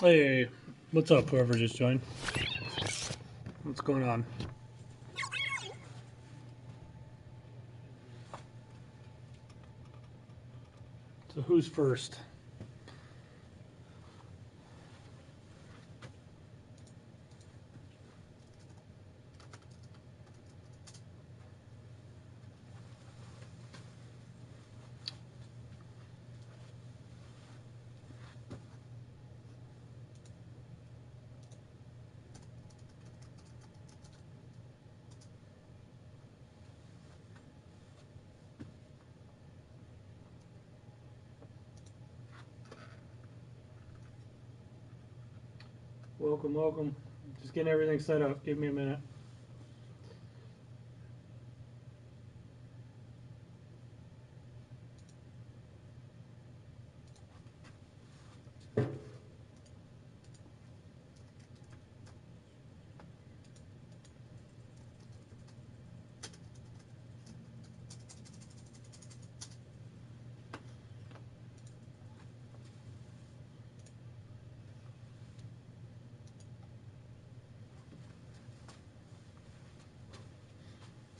Hey, what's up, whoever just joined? What's going on? So who's first? Welcome, welcome. Just getting everything set up. Give me a minute.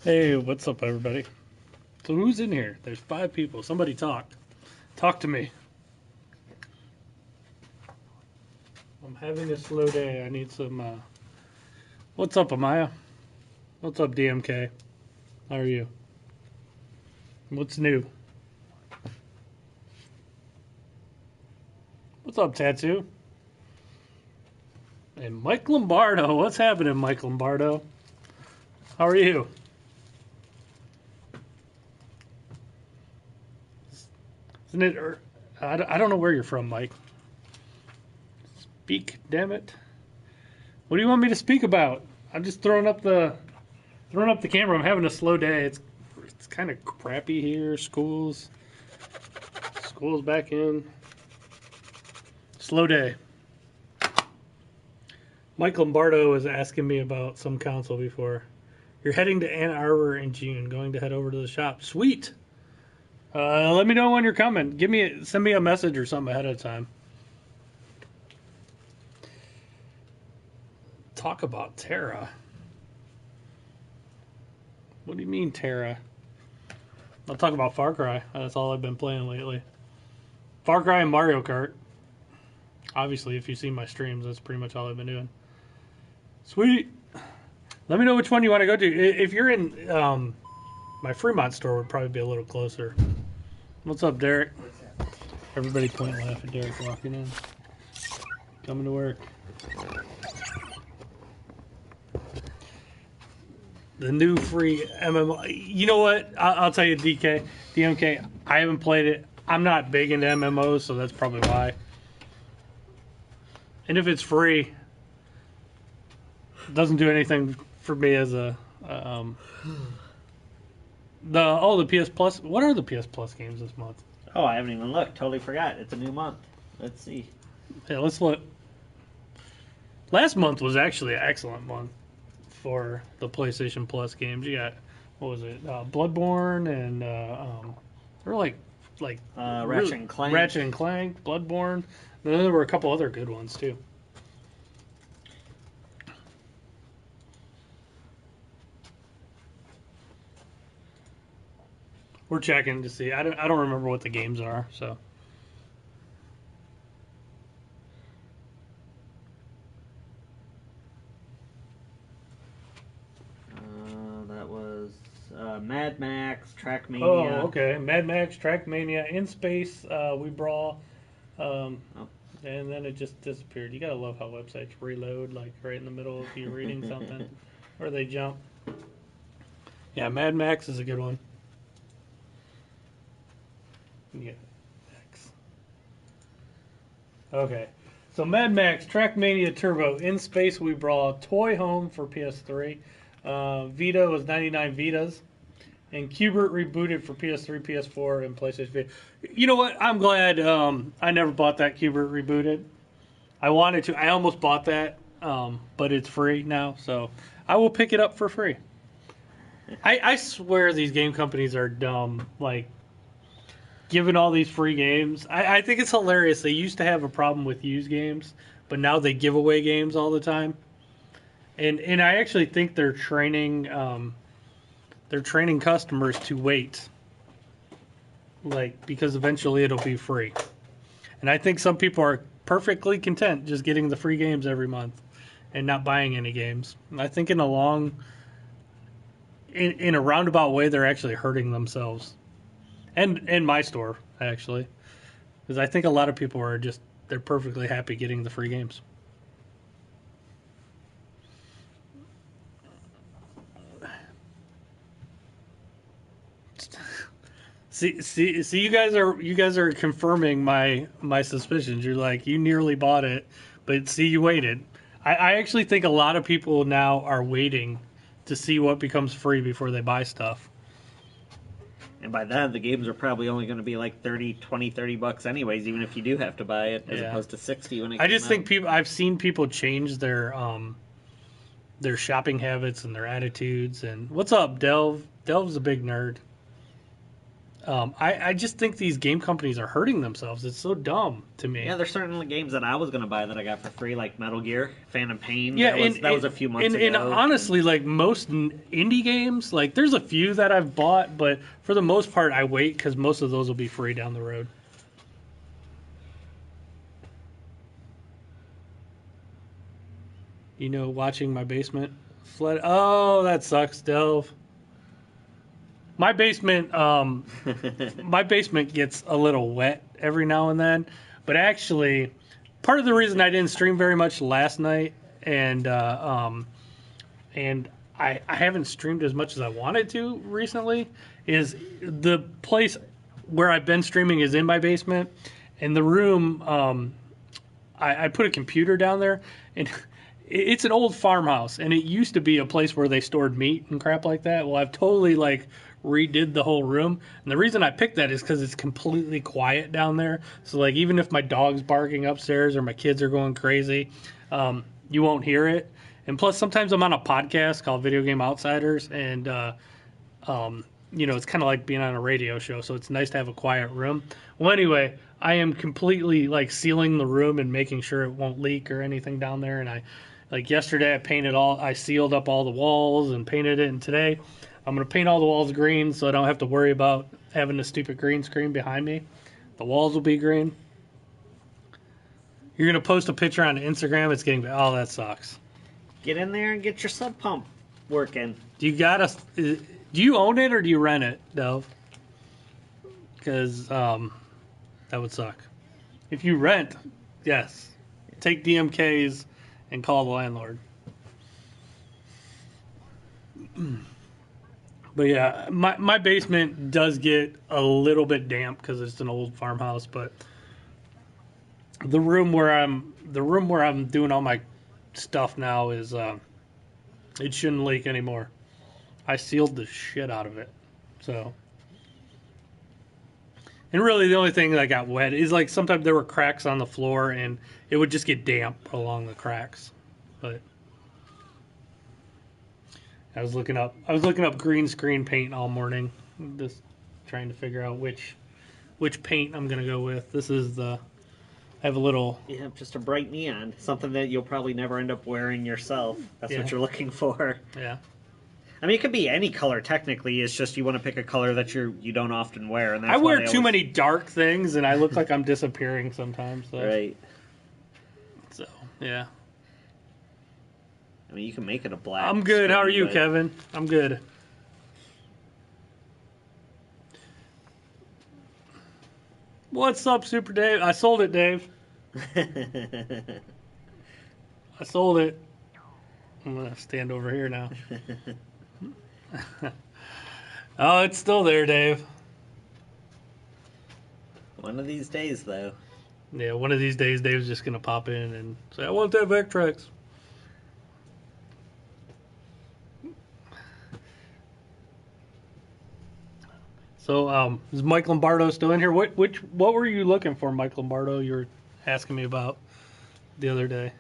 Hey, what's up, everybody? So who's in here? There's 5 people. Somebody talk. Talk to me. I'm having a slow day. I need some. What's up, Amaya? What's up, DMK? How are you? What's new? What's up, Tattoo? And Mike Lombardo. What's happening, Mike Lombardo? How are you? Isn't it? I don't know where you're from, Mike. Speak, damn it. What do you want me to speak about? I'm just throwing up the camera. I'm having a slow day. It's kind of crappy here. School's back in. Slow day. Mike Lombardo was asking me about some console before. You're heading to Ann Arbor in June. Going to head over to the shop. Sweet. Let me know when you're coming. Send me a message or something ahead of time. Talk about Terra. What do you mean, Terra? I'll talk about Far Cry. That's all I've been playing lately. Far Cry and Mario Kart. Obviously, if you see my streams, that's pretty much all I've been doing. Sweet. Let me know which one you want to go to. If you're in my Fremont store, would probably be a little closer. What's up, Derek? Everybody point and laugh at Derek walking in. Coming to work. The new free MMO. You know what? I'll tell you, DMK. I haven't played it. I'm not big into MMOs, so that's probably why. And if it's free, it doesn't do anything for me as a the PS Plus. What are the PS Plus games this month? Oh, I haven't even looked. Totally forgot. It's a new month. Let's see. Yeah, let's look. Last month was actually an excellent month for the PlayStation Plus games. You got, what was it? Bloodborne and they were like Ratchet and Clank. Ratchet and Clank, Bloodborne. And then there were a couple other good ones too. We're checking to see. I don't remember what the games are, so. That was Mad Max, Trackmania. Oh, okay. Mad Max, Trackmania, In Space, We Brawl. And then it just disappeared. You gotta love how websites reload, like right in the middle if you're reading something, or they jump. Yeah, Mad Max is a good one. Yeah, X. Okay, so Mad Max, Trackmania Turbo, In Space We Brawl, Toy Home for PS3, Vita was 99 Vitas, and Qbert rebooted for PS3, PS4, and PlayStation Vita. You know what? I'm glad I never bought that Qbert rebooted. I wanted to. I almost bought that, but it's free now, so I will pick it up for free. I swear these game companies are dumb. Like, giving all these free games. I think it's hilarious. They used to have a problem with used games, but now they give away games all the time. And I actually think they're training customers to wait, like, because eventually it'll be free. And I think some people are perfectly content just getting the free games every month and not buying any games. And I think in a roundabout way, they're actually hurting themselves, and my store actually, because I think a lot of people are they're perfectly happy getting the free games. See, you guys are confirming my suspicions. You're like, you nearly bought it, but see, you waited. I actually think a lot of people now are waiting to see what becomes free before they buy stuff. And by then, the games are probably only going to be like $30 anyways, even if you do have to buy it, as opposed to $60 when it I just out. think I've seen people change their shopping habits and their attitudes. And what's up, Delv? Delv's a big nerd. I just think these game companies are hurting themselves. It's so dumb to me. Yeah, there's certain games that I was going to buy that I got for free, like Metal Gear, Phantom Pain. Yeah, that was a few months ago. And honestly, like most indie games, like there's a few that I've bought, but for the most part, I wait because most of those will be free down the road. You know, watching my basement flood. Oh, that sucks, Delve. My basement gets a little wet every now and then, but actually, part of the reason I didn't stream very much last night, and I haven't streamed as much as I wanted to recently, is the place where I've been streaming is in my basement, and the room I put a computer down there, and it's an old farmhouse, and it used to be a place where they stored meat and crap like that. Well, I've totally redid the whole room, and the reason I picked that is because it's completely quiet down there. So like even if my dog's barking upstairs or my kids are going crazy, you won't hear it. And plus sometimes I'm on a podcast called Video Game Outsiders, and it's kind of like being on a radio show, so it's nice to have a quiet room. Well, anyway, I am completely sealing the room and making sure it won't leak or anything down there. And yesterday I sealed up all the walls and painted it, and today I'm going to paint all the walls green so I don't have to worry about having a stupid green screen behind me. The walls will be green. You're going to post a picture on Instagram. It's getting... Oh, that sucks. Get in there and get your sub pump working. Do you own it or do you rent it, Delv? Because that would suck. If you rent, yes. Take DMKs and call the landlord. But yeah, my basement does get a little bit damp because it's an old farmhouse. But the room where I'm doing all my stuff now is it shouldn't leak anymore. I sealed the shit out of it. So, and really the only thing that got wet is sometimes there were cracks on the floor and it would just get damp along the cracks. But I was looking up green screen paint all morning, just trying to figure out which paint I'm gonna go with. This is I have a little... Yeah, just a bright neon, something that you'll probably never end up wearing yourself. That's what you're looking for. Yeah. I mean, it could be any color technically. It's just you want to pick a color that you don't often wear. And that's I wear too many dark things, and I look like I'm disappearing sometimes. So. Right. So yeah. I mean, you can make it a black. I'm good. How are you, Kevin? I'm good. What's up, Super Dave? I sold it, Dave. I sold it. I'm going to stand over here now. Oh, it's still there, Dave. One of these days, though. Yeah, one of these days, Dave's just going to pop in and say, I want that Vectrex. So, is Mike Lombardo still in here? What were you looking for, Mike Lombardo? You were asking me about the other day.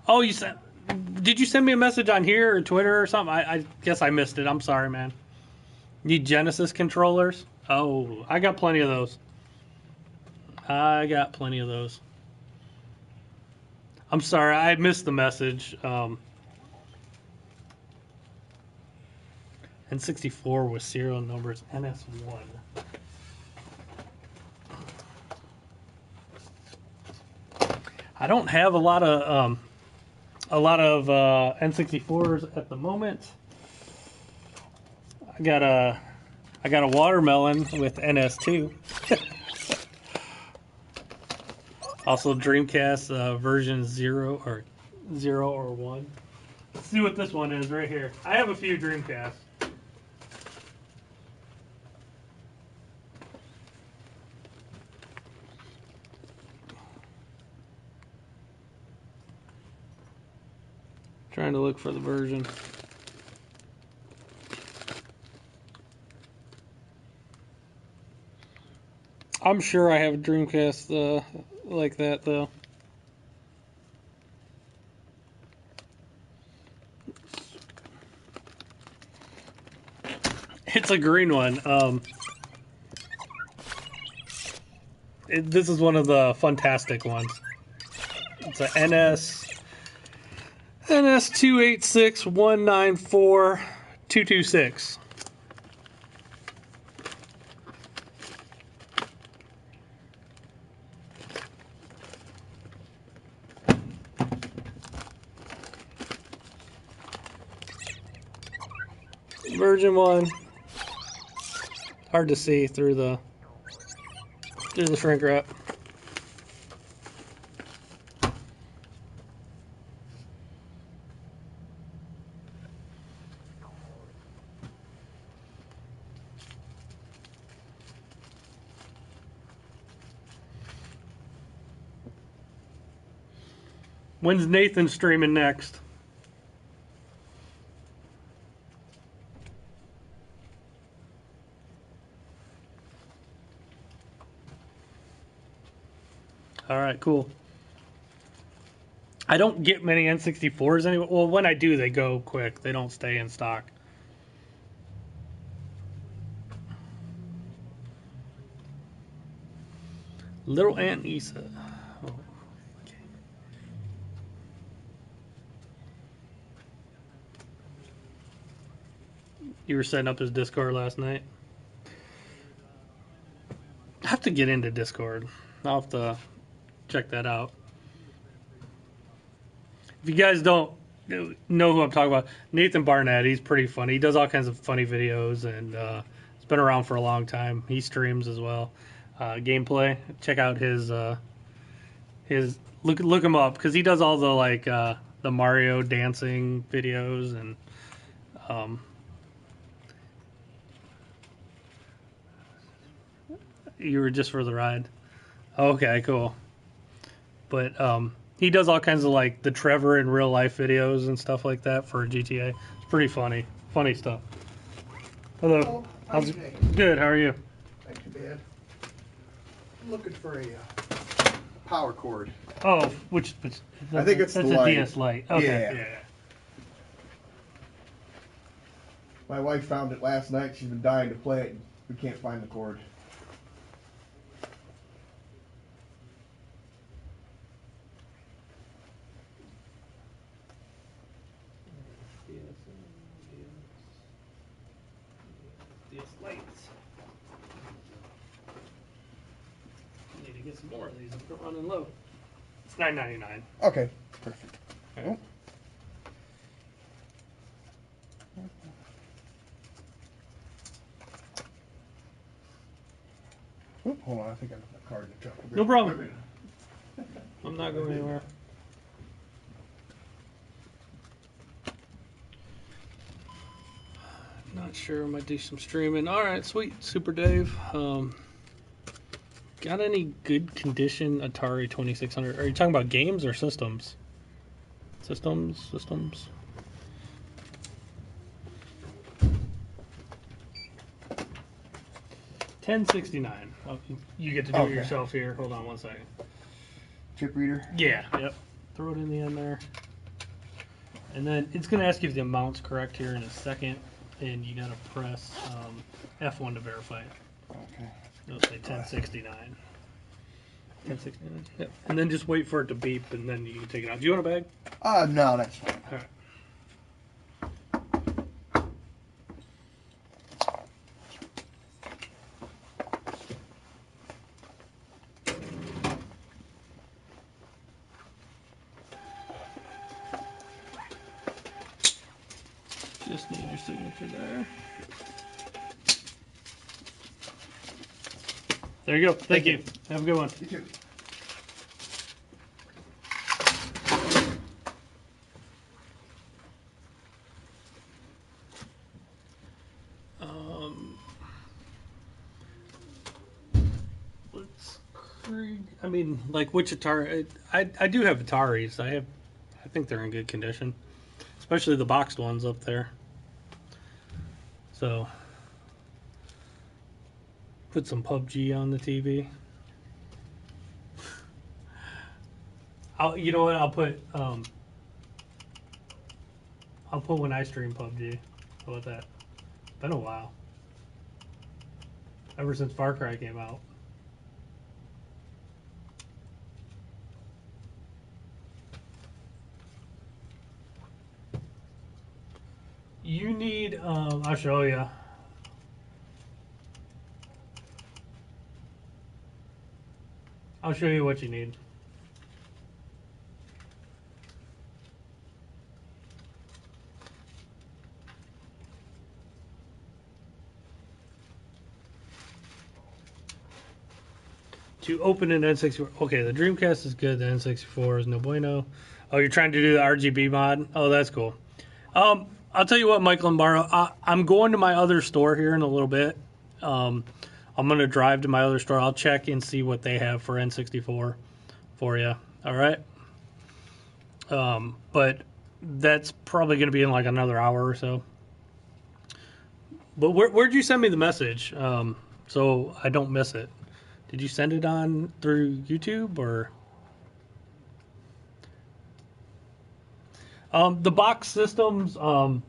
Oh, you sent. Did you send me a message on here or Twitter or something? I guess I missed it. I'm sorry, man. Need Genesis controllers? Oh, I got plenty of those. I got plenty of those. I'm sorry, I missed the message. N64 with serial numbers NS1. I don't have a lot of N64s at the moment. I got a watermelon with NS2. Also Dreamcast version 0 or 1. Let's see what this one is right here. I have a few Dreamcasts. Trying to look for the version. I'm sure I have a Dreamcast like that though. It's a green one. This is one of the fantastic ones. It's a NS286194226. Version 1. Hard to see through the shrink wrap. When's Nathan streaming next? All right, cool. I don't get many N64s anymore. Well, when I do, they go quick. They don't stay in stock. Little Aunt Isa. Oh, okay. You were setting up his Discord last night? I have to get into Discord. I'll have to check that out. If you guys don't know who I'm talking about, Nathan Barnett, he's pretty funny. He does all kinds of funny videos, and he's been around for a long time. He streams as well. Gameplay. Check out his look him up because he does all the the Mario dancing videos and you were just for the ride. Okay, cool. But he does all kinds of like the Trevor in real life videos and stuff like that for GTA. It's pretty funny stuff. Hello. Oh, How's hi, Jay. good? How are you? Not too bad. I'm looking for a power cord. Oh, which I think it's that's the a light. DS Lite. Okay, Yeah. yeah. My wife found it last night. She's been dying to play it. And we can't find the cord. DS Lites. Need to get some more of these. They're running low. It's $9.99. Okay. Perfect. Okay. Oh, hold on. I think I left my card in the truck. No problem. I'm not going anywhere. Not sure. I might do some streaming. All right, sweet. Super Dave. Got any good condition Atari 2600? Are you talking about games or systems? Systems. 1069. Oh, you get to do it yourself here. Hold on one second. Chip reader. Yeah. Yep. Throw it in the end there. And then it's going to ask you if the amount's correct here in a second, and you got to press F1 to verify it. Okay. It'll say 1069. 1069. Yep. And then just wait for it to beep, and then you can take it out. Do you want a bag? No, that's fine. All right. Just need your signature there. There you go. Thank you. Have a good one. You too. Let's. I mean, like which Atari? I do have Ataris. I think they're in good condition, especially the boxed ones up there. So, put some PUBG on the TV. You know what? I'll put when I stream PUBG. How about that? Been a while. Ever since Far Cry came out. You need, I'll show you. I'll show you what you need. To open an N64. Okay, the Dreamcast is good. The N64 is no bueno. Oh, you're trying to do the RGB mod? Oh, that's cool. I'll tell you what, Michael and Barrow, I'm going to my other store here in a little bit. I'm going to drive to my other store. I'll check and see what they have for N64 for you. All right? But that's probably going to be in like another hour or so. But where'd you send me the message so I don't miss it? Did you send it on through YouTube or? The box systems, the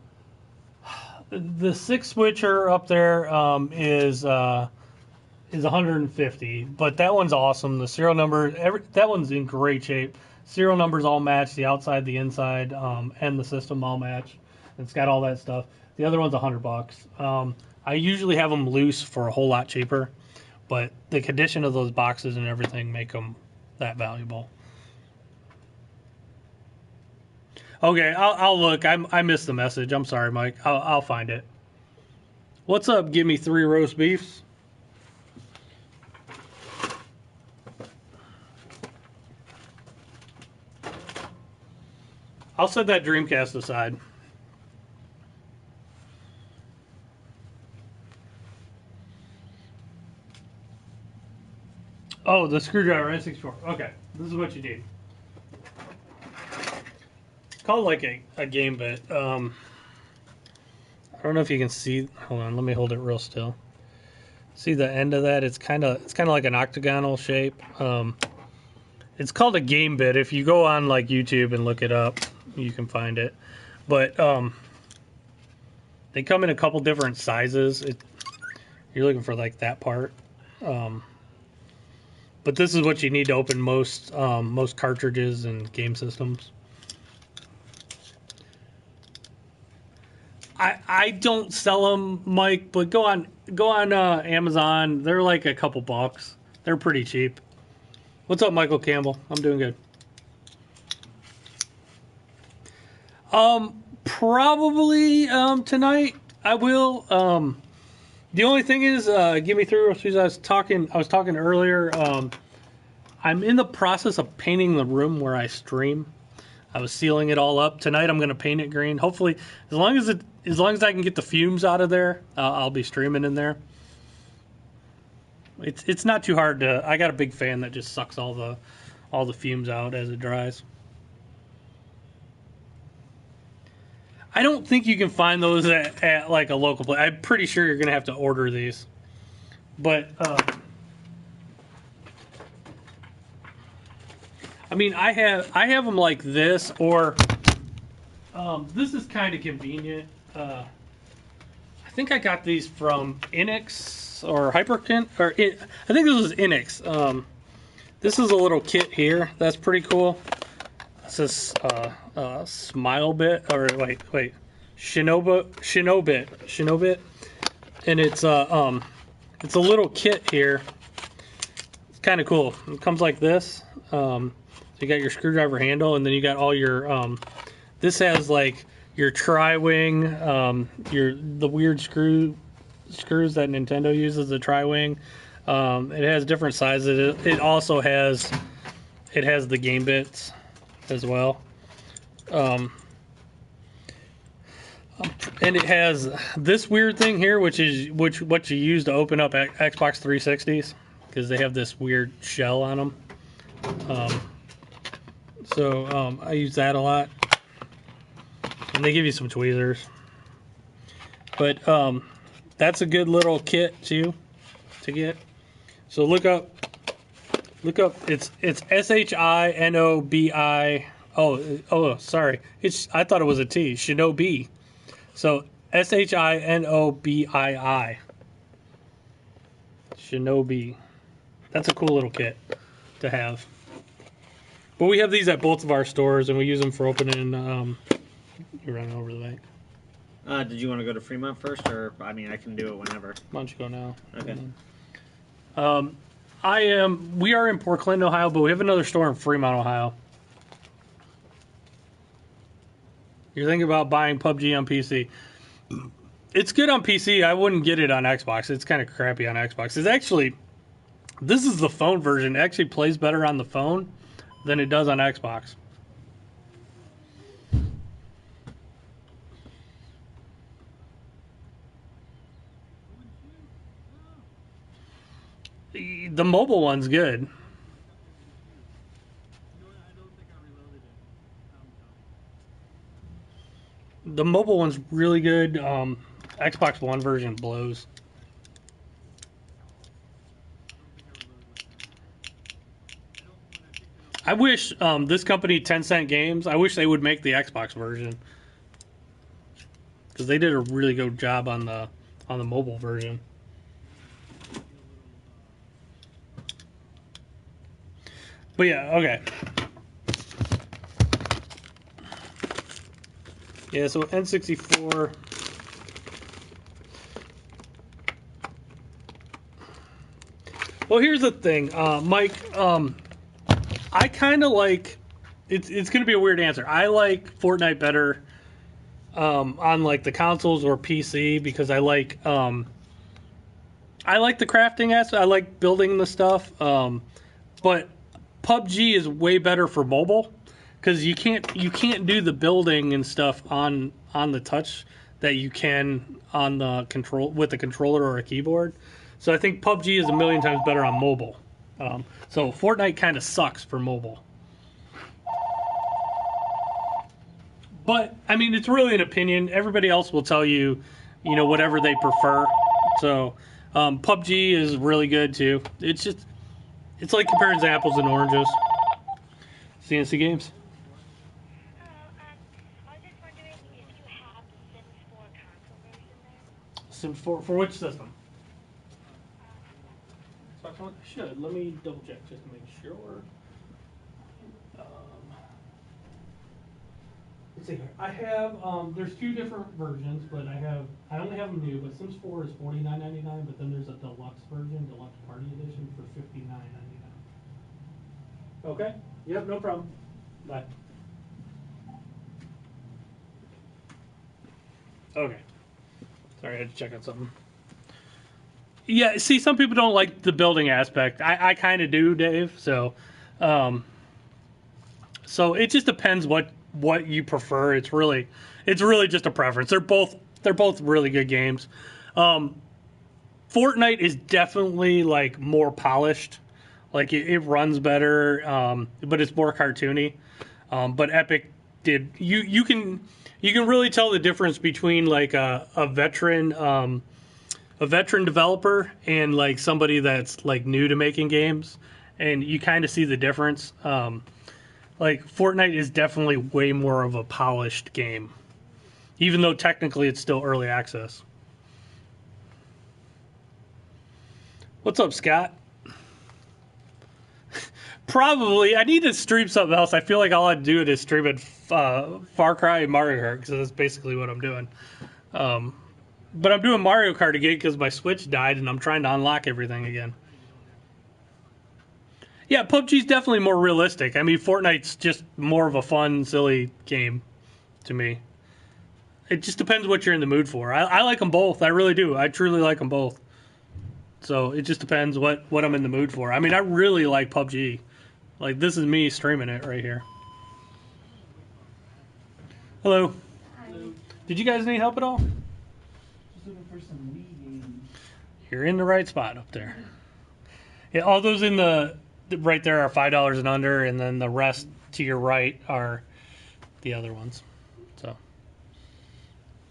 6 switcher up there is 150, but that one's awesome. The serial number, that one's in great shape. Serial numbers all match, the outside, the inside, and the system all match. It's got all that stuff. The other one's $100. I usually have them loose for a whole lot cheaper, but the condition of those boxes and everything make them that valuable. Okay, I'll look. I missed the message. I'm sorry, Mike. I'll find it. What's up? Give me 3 roast beefs. I'll set that Dreamcast aside. Oh, the screwdriver N64. Okay, this is what you need. It's called like a game bit. I don't know if you can see. Hold on, let me hold it real still. See the end of that? It's kind of like an octagonal shape. It's called a game bit. If you go on like YouTube and look it up, you can find it. But they come in a couple different sizes. You're looking for like that part. But this is what you need to open most cartridges and game systems. I don't sell them, Mike, but go on Amazon. They're like a couple bucks. They're pretty cheap. What's up, Michael Campbell? I'm doing good. Probably tonight I will. The only thing is, give me 3 roast beefs. I was talking earlier. I'm in the process of painting the room where I stream. I was sealing it all up. Tonight I'm going to paint it green. Hopefully, as long as I can get the fumes out of there, I'll be streaming in there. It's not too hard to. I got a big fan that just sucks all the fumes out as it dries. I don't think you can find those at like a local place. I'm pretty sure you're going to have to order these. But I mean, I have them like this, or This is kind of convenient. I think I got these from Enix or Hyperkin, I think this was Enix. This is a little kit here. That's pretty cool. It says Smile Bit, or wait, Shinobit, and it's a little kit here. It's kind of cool. It comes like this. So you got your screwdriver handle, and then you got all your. This has like your tri-wing, the weird screws that Nintendo uses, the tri-wing. It has different sizes. It also has the game bits as well. And it has this weird thing here, which what you use to open up Xbox 360s, because they have this weird shell on them. So I use that a lot, and they give you some tweezers. But that's a good little kit too to get. So look up. It's SHINOBI. Oh, sorry. I thought it was a T. Shinobi. So SHINOBII. Shinobi. That's a cool little kit to have. But we have these at both of our stores, and we use them for opening. You're running over the bank. Did you want to go to Fremont first, or I mean, I can do it whenever. Why don't you go now? Okay. We are in Port Clinton, Ohio, but we have another store in Fremont, Ohio. You're thinking about buying PUBG on PC. It's good on PC. I wouldn't get it on Xbox. It's kind of crappy on Xbox. This is the phone version. It actually plays better on the phone than it does on Xbox. The mobile one's good. The mobile one's really good. Xbox One version blows. I wish this company, C&C Games, I wish they would make the Xbox version, because they did a really good job on the mobile version. But yeah, okay. Yeah, so N64. Well, here's the thing, Mike. I kind of like. It's going to be a weird answer. I like Fortnite better on like the consoles or PC, because I like the crafting aspect. I like building the stuff. But PUBG is way better for mobile, because you can't do the building and stuff on the touch that you can on the with a controller or a keyboard. So I think PUBG is a million times better on mobile. So Fortnite kind of sucks for mobile. But I mean, it's really an opinion. Everybody else will tell you, whatever they prefer. So PUBG is really good too. It's like comparing apples and oranges. C&C Games. I was just wondering if you have the Sims 4 console version there. Sims 4 for which system? Xbox One? I should. Let me double check just to make sure. Let's see here. I have there's two different versions, but I only have them new. But Sims 4 is $49.99, but then there's a deluxe version, deluxe party edition, for $59.99. Okay. Yep. No problem. Bye. Okay. Sorry, I had to check on something. Yeah, see, some people don't like the building aspect. I kind of do, Dave. So it just depends what you prefer. It's really just a preference. They're both really good games. Fortnite is definitely like more polished. Like it runs better, but it's more cartoony. But Epic did you can really tell the difference between like a veteran developer and like somebody that's like new to making games, and you kind of see the difference. Like, Fortnite is definitely way more of a polished game, even though technically it's still early access. What's up, Scott? Probably. I need to stream something else. I feel like all I'd do is stream it Far Cry and Mario Kart, because that's basically what I'm doing. But I'm doing Mario Kart again because my Switch died and I'm trying to unlock everything again. Yeah, PUBG's definitely more realistic. I mean, Fortnite's just more of a fun, silly game to me. It just depends what you're in the mood for. I like them both. I really do. I truly like them both. So it just depends what I'm in the mood for. I mean, I really like PUBG. Like, this is me streaming it right here. Hello. Hi. Did you guys need help at all? Just looking for some Wii games. You're in the right spot up there. Yeah, all those in the right there are $5 and under, and then the rest to your right are the other ones. So,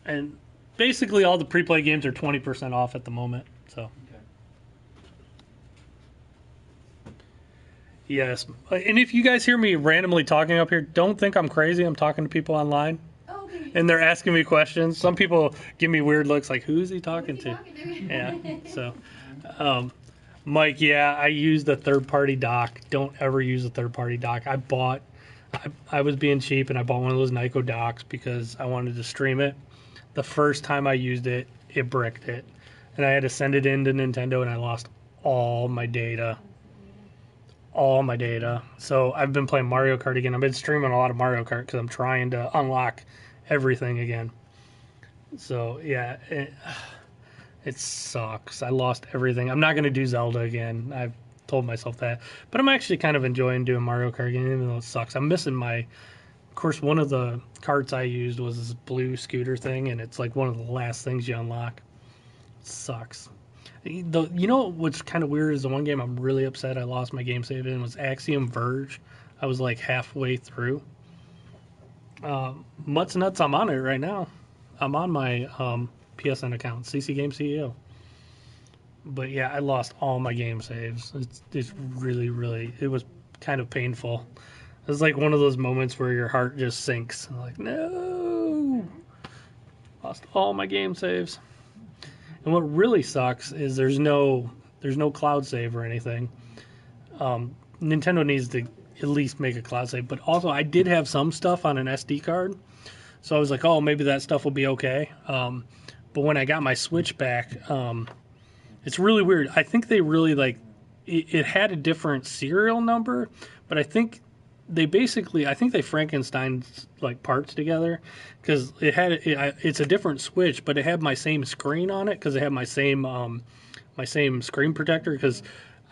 and basically all the pre-play games are 20% off at the moment. So, Okay. yes. And if you guys hear me randomly talking up here, don't think I'm crazy. I'm talking to people online, Oh, okay. and they're asking me questions. Some people give me weird looks, like, "Who's he talking Who's he to?" talking to? Yeah. So, Mike, yeah, I use the third-party dock. Don't ever use a third-party dock. I was being cheap, and I bought one of those Nyko docks because I wanted to stream it. The first time I used it, it bricked it, and I had to send it in to Nintendo, and I lost all my data. All my data. So I've been playing Mario Kart again. I've been streaming a lot of Mario Kart because I'm trying to unlock everything again. So, yeah, it sucks. I lost everything. I'm not going to do Zelda again. I've told myself that. But I'm actually kind of enjoying doing Mario Kart again, even though it sucks. I'm missing my... Of course, one of the carts I used was this blue scooter thing, and it's like one of the last things you unlock. It sucks. You know what's kind of weird is the one game I'm really upset I lost my game save in was Axiom Verge. I was like halfway through. Mutts Nuts, I'm on it right now. I'm on my PSN account, ccgamesceo. But yeah, I lost all my game saves. It's really, really, it was kind of painful. It was like one of those moments where your heart just sinks. I'm like, no, lost all my game saves. And what really sucks is there's no cloud save or anything. Nintendo needs to at least make a cloud save. But also, I did have some stuff on an SD card, so I was like, oh, maybe that stuff will be okay. But when I got my Switch back, it's really weird. I think they really it had a different serial number, but I think they Frankenstein's like parts together because it's a different Switch, but it had my same screen on it because it had my same screen protector because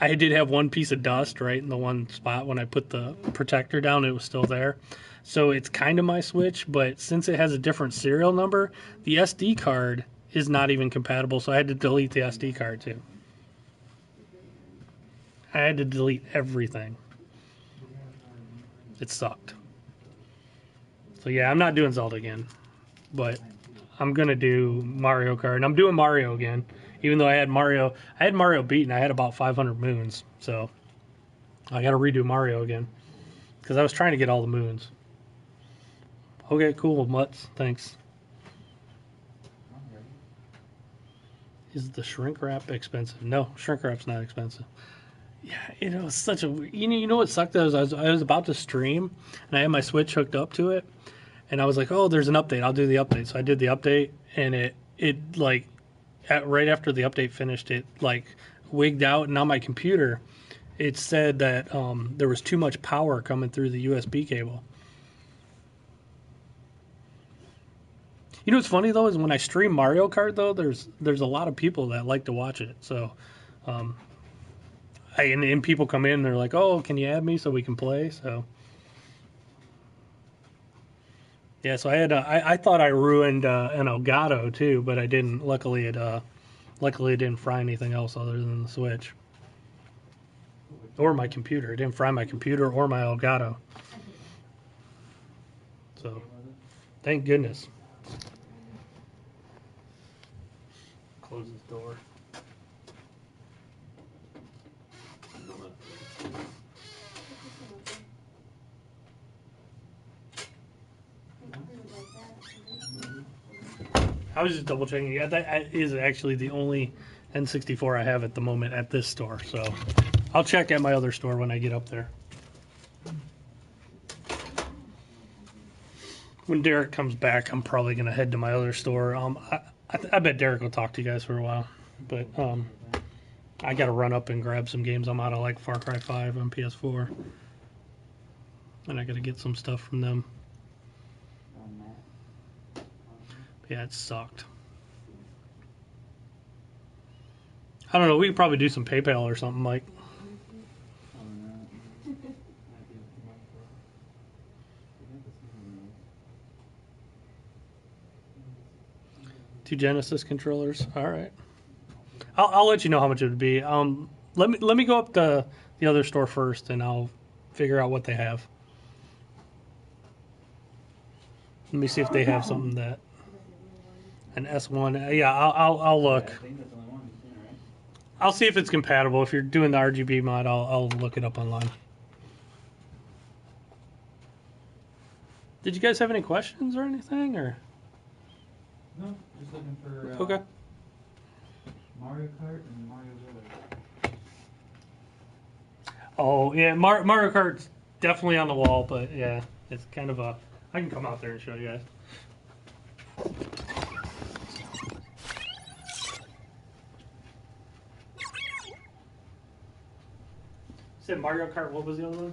I did have one piece of dust right in the one spot when I put the protector down, it was still there. So it's kind of my Switch, but since it has a different serial number, the SD card is not even compatible, so I had to delete the SD card too. I had to delete everything. It sucked. So yeah, I'm not doing Zelda again, but I'm gonna do Mario Kart, and I'm doing Mario again, even though I had Mario beaten. I had about 500 moons, so I got to redo Mario again because I was trying to get all the moons. Okay, cool, Mutts. Thanks. Is the shrink wrap expensive? No, shrink wrap's not expensive. Yeah, it was such a... You know what sucked? I was about to stream, and I had my Switch hooked up to it, and I was like, oh, there's an update. I'll do the update. So I did the update, and it like, right after the update finished, it, like, wigged out, and on my computer, it said that there was too much power coming through the USB cable. You know what's funny though is when I stream Mario Kart though, there's a lot of people that like to watch it. So, and people come in, and they're like, "Oh, can you add me so we can play?" So, yeah. So I thought I ruined an Elgato too, but I didn't. Luckily, it didn't fry anything else other than the Switch or my computer. It didn't fry my computer or my Elgato. So, thank goodness. Close this door. I was just double checking. Yeah, that is actually the only N64 I have at the moment at this store. So I'll check at my other store when I get up there. When Derek comes back, I'm probably gonna head to my other store. I bet Derek will talk to you guys for a while, but I gotta run up and grab some games. I'm out of like Far Cry 5 on PS4, and I gotta get some stuff from them. Yeah, it sucked. I don't know. We could probably do some PayPal or something, Mike. Two Genesis controllers. All right. I'll let you know how much it would be. Let me go up to the other store first, and I'll figure out what they have. Let me see if they have something that an S1. Yeah, I'll look. I think that's the only one we've seen, right? I'll see if it's compatible. If you're doing the RGB mod, I'll look it up online. Did you guys have any questions or anything, or? No, just looking for Okay. Mario Kart and Mario Brothers. Oh yeah, Mario Kart's definitely on the wall, but yeah, it's kind of a. I can come out there and show you guys. Said Mario Kart. What was the other one?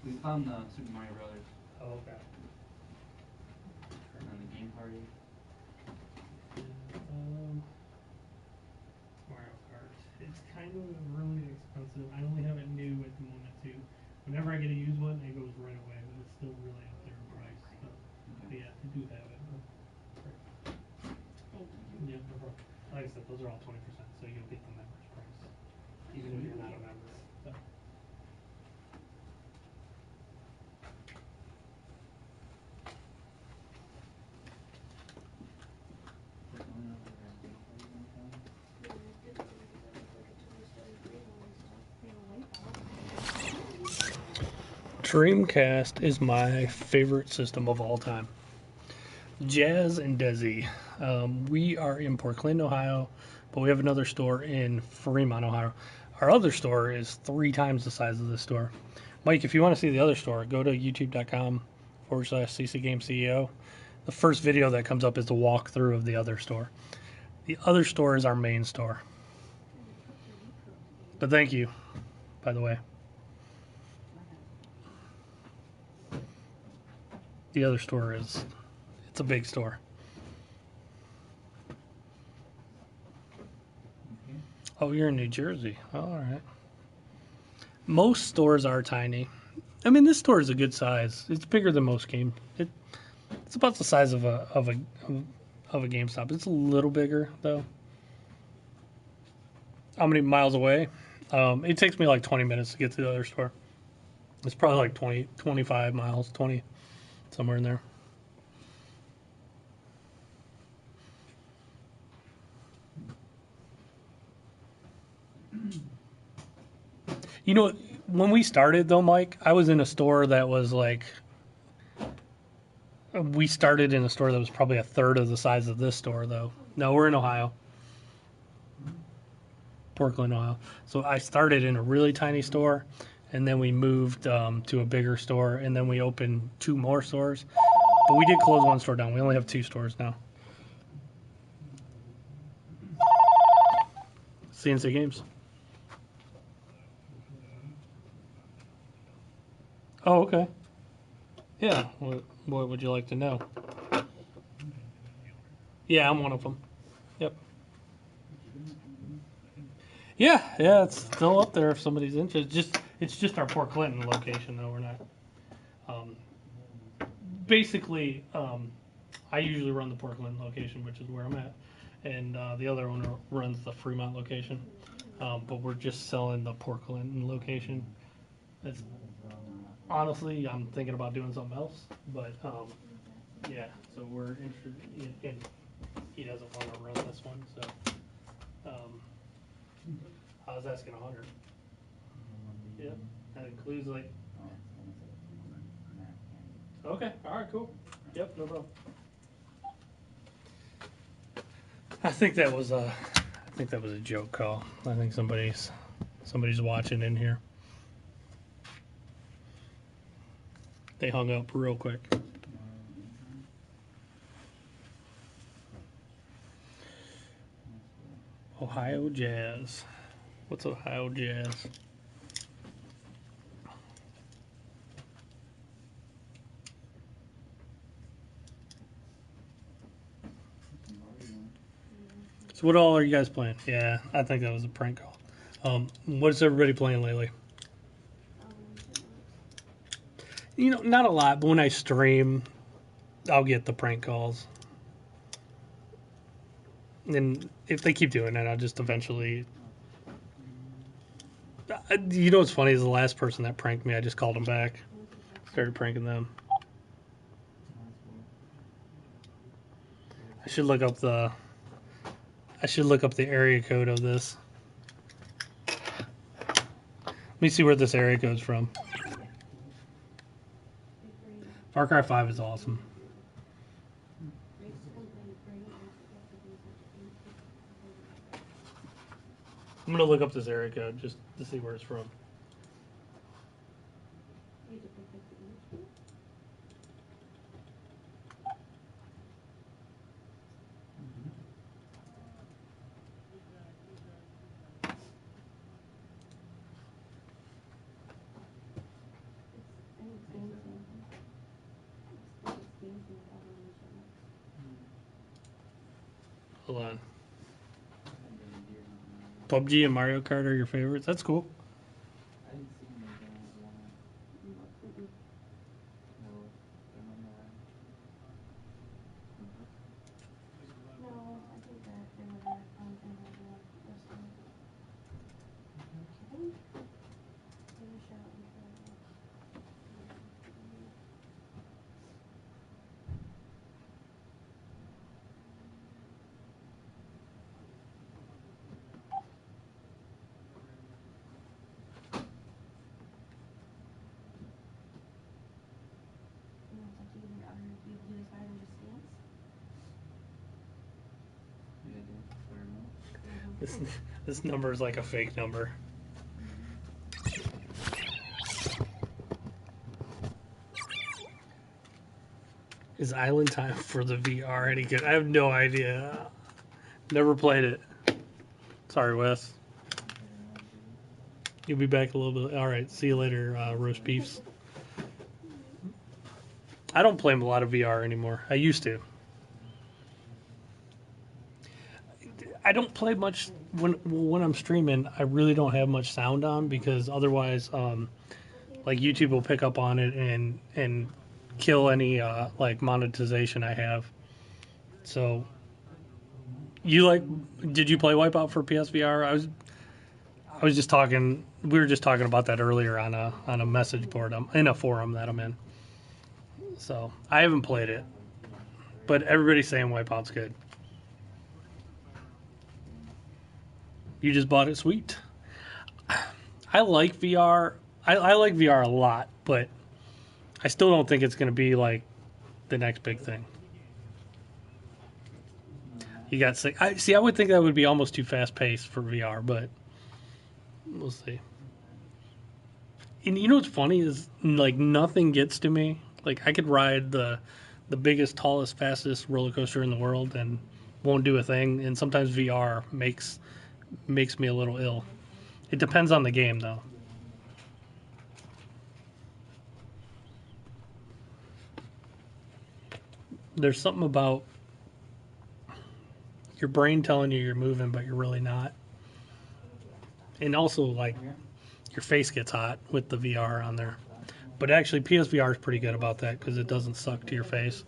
We found the Super Mario Brothers Oh, okay. and then the Game Party. Mario Kart. It's kind of really expensive. I only have it new at the moment too. Whenever I get a used one, it goes right away, but it's still really up there in price. So, but yeah, I do have it. Yeah, no problem. Like I said, those are all 20%, so you'll get the member's price, even if you're not a member. So. That's the only other Game Party one found. Dreamcast is my favorite system of all time. Jazz and Desi. We are in Portland, Ohio, but we have another store in Fremont, Ohio. Our other store is 3 times the size of this store. Mike, if you want to see the other store, go to youtube.com/ccgamesceo. The first video that comes up is the walkthrough of the other store. The other store is our main store. But thank you, by the way. The other store it's a big store. Okay. Oh, you're in New Jersey. Oh, all right. Most stores are tiny. I mean, this store is a good size. It's bigger than most games. It's about the size of a GameStop. It's a little bigger though. How many miles away? It takes me like 20 minutes to get to the other store. It's probably like 25 miles, 20, somewhere in there. You know, when we started though, Mike, I was in a store that was like, we started in a store that was probably a third of the size of this store though. No, we're in Ohio. Portland, Ohio. So I started in a really tiny store, and then we moved to a bigger store, and then we opened 2 more stores. But we did close 1 store down. We only have 2 stores now. C&C Games. Oh, okay. Yeah. What would you like to know? Yeah, I'm one of them. Yep. Yeah, it's still up there if somebody's interested. It's just our Port Clinton location, though. We're not. Basically, I usually run the Port Clinton location, which is where I'm at, and the other owner runs the Fremont location. But we're just selling the Port Clinton location. It's honestly, I'm thinking about doing something else, but yeah. So we're interested in. He doesn't want to run this one, so. I was asking 100. Yep, that includes like. Okay, all right, cool. Yep, no problem. I think that was a joke call. I think somebody's watching in here. They hung up real quick. Ohio Jazz. What's Ohio Jazz? So what all are you guys playing? Yeah, I think that was a prank call. What's everybody playing lately? You know, not a lot, but when I stream, I'll get the prank calls. And if they keep doing it, I'll just eventually... You know what's funny is the last person that pranked me, I just called them back. Started pranking them. I should look up the area code of this. Let me see where this area code's from. Far Cry 5 is awesome. I'm gonna look up this area code just to see where it's from. Hold on. PUBG and Mario Kart are your favorites? That's cool. I didn't see him again as one. No, remember that? No, I think that they were at individual restaurant. I think finish out and try to. You know, it's like either I don't know if you do this better than just dance. Yeah, I did. Fair enough. This number is like a fake number. Is Island Time for the VR any good? I have no idea. Never played it. Sorry, Wes. You'll be back a little bit. All right. See you later, roast beefs. I don't play a lot of VR anymore. I used to. I don't play much when I'm streaming. I really don't have much sound on because otherwise, like YouTube will pick up on it and kill any like monetization I have. So, did you play Wipeout for PSVR? I was just talking. We were just talking about that earlier on a message board in a forum that I'm in. So I haven't played it, but everybody's saying Wipeout's good. You just bought it, sweet. I like VR. I like VR a lot, but I still don't think it's going to be like the next big thing. You got sick. I would think that would be almost too fast paced for VR, but we'll see. And you know what's funny is like nothing gets to me. Like I could ride the biggest, tallest, fastest roller coaster in the world and won't do a thing. And sometimes VR makes me a little ill. It depends on the game, though. There's something about your brain telling you you're moving, but you're really not. And also, like, your face gets hot with the VR on there. But actually, PSVR is pretty good about that because it doesn't suck to your face.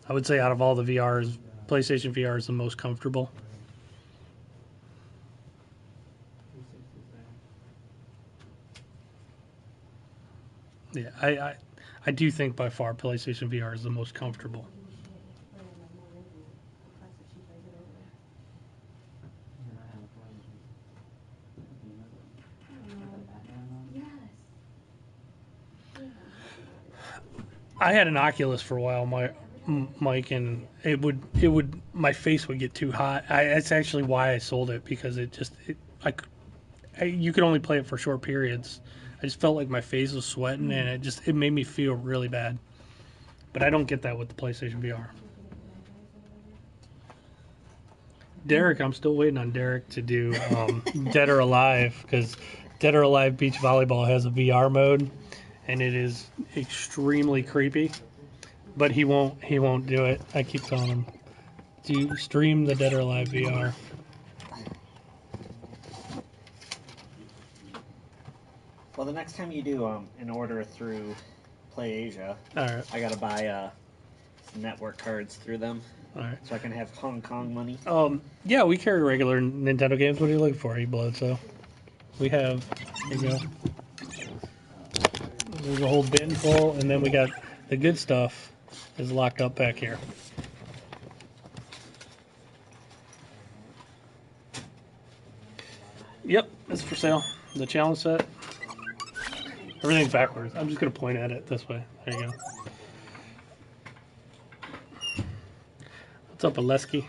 I would say out of all the VRs, PlayStation VR is the most comfortable. Yeah, I do think by far PlayStation VR is the most comfortable. I had an Oculus for a while. Mike, and it would my face would get too hot. That's actually why I sold it, because you could only play it for short periods. I just felt like my face was sweating, and it made me feel really bad. But I don't get that with the PlayStation VR. Derek, I'm still waiting on Derek to do Dead or Alive, because Dead or Alive Beach Volleyball has a VR mode, and it is extremely creepy. But he won't do it. I keep telling him, do you stream the Dead or Alive VR? Well, the next time you do an order through PlayAsia, All right. I gotta buy some network cards through them. All right. So I can have Hong Kong money. Yeah, we carry regular Nintendo games. What are you looking for, blood? So we have. Here you go. There's a whole bin full, and then we got the good stuff is locked up back here. Yep, it's for sale. The challenge set. Everything's backwards. I'm just gonna point at it this way. There you go. What's up, Aleski?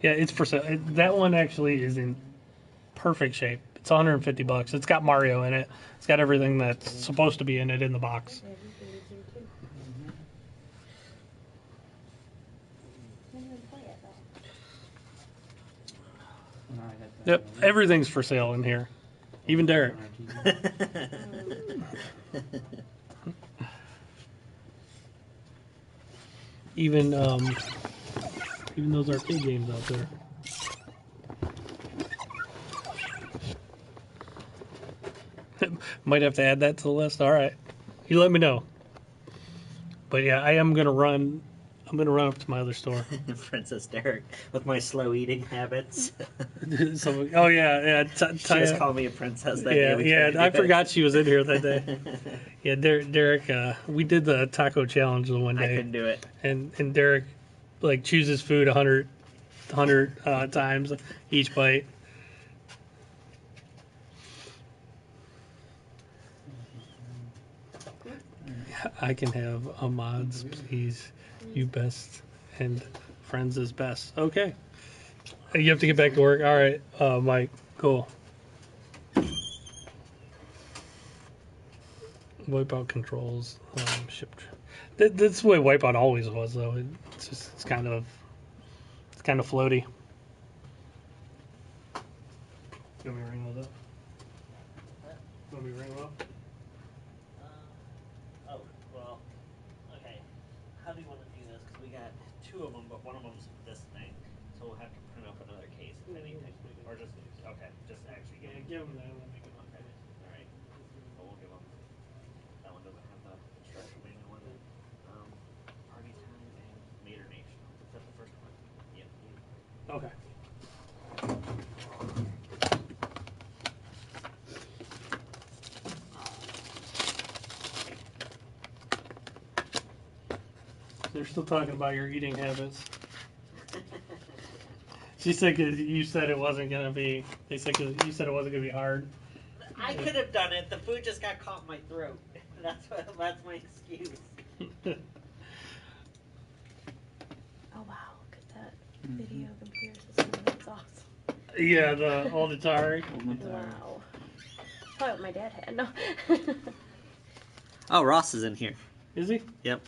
Yeah, it's for sale. That one actually is in perfect shape. It's $150. It's got Mario in it. It's got everything that's supposed to be in it in the box. Yep, everything's for sale in here. Even Derek. Even those arcade games out there. Might have to add that to the list. All right, you let me know. But yeah, I'm gonna run up to my other store. Princess Derek with my slow eating habits. So, oh yeah. She just called me a princess that yeah, day. I forgot she was in here that day. Yeah, Derek. We did the taco challenge the one day. I couldn't do it. And Derek like chooses food 100 times each bite. I can have Ahmad's, please. You best. And friends is best. Okay. You have to get back to work. All right, Mike. Cool. Wipeout controls. Shipped. That's the way Wipeout always was, though. It's kind of floaty. You want me to ring those up? You want me to ring them up? Oh, well, okay. How do you want to do this? Because we got two of them, but one of them's this thing. So we'll have to print up another case if anything. Or just, okay, just actually give them. Give them that. Let me get Okay, all right. So we'll give them. That one doesn't have the instruction manual in it. Party time and Mater Nation. Is that the first one? Yep. Okay. They're still talking about your eating habits. She said 'cause you said it wasn't gonna be. They said 'cause you said it wasn't gonna be hard. I could have done it. The food just got caught in my throat. That's my excuse. Oh wow, look at that video computer system. That's awesome. Yeah, the Auditary. Wow. Probably what my dad had. No. Oh, Ross is in here. Is he? Yep.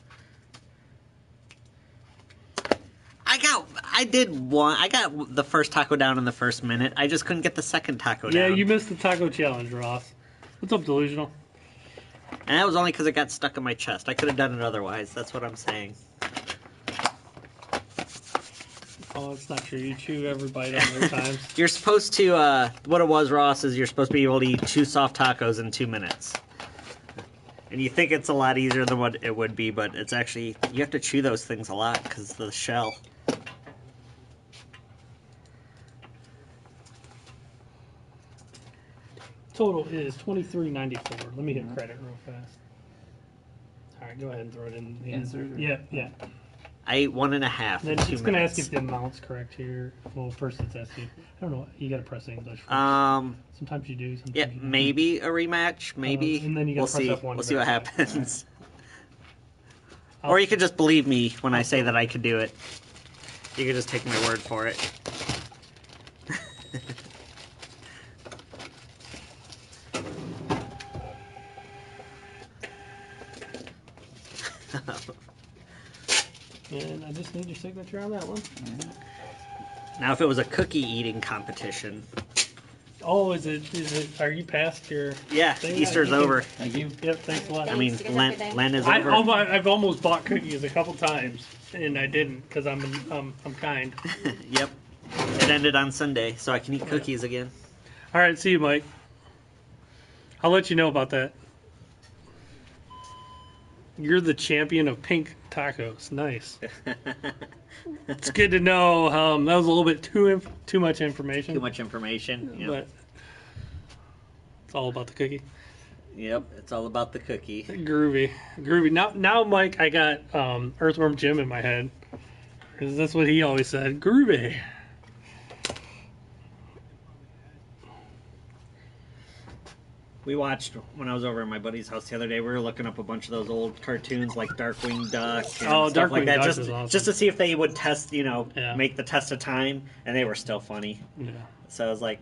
I got the first taco down in the first minute. I just couldn't get the second taco down. Yeah, you missed the taco challenge, Ross. What's up, Delusional? And that was only because it got stuck in my chest. I could have done it otherwise. That's what I'm saying. Oh, it's not true. You chew every bite 100 times. You're supposed to, what it was, Ross, is you're supposed to be able to eat 2 soft tacos in 2 minutes. And you think it's a lot easier than what it would be, but it's actually, you have to chew those things a lot because of the shell. Total is $23.94. Let me hit credit real fast. All right, go ahead and throw it in. Insert? Yeah. I ate 1.5 Then in 2 it's going to ask minutes. if the amount's correct here. Well, first it's asking. I don't know. You got to press English first. Sometimes you do. Sometimes Yeah, you don't. maybe a rematch. Maybe. And then you gotta We'll press see. F1 We'll to see what verify. happens. Or you could just believe me when I say that I could do it. You could just take my word for it. And I just need your signature on that one. Now, if it was a cookie eating competition, Oh, is it? Are you past your? yeah, thing? Easter's You can- over. Thank you. Yep. Thanks a lot. I mean, Thanks. You guys have a good day. Len is over. I've almost bought cookies a couple times, and I didn't because I'm kind. Yep. It ended on Sunday, so I can eat cookies again. All right, see you, Mike. I'll let you know about that. You're the champion of pink tacos. Nice. It's good to know. That was a little bit too much information. Too much information. Yep. But it's all about the cookie. Yep, it's all about the cookie. Groovy. Now, Mike, I got Earthworm Jim in my head. Because that's what he always said. Groovy. We watched, when I was over at my buddy's house the other day, we were looking up a bunch of those old cartoons like Darkwing Duck and stuff Darkwing like that, Duck just, is awesome. just to see if they would test, Yeah. make the test of time, and they were still funny. Yeah. So I was like,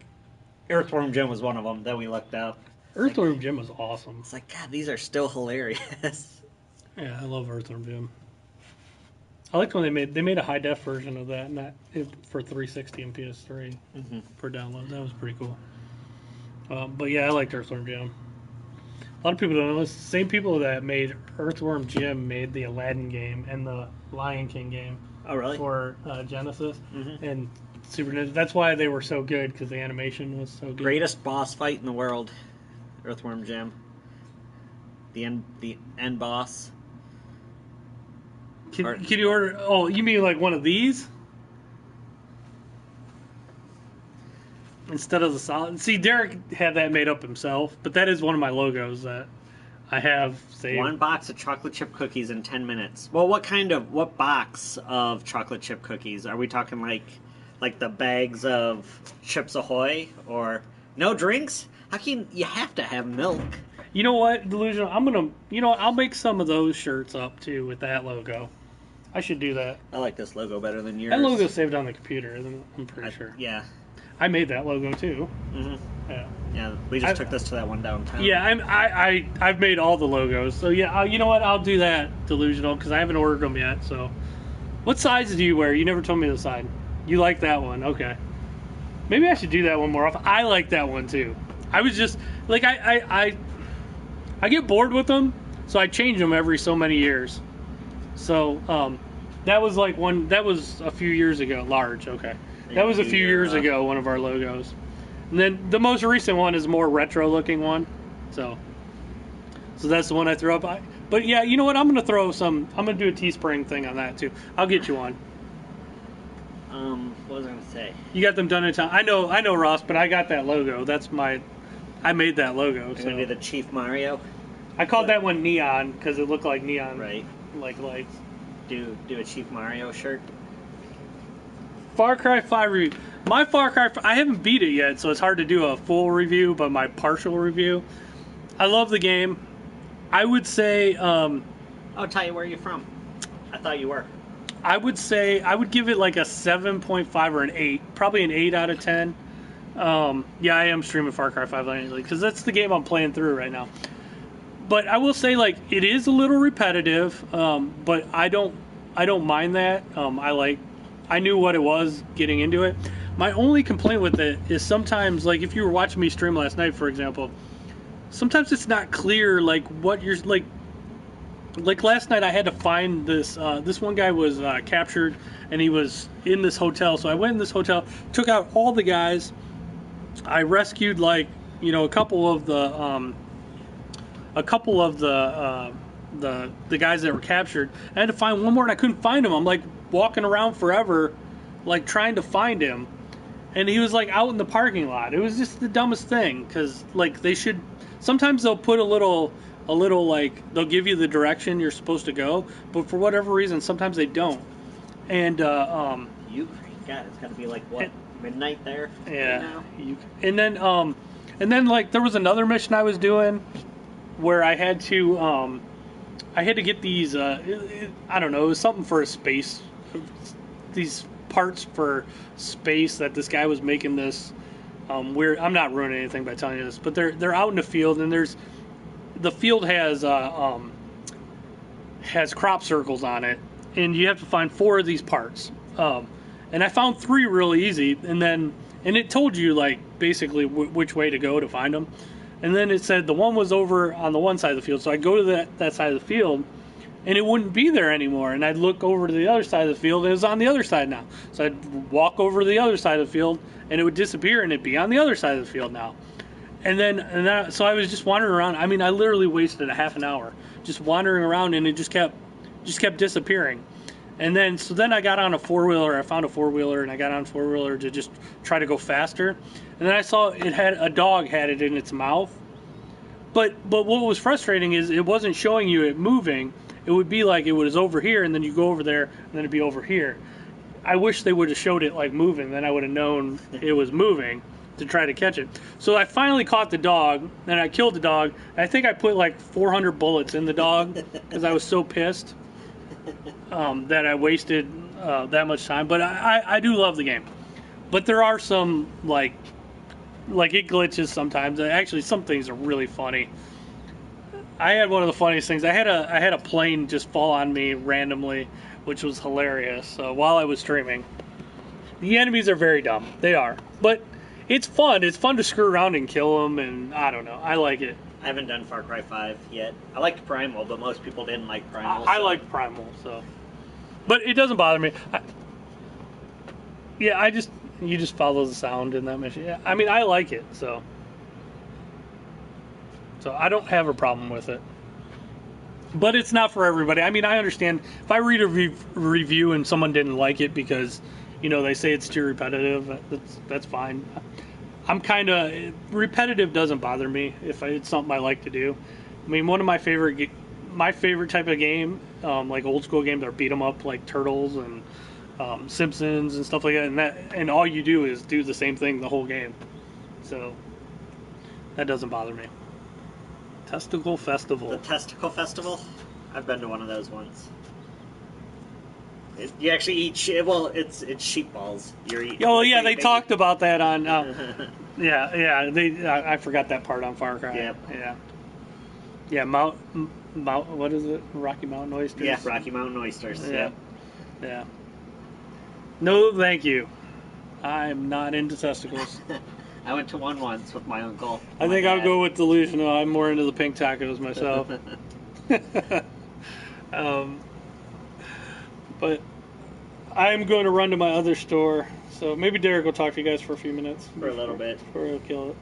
Earthworm Jim was one of them that we looked up. Earthworm Jim was awesome. It's like, God, these are still hilarious. Yeah, I love Earthworm Jim. I liked when they made a high def version of that, and for 360 and PS3 Mhm. for download. That was pretty cool. But yeah, I liked Earthworm Jim. A lot of people don't know this. The same people that made Earthworm Jim made the Aladdin game and the Lion King game Oh, really? for Genesis Mhm. and Super Nintendo. That's why they were so good, because the animation was so good. Greatest boss fight in the world, Earthworm Jim. The end boss. Can you order? Oh, you mean like one of these? Instead of the solid. See, Derek had that made up himself, but that is one of my logos that I have saved. One box of chocolate chip cookies in 10 minutes. Well, what box of chocolate chip cookies? Are we talking like the bags of Chips Ahoy, or no drinks? How can you have to have milk? You know what, Delusional? I'll make some of those shirts up too with that logo. I should do that. I like this logo better than yours. That logo's saved on the computer, I'm pretty sure. Yeah. I made that logo too. hmm Yeah. Yeah, we just took this to that one downtown. Yeah, I've made all the logos. So yeah, you know what? I'll do that, Delusional, because I haven't ordered them yet. So, what size do you wear? You never told me the size. You like that one? Okay. Maybe I should do that one more often. I like that one too. I was just like I get bored with them, so I change them every so many years. So that was a few years ago. Large, okay. That was a few years ago. One of our logos. And then the most recent one is a more retro looking one. So that's the one I threw up. But yeah, you know what? I'm gonna do a Teespring thing on that too. I'll get you one. What was I gonna say? You got them done in time. I know, Ross, but I got that logo. I made that logo. I'm So gonna do the Chief Mario. I called that one neon because it looked like neon, Right. like lights. Do a Chief Mario shirt. Far Cry 5 review. My Far Cry, I haven't beat it yet, so it's hard to do a full review, but my partial review. I love the game. I would say, Oh, Ty, where are you from? I thought you were. I would give it like a 7.5 or an 8. Probably an 8 out of 10. Yeah, I am streaming Far Cry 5 lately, because that's the game I'm playing through right now. But I will say, like, it is a little repetitive, but I don't mind that. I knew what it was getting into it. My only complaint with it is sometimes, like, if you were watching me stream last night, for example, sometimes it's not clear, like, what you're, like last night I had to find this, this one guy was captured, and he was in this hotel, so I went in this hotel, took out all the guys, I rescued, like, a couple of the guys that were captured. I had to find one more, and I couldn't find him. I'm like walking around forever, like trying to find him, and he was like out in the parking lot. It was just the dumbest thing, because like sometimes they'll put a little like they'll give you the direction you're supposed to go, but for whatever reason sometimes they don't. And God, it's got to be like what, midnight there? Yeah. And then like there was another mission I was doing where I had to I had to get these. I don't know. It was something for a space. These parts for space that this guy was making this weird. I'm not ruining anything by telling you this, but they're out in the field, and the field has crop circles on it, and you have to find 4 of these parts. And I found 3 really easy, and it told you like basically which way to go to find them. And then it said the one was over on the one side of the field, so I'd go to that side of the field, and it wouldn't be there anymore. And I'd look over to the other side of the field, and it was on the other side now. So I'd walk over to the other side of the field, and it would disappear, and it'd be on the other side of the field now. So I was just wandering around. I mean, I literally wasted a half an hour just wandering around, and it just kept disappearing. And then I got on a 4-wheeler. I found a 4-wheeler, and I got on a 4-wheeler to just try to go faster. And then I saw a dog had it in its mouth. But what was frustrating is it wasn't showing you it moving. It would be like it was over here, and then you go over there, and then it'd be over here. I wish they would have showed it like moving. Then I would have known it was moving to try to catch it. So I finally caught the dog, and I killed the dog. I think I put like 400 bullets in the dog because I was so pissed that I wasted that much time. But I do love the game. But there are some like it glitches sometimes. Actually, some things are really funny. I had one of the funniest things. I had a plane just fall on me randomly, which was hilarious. While I was streaming, the enemies are very dumb. They are, but it's fun. It's fun to screw around and kill them, and I don't know. I like it. I haven't done Far Cry 5 yet. I liked Primal, but most people didn't like Primal. I liked Primal, but it doesn't bother me. You just follow the sound in that mission. Yeah, I mean, I like it, so I don't have a problem with it. But it's not for everybody. I mean, I understand if I read a review and someone didn't like it because, they say it's too repetitive. That's fine. I'm kind of repetitive doesn't bother me if it's something I like to do. I mean, one of my favorite type of game, like old school games, are beat 'em up like Turtles and Simpsons and stuff like that. And all you do is do the same thing the whole game. So that doesn't bother me. Testicle Festival. The Testicle Festival? I've been to one of those once. You actually eat it's sheep balls. You're eating. Oh yeah, they talked about that on. I forgot that part on Far Cry. Yep. Yeah. Mount. What is it? Rocky Mountain oysters. Yeah, Rocky Mountain oysters. Yeah. Yeah. No, thank you. I'm not into testicles. I went to one once with my uncle. I think I'll go with delusional. I'm more into the pink tacos myself. But I'm going to run to my other store. So maybe Derek will talk to you guys for a few minutes. For a little bit. Before he'll kill it.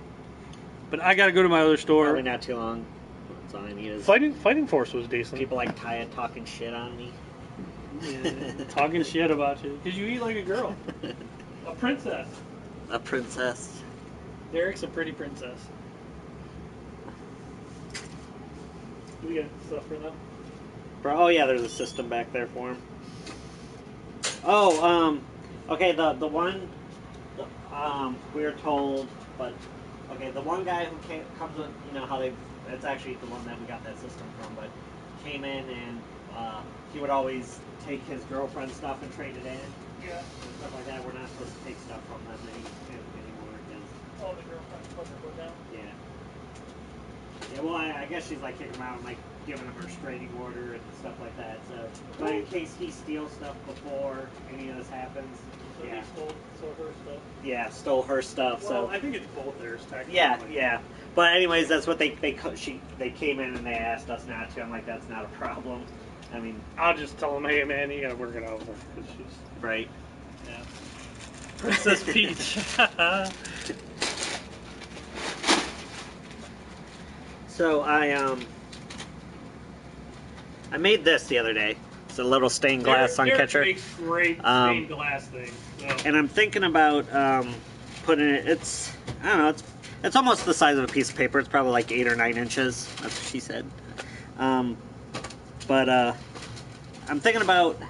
But I got to go to my other store. Probably not too long. That's all I need is... Fighting Force was decent. People like Taya talking shit on me. Yeah, talking shit about you. Because you eat like a girl. A princess. A princess. Derek's a pretty princess. Do we got stuff for them? Oh yeah, there's a system back there for him. Oh, okay, the one, we were told, but, okay, the one guy who comes with, how it's actually the one that we got that system from, but came in and, he would always take his girlfriend's stuff and trade it in. Yeah. And stuff like that. We're not supposed to take stuff from them anymore, because... Oh, the girlfriend's supposed to go down? Yeah. Yeah, well, I guess she's, like, kicking him out and, like, giving him a restraining order and stuff like that, so... But in case he steals stuff before any of this happens... So yeah. he stole her stuff? Yeah, stole her stuff, well, so... I think it's both theirs, technically. Yeah. But anyways, that's what they came in and they asked us not to. I'm like, that's not a problem. I mean... I'll just tell them, hey, man, you gotta work it over. Cause she's... Right. Yeah. Princess Peach. So I made this the other day. It's a little stained glass sun catcher. Derek makes great stained glass things. So. And I'm thinking about putting it. I don't know. It's almost the size of a piece of paper. It's probably like 8 or 9 inches. That's what she said. But I'm thinking about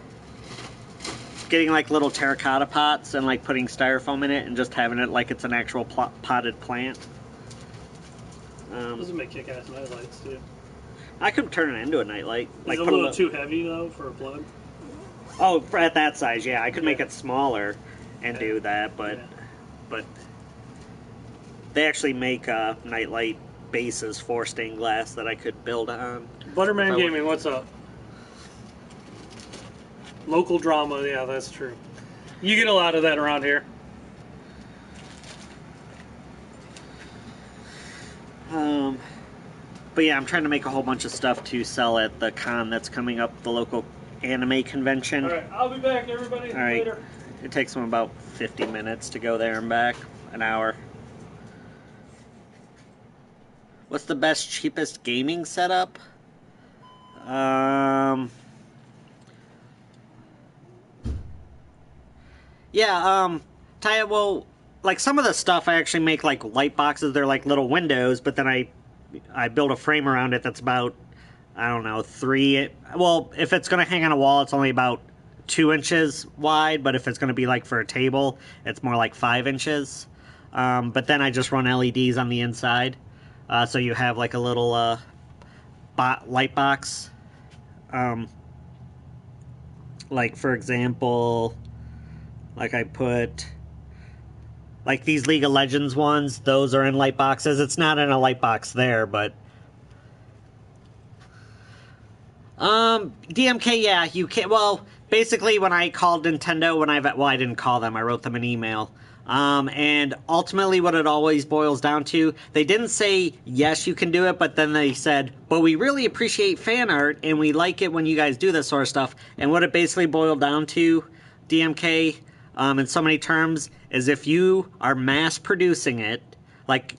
getting like little terracotta pots and like putting styrofoam in it and just having it like it's an actual potted plant. Those would make kick-ass nightlights too. I could turn it into a nightlight. It's a put little too heavy though for a plug. Oh, at that size, yeah. I could make Yeah. it smaller and do that, but they actually make nightlight bases for stained glass that I could build on. Butterman Gaming, what's up? Local drama, yeah, that's true. You get a lot of that around here. But yeah, I'm trying to make a whole bunch of stuff to sell at the con that's coming up, the local anime convention. All right, I'll be back, everybody. All right. Later. It takes them about 50 minutes to go there and back, an hour. What's the best, cheapest gaming setup? Yeah, Taya, well, like some of the stuff I actually make like light boxes, they're like little windows, but then I build a frame around it that's about, I don't know, well, if it's going to hang on a wall, it's only about 2 inches wide, but if it's going to be like for a table, it's more like 5 inches. But then I just run LEDs on the inside, so you have like a little light box. Like for example, like I put like these League of Legends ones, those are in light boxes. It's not in a light box there, but DMK, yeah, you can. Well, basically, when I called Nintendo, I didn't call them. I wrote them an email. And ultimately, what it always boils down to, they didn't say yes, you can do it, but then they said, but we really appreciate fan art, and we like it when you guys do this sort of stuff. And what it basically boiled down to, DMK, in so many terms, is if you are mass producing it, like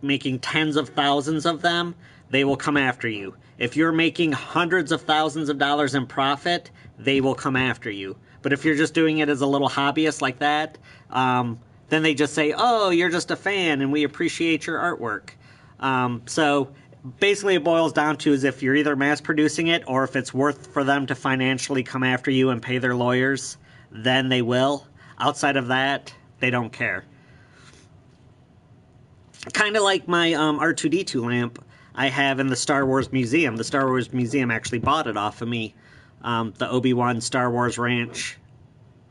making tens of thousands of them, they will come after you. If you're making hundreds of thousands of dollars in profit, they will come after you. But if you're just doing it as a little hobbyist like that, then they just say, oh, you're just a fan and we appreciate your artwork. So basically it boils down to is if you're either mass producing it or if it's worth for them to financially come after you and pay their lawyers, then they will. Outside of that, they don't care. Kind of like my R2-D2 lamp I have in the Star Wars Museum. The Star Wars Museum actually bought it off of me. The Obi-Wan Star Wars Ranch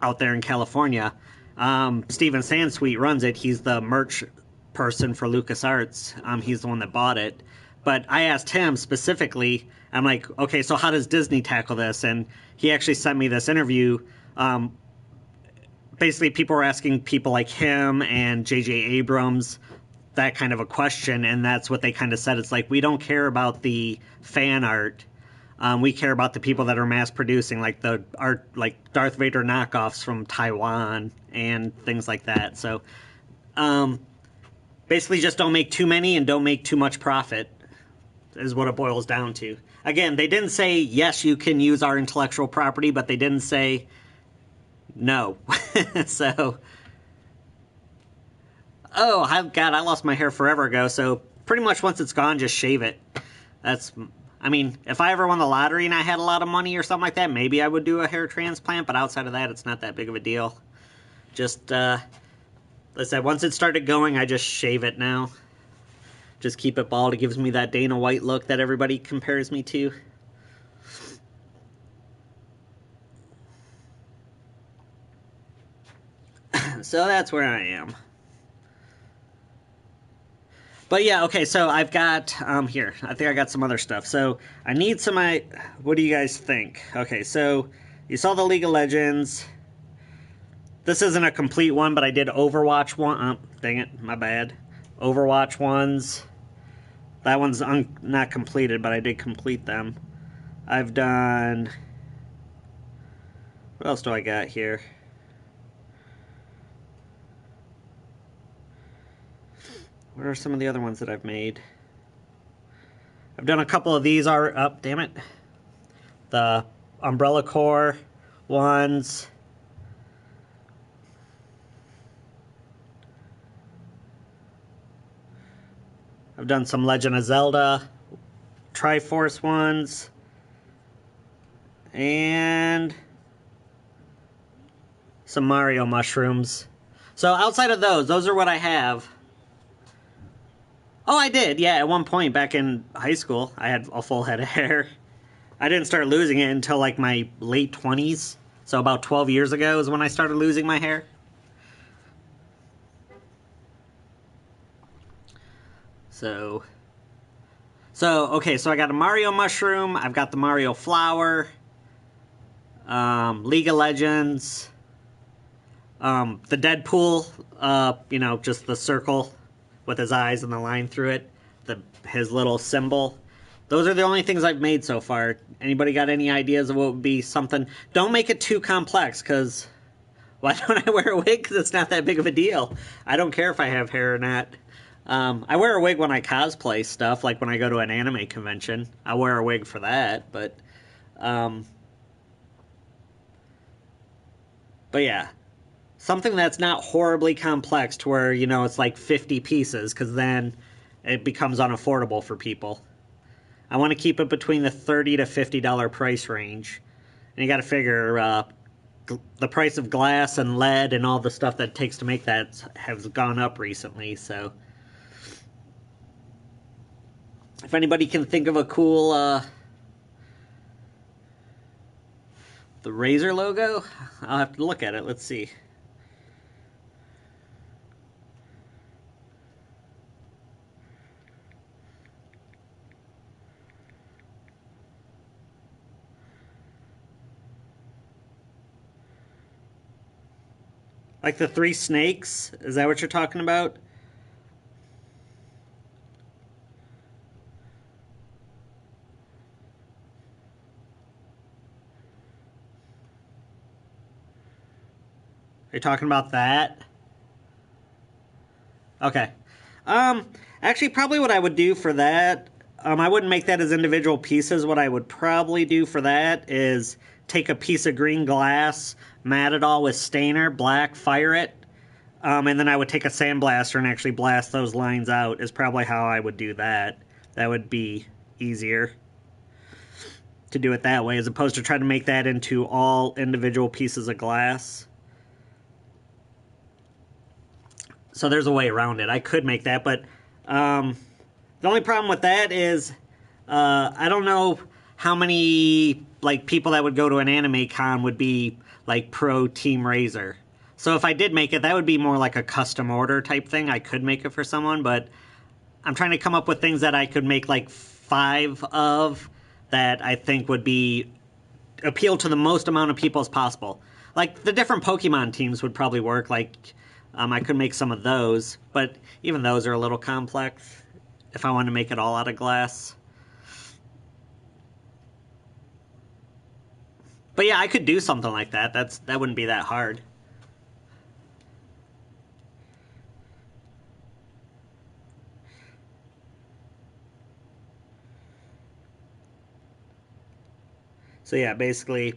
out there in California. Steven Sansweet runs it. He's the merch person for LucasArts. He's the one that bought it. But I asked him specifically, I'm like, okay, so how does Disney tackle this? And he actually sent me this interview. Basically, people were asking people like him and J.J. Abrams that kind of a question, and that's what they kind of said. It's like, we don't care about the fan art. We care about the people that are mass producing, like the art, like Darth Vader knockoffs from Taiwan and things like that. So basically just don't make too many and don't make too much profit is what it boils down to. Again, they didn't say, yes, you can use our intellectual property, but they didn't say no. So, oh, God, I lost my hair forever ago. So pretty much once it's gone, just shave it. I mean, if I ever won the lottery and I had a lot of money or something like that, maybe I would do a hair transplant, but outside of that, it's not that big of a deal. Just, like I said, once it started going, I just shave it now. Just keep it bald. It gives me that Dana White look that everybody compares me to. So that's where I am. But yeah, okay, so I've got, here, I think I got some other stuff. So I need some, what do you guys think? Okay, so you saw the League of Legends. This isn't a complete one, but I did Overwatch one. Dang it, my bad. Overwatch ones. That one's not completed, but I did complete them. I've done, what else do I got here? What are some of the other ones that I've made? I've done a couple of these are up, damn it. The Umbrella Corps ones. I've done some Legend of Zelda Triforce ones. And some Mario mushrooms. So outside of those are what I have. Oh, I did. Yeah, at one point back in high school, I had a full head of hair. I didn't start losing it until like my late 20s. So about 12 years ago is when I started losing my hair. So okay, so I got a Mario mushroom, I've got the Mario flower, League of Legends, the Deadpool, just the circle with his eyes and the line through it, his little symbol. Those are the only things I've made so far. Anybody got any ideas of what would be something? Don't make it too complex, because why don't I wear a wig? Because it's not that big of a deal. I don't care if I have hair or not. I wear a wig when I cosplay stuff, like when I go to an anime convention. I wear a wig for that, but yeah. Something that's not horribly complex to where, it's like 50 pieces, because then it becomes unaffordable for people. I want to keep it between the $30 to $50 price range. And you got to figure the price of glass and lead and all the stuff that it takes to make that has gone up recently. So if anybody can think of a cool the Razer logo, I'll have to look at it. Let's see. Like the three snakes? Is that what you're talking about? Are you talking about that? Okay. Actually, probably what I would do for that, I wouldn't make that as individual pieces. What I would probably do for that is take a piece of green glass, mat it all with stainer, black, fire it, and then I would take a sandblaster and actually blast those lines out, is probably how I would do that. That would be easier to do it that way, as opposed to trying to make that into all individual pieces of glass. So there's a way around it. I could make that, but the only problem with that is I don't know how many people that would go to an anime con would be like pro Team Razer. So if I did make it, that would be more like a custom order type thing. I could make it for someone, but I'm trying to come up with things that I could make like 5 of that I think would be appeal to the most amount of people as possible. Like the different Pokemon teams would probably work. I could make some of those, but even those are a little complex if I want to make it all out of glass. But yeah, I could do something like that. That wouldn't be that hard. So yeah, basically,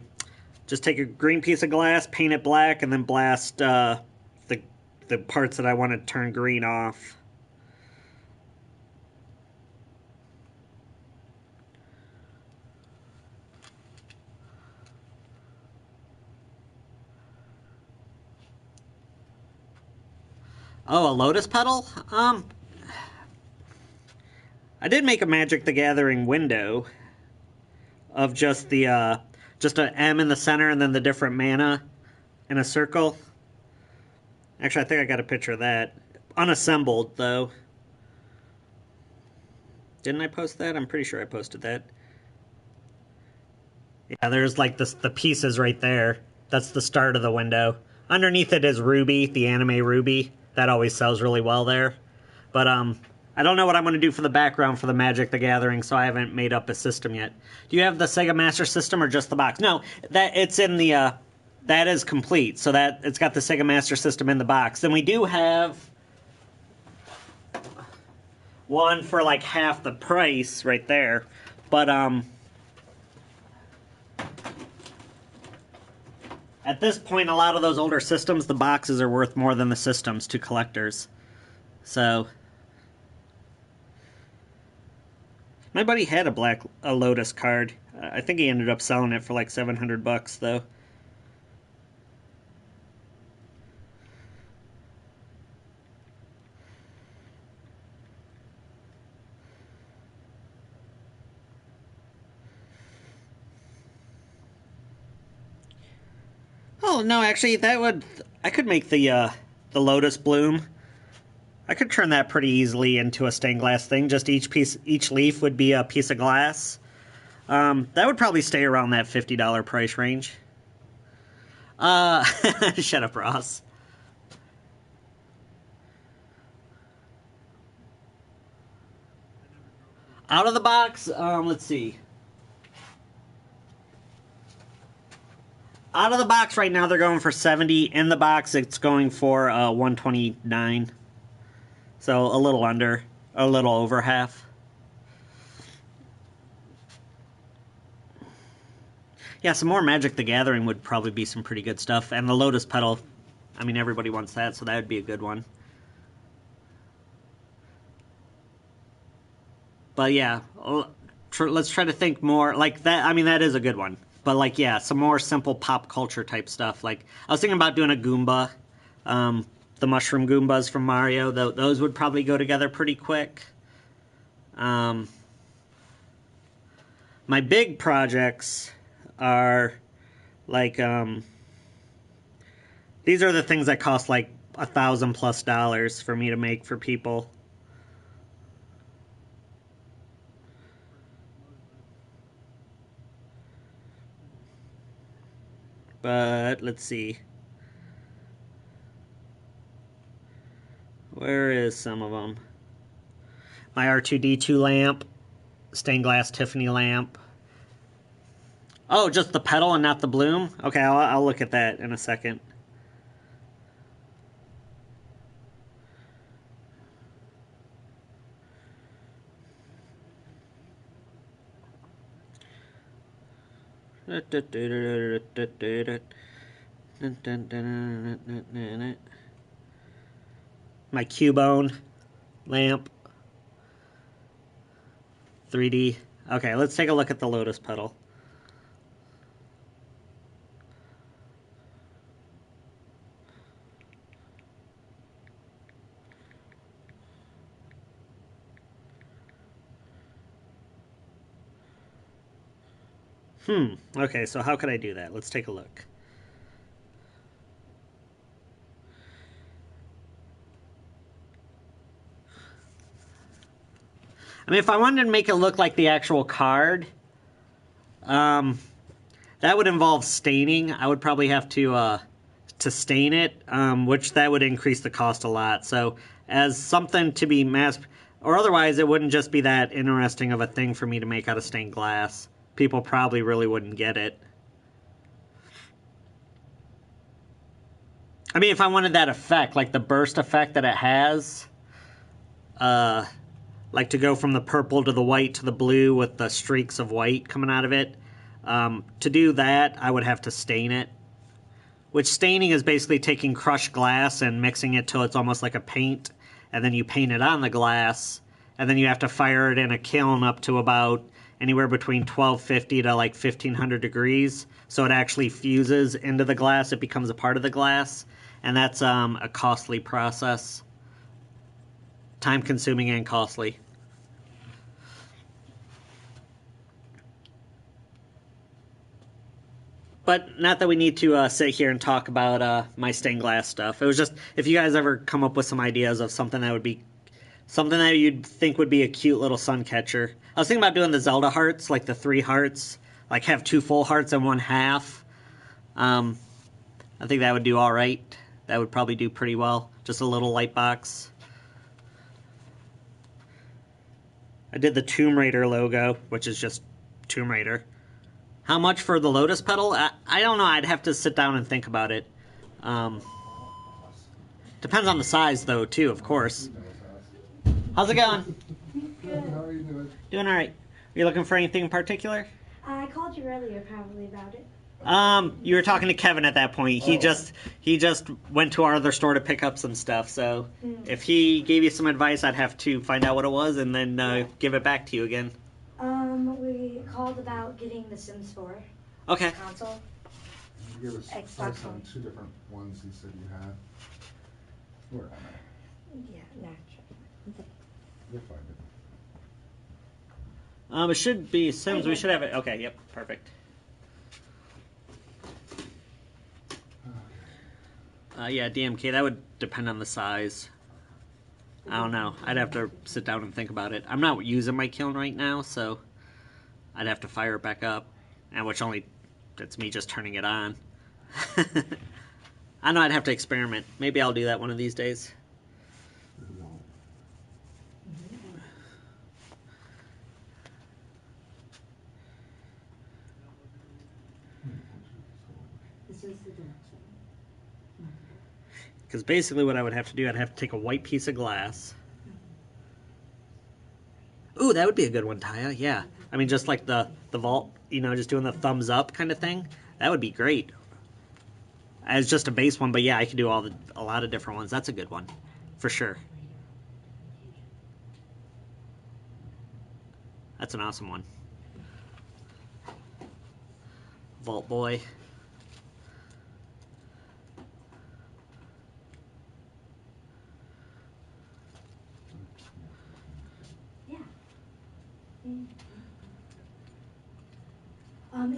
just take a green piece of glass, paint it black, and then blast the parts that I want to turn green off. Oh, a lotus petal? I did make a Magic the Gathering window of just an M in the center and then the different mana in a circle. Actually, I think I got a picture of that. Unassembled, though. Didn't I post that? I'm pretty sure I posted that. Yeah, there's like the pieces right there. That's the start of the window. Underneath it is Ruby, the anime Ruby. That always sells really well there. But I don't know what I'm going to do for the background for the Magic the Gathering, so I haven't made up a system yet. Do you have the Sega Master System or just the box? No, it's in the that is complete. So that it's got the Sega Master System in the box. Then we do have one for like half the price right there. But at this point, a lot of those older systems, the boxes are worth more than the systems to collectors. So my buddy had a Lotus card. I think he ended up selling it for like $700 though. Oh no, actually, that would I could make the lotus bloom. I could turn that pretty easily into a stained glass thing. Just each leaf would be a piece of glass. That would probably stay around that $50 price range. Shut up, Ross. Out of the box, let's see. Out of the box right now, they're going for $70. In the box, it's going for $129. So a little under, a little over half. Yeah, some more Magic the Gathering would probably be some pretty good stuff. And the Lotus Petal, I mean, everybody wants that, so that would be a good one. But yeah, let's try to think more like that. I mean, that is a good one. But like, yeah, some more simple pop culture type stuff. Like, I was thinking about doing a Goomba, the mushroom Goombas from Mario. Those would probably go together pretty quick. My big projects are like, these are the things that cost like $1,000+ for me to make for people. But let's see. Where is some of them? My R2-D2 lamp, stained glass Tiffany lamp. Oh, just the petal and not the bloom? Okay, I'll look at that in a second. My Cubone lamp. 3D. Okay, let's take a look at the lotus petal. Okay, so how could I do that? Let's take a look. I mean, if I wanted to make it look like the actual card, that would involve staining. I would probably have to stain it, which that would increase the cost a lot. So as something to be or otherwise it wouldn't just be that interesting of a thing for me to make out of stained glass. People probably really wouldn't get it. I mean, if I wanted that effect, like the burst effect that it has, like to go from the purple to the white to the blue with the streaks of white coming out of it, to do that, I would have to stain it. Which staining is basically taking crushed glass and mixing it till it's almost like a paint, and then you paint it on the glass, and then you have to fire it in a kiln up to about anywhere between 1250 to like 1500 degrees, so it actually fuses into the glass. It becomes a part of the glass, and that's a costly process. Time-consuming and costly. But not that we need to sit here and talk about my stained glass stuff. It was just, if you guys ever come up with some ideas of something that would be, something that you'd think would be a cute little sun catcher. I was thinking about doing the Zelda hearts, like the 3 hearts, like have 2 full hearts and 1 half. I think that would do all right. That would probably do pretty well. Just a little light box. I did the Tomb Raider logo, which is just Tomb Raider. How much for the lotus petal? I don't know. I'd have to sit down and think about it. Depends on the size, though, too, of course. How's it going? Good. How are you doing? Doing all right. Are you looking for anything in particular? I called you earlier probably about it. You were talking to Kevin at that point. He just went to our other store to pick up some stuff. So if he gave you some advice, I'd have to find out what it was and then give it back to you again. We called about getting the Sims 4 Okay. console. You gave us Xbox price on One. 2 different ones you said you had. Where am I? Yeah, naturally. You'll find it. It should be Sims. We should have it. Okay, yep, perfect. Yeah, DMK, that would depend on the size. I don't know. I'd have to sit down and think about it. I'm not using my kiln right now, so I'd have to fire it back up. And which only, that's me just turning it on. I know I'd have to experiment. Maybe I'll do that one of these days. This is the direction. Because basically what I would have to do, I'd have to take a white piece of glass. Ooh, that would be a good one, Taya. Yeah. I mean, just like the vault, you know, just doing the thumbs up kind of thing. That would be great. As just a base one, but yeah, I could do a lot of different ones. That's a good one, for sure. That's an awesome one. Vault Boy. Yeah.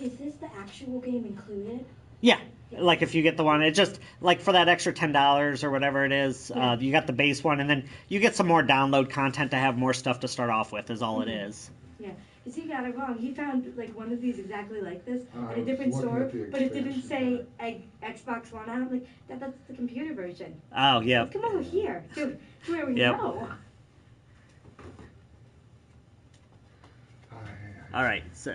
Is this the actual game included? Yeah, like if you get the one, it just like for that extra $10 or whatever it is, you got the base one, and then you get some more download content to have more stuff to start off with. Is all it is. Yeah, because he got it wrong. He found like one of these exactly like this I at a was different looking store, at the but it didn't say expansion Xbox One on it. I'm like, that's the computer version. Oh yeah. Let's come over here to where we Yep. know. All right. So,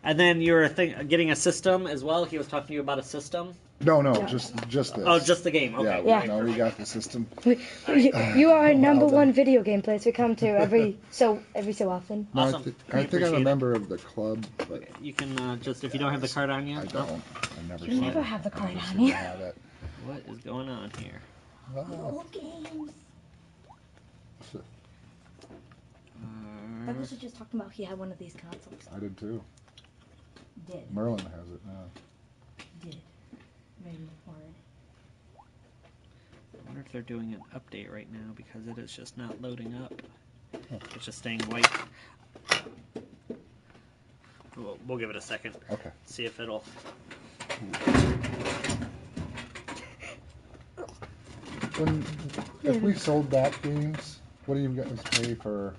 and then you were getting a system as well. He was talking to you about a system. No, Yeah. just this. Oh, just the game. Okay. Yeah, Right, no, we perfect. got the system. You are our number one video game place. We come to every so often. No, Awesome. I think Appreciate I'm a it. member of the club, but You can just if you don't have the card on you. I don't. I never You seen never it. have the I card never on seem to you. have it. What is going on here? Oh, Old games. I was just talking about he had one of these consoles. I did too. Did. Merlin has it now. Did. Very hard. I wonder if they're doing an update right now because it is just not loading up. It's just staying white. We'll give it a second. Okay. See if it'll. If we sold back games, what do you guys pay for?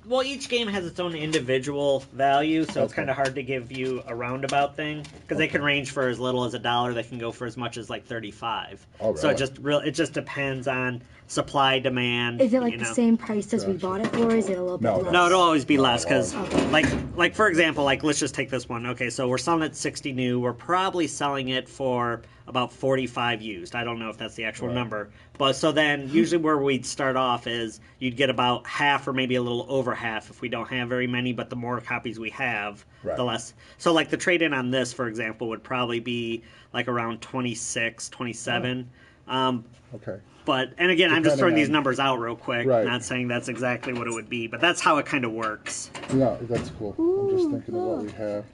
Well, each game has its own individual value, so it's Okay. kind of hard to give you a roundabout thing because they can range for as little as $1. They can go for as much as like 35. Oh, So it really? just depends on supply demand. Is it like you the know. same price as we Gotcha. bought it for? Or is it a little No, bit less? No, it'll always be No, less because, always. like for example, like let's just take this one. Okay, so we're selling it 60 new. We're probably selling it for about 45 used. I don't know if that's the actual Right. number, but so then usually where we'd start off is you'd get about half or maybe a little over half if we don't have very many. But the more copies we have, Right. the less. So like the trade in on this, for example, would probably be like around 26, 27. Okay. But and again, I'm just Depending throwing these on- numbers out real quick. Right. Not saying that's exactly what it would be, but that's how it kind of works. Yeah, that's cool. I'm just Ooh, thinking of what we look. have.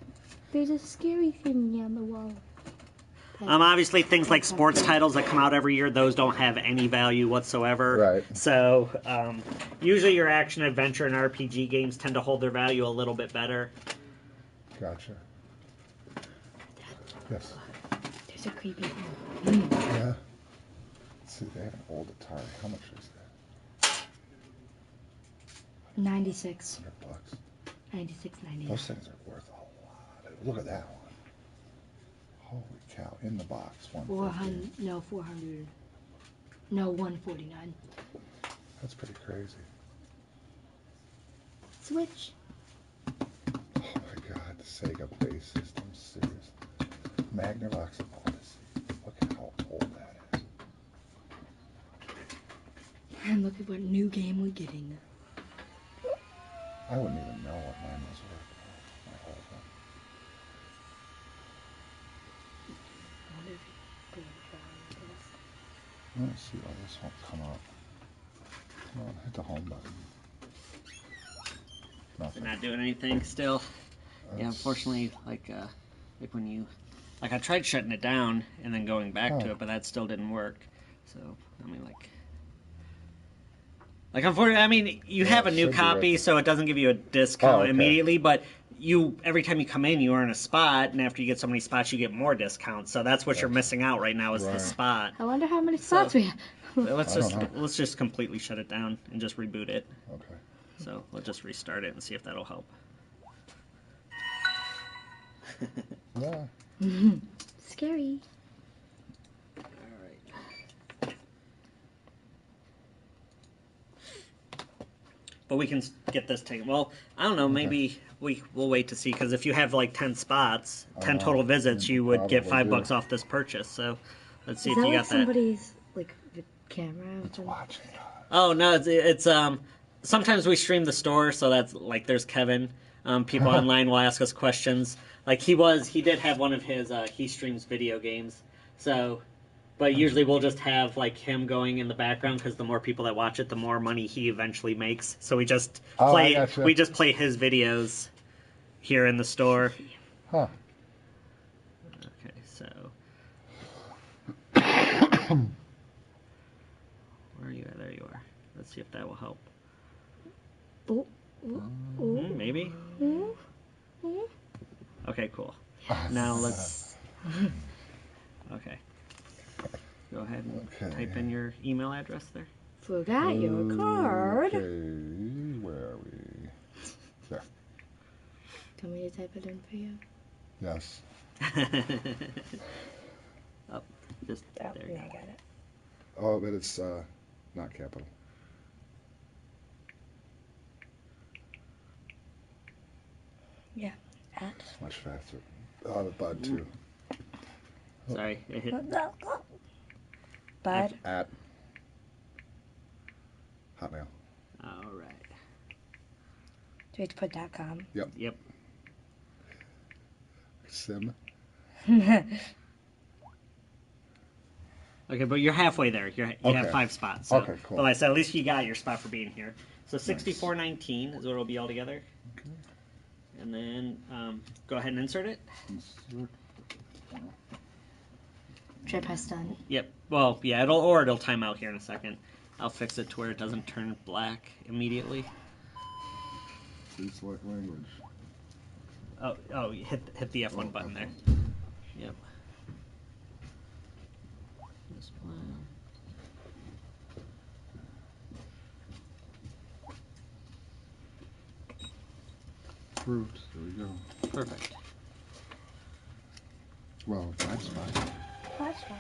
There's a scary thing on the wall. Obviously, things like sports titles that come out every year, those don't have any value whatsoever. Right. So, usually your action, adventure, and RPG games tend to hold their value a little bit better. Gotcha. Yes. There's a creepy thing. Yeah. Let's see, they have an old Atari. How much is that? 96. $100. 96.99. Those things are worth a lot. Look at that one. Holy cow! In the box, 150. 400. No, 400. No, 149. That's pretty crazy. Switch. Oh my God, the Sega base system, seriously. Magnavox of Odyssey. Look at how old that is. And look at what new game we're getting. I wouldn't even know what mine was worth. My whole one. I wonder if you can try this. Let me see why this won't come up. Come on, hit the home button. Nothing. Not doing anything still. Yeah, That's- unfortunately, like when you, like I tried shutting it down and then going back to Oh. it, but that still didn't work. So, I mean, like, Like, unfortunately, I mean, you have a new should be copy, right. so it doesn't give you a discount okay. immediately, but every time you come in, you earn a spot, and after you get so many spots, you get more discounts. So that's what you're missing out right now is the Right. spot. I wonder how many spots we have. Let's I don't know. let's just completely shut it down and just reboot it. Okay. So we'll just restart it and see if that'll help. Yeah. Scary. But we can get this taken. Well, I don't know. Maybe we'll wait to see because if you have like 10 spots, 10 total visits, you would get probably $5 off this purchase. So let's see Is if that you like got that. somebody's like camera? It's watching. Oh no, it's sometimes we stream the store, so that's like there's Kevin. People online will ask us questions. Like he did have one of his he streams video games. So, but usually we'll just have like him going in the background because the more people that watch it, the more money he eventually makes. So we just I gotcha. we just play his videos here in the store. Huh. Okay, so where are you at? There you are. Let's see if that will help. Oh, Maybe. Okay, cool. Now let's. Okay. Go ahead and Okay. type in your email address there. forgot your card. Okay, where are we? There. Tell me to type it in for you. Yes. Oh, just Oh, there you yeah, I go. got it. Oh, but it's not capital. Yeah. At. It's much faster. Oh, the bud too. Sorry, it hit. Bud. At Hotmail. All right. Do we have to put .com? Yep. Sim. Okay, but you're halfway there. You have Okay. 5 spots. So, Okay, cool. Well, I said at least you got your spot for being here. So 64.19 is what it'll be all together. Okay. And then go ahead and insert it. Insert. Should I press done? Yep. Well, yeah, it'll time out here in a second. I'll fix it to where it doesn't turn black immediately. Please select language. Oh, hit the F1 button there. Yep. Display. Approved. There we go. Perfect. Well, 5 spots. That's fine.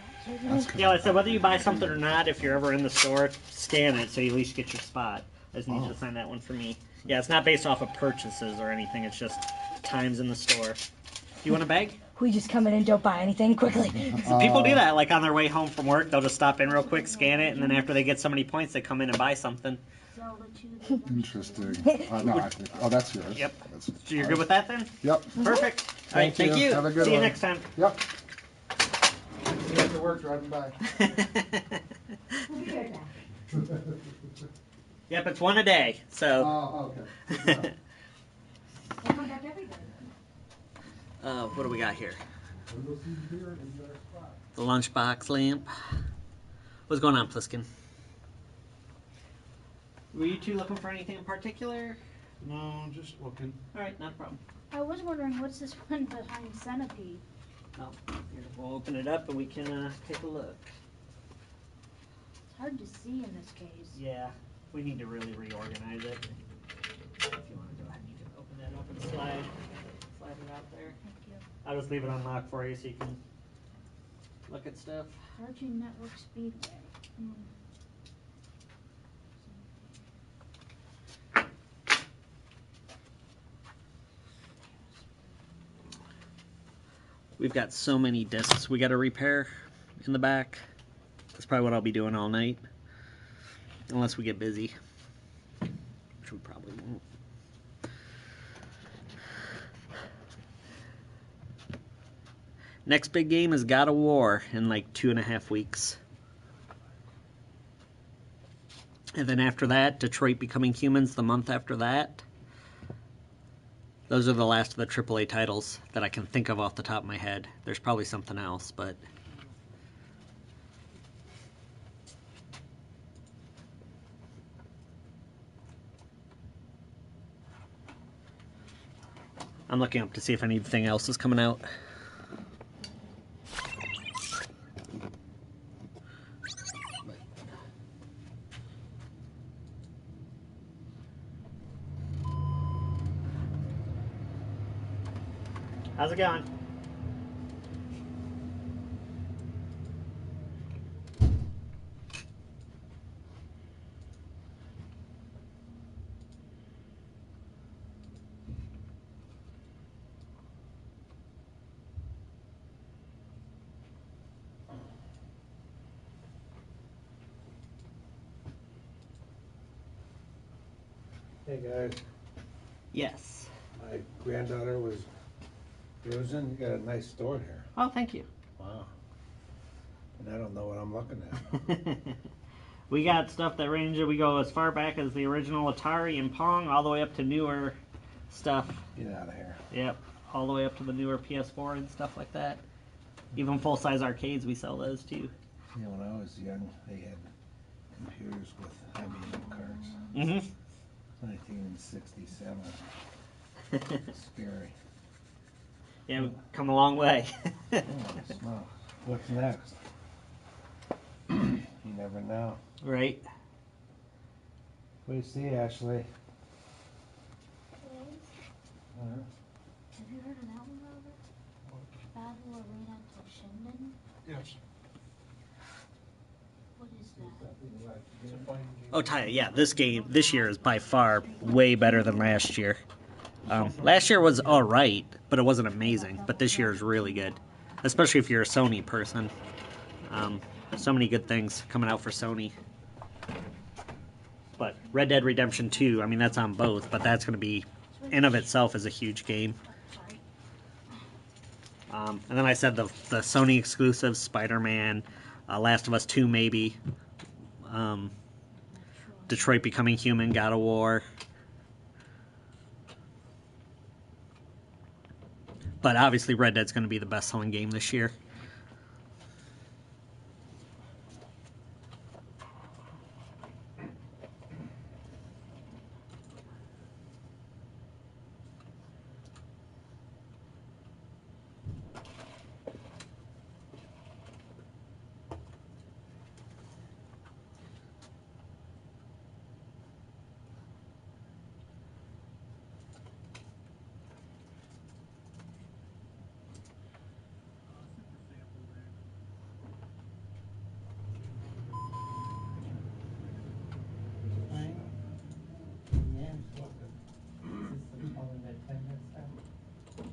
That's good. Yeah, like I said, whether you buy something or not, if you're ever in the store, scan it so you at least get your spot. I just need you to sign that one for me. Yeah, it's not based off of purchases or anything. It's just times in the store. You want a bag? We just come in and don't buy anything quickly. People do that, like on their way home from work. They'll just stop in real quick, scan it, and then after they get so many points, they come in and buy something. So I'll let you Interesting. No, that's yours. Yep. That's So you're good with that then? Yep. Perfect. All right, Thank thank you. you. Have a good See you one. next time. Yep. You have to work driving by. Yep, it's one a day. So. Oh, okay. come back every day. What do we got here? The lunchbox lamp. What's going on, Pliskin? Were you two looking for anything in particular? No, just looking. All right, not a problem. I was wondering what's this one behind Centipede? Oh, here, we'll open it up and we can take a look. It's hard to see in this case. Yeah, we need to really reorganize it. If you want to go ahead, you can open that up and slide it out there. Thank you. I'll just leave it unlocked for you so you can look at stuff. Cartoon Network Speedway. We've got so many discs we got to repair in the back. That's probably what I'll be doing all night. Unless we get busy. Which we probably won't. Next big game is God of War in like 2.5 weeks. And then after that, Detroit Becoming Humans the month after that. Those are the last of the AAA titles that I can think of off the top of my head. There's probably something else, but... I'm looking up to see if anything else is coming out. How's it going? Hey guys, Yes. my granddaughter was bruising. You got a nice store here. Oh, thank you. Wow. And I don't know what I'm looking at. We got stuff that ranges. We go as far back as the original Atari and Pong, all the way up to newer stuff. Get out of here. Yep, all the way up to the newer PS4 and stuff like that. Even full-size arcades, we sell those too. Yeah, when I was young, they had computers with IBM cards. Mm-hmm. 1967. Scary. Yeah, we've come a long way. Oh, smell. What's next? You never know. Right. What do you see, Ashley? Games. Uh, Have you heard of that one, Robert? Battle Arena Toshinden? Yes. What is that? Oh, Taya, yeah, this year is by far way better than last year. Last year was alright, but it wasn't amazing. But this year is really good, especially if you're a Sony person. So many good things coming out for Sony. But Red Dead Redemption 2, I mean, that's on both, but that's going to be, in of itself, is a huge game. And then I said the Sony exclusives, Spider-Man, Last of Us 2 maybe, Detroit Becoming Human, God of War. But obviously Red Dead's going to be the best-selling game this year. Yeah. Is this all the Nintendo stuff?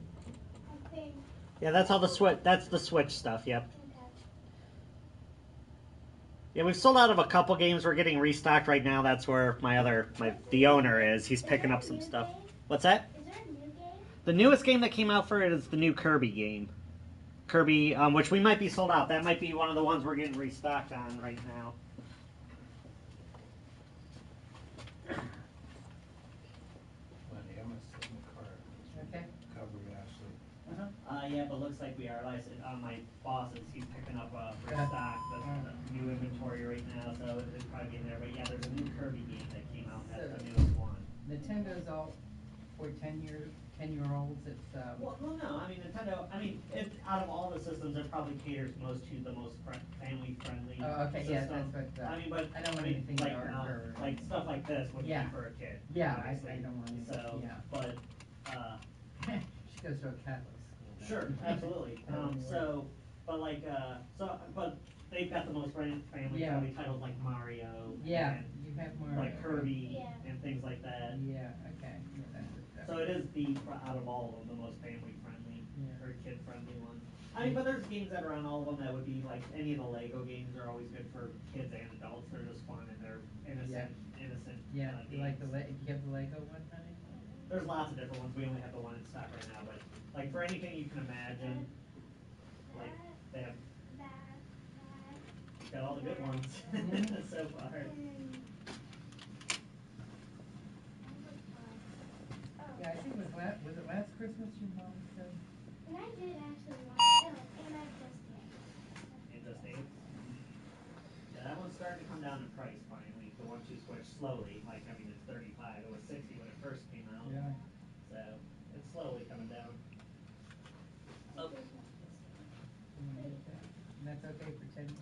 I think. Yeah, that's all the Switch. That's the Switch stuff. Yep. Okay. Yeah, we've sold out of a couple games. We're getting restocked right now. That's where the owner is. He's picking up some stuff. What's that? Is there a new game? The newest game that came out for it is the new Kirby game. Kirby, which we might be sold out. That might be one of the ones we're getting restocked on right now. Wendy, I'm gonna sit in the car. Okay. Cover Ashley. Yeah, but looks like we are. My boss he's picking up restock, the new inventory right now, so it'll probably be in there. But yeah, there's a new Kirby game that came out. That's the newest one. Nintendo's all for 10-year-olds. It's Well, no. I mean, Nintendo. I mean, out of all the systems, it probably caters most to the most family friendly. oh, okay. Yeah, system. that's what. I mean, but I don't want anything like dark or like stuff like this would Yeah. be for a kid. yeah. obviously. I don't want anything. So, Yeah. but She goes to a Catholic school. sure, absolutely. But they've got the most family Yeah. friendly titles like Mario. Yeah, And you have more. like Kirby Yeah. and things like that. Yeah. Okay. Yeah, that's So it is out of all of them, the most family friendly Yeah. or kid friendly one. I mean, but there's games that are on all of them that would be like any of the Lego games are always good for kids and adults. They're just fun and they're innocent. Yeah. You like the games. you have the Lego one, honey? There's lots of different ones. We only have the one in stock right now, but like for anything you can imagine, like they have got all the good ones so far. Yeah, I think was it last Christmas your mom said? And I did actually want to kill it, and I just did. And just eight. Yeah, that one's starting to come down in price finally. The one two switch slowly. Like I mean, it's 35. It was 60 when it first came out. Yeah. So it's slowly coming down. Oh. And that's okay for 10 minutes?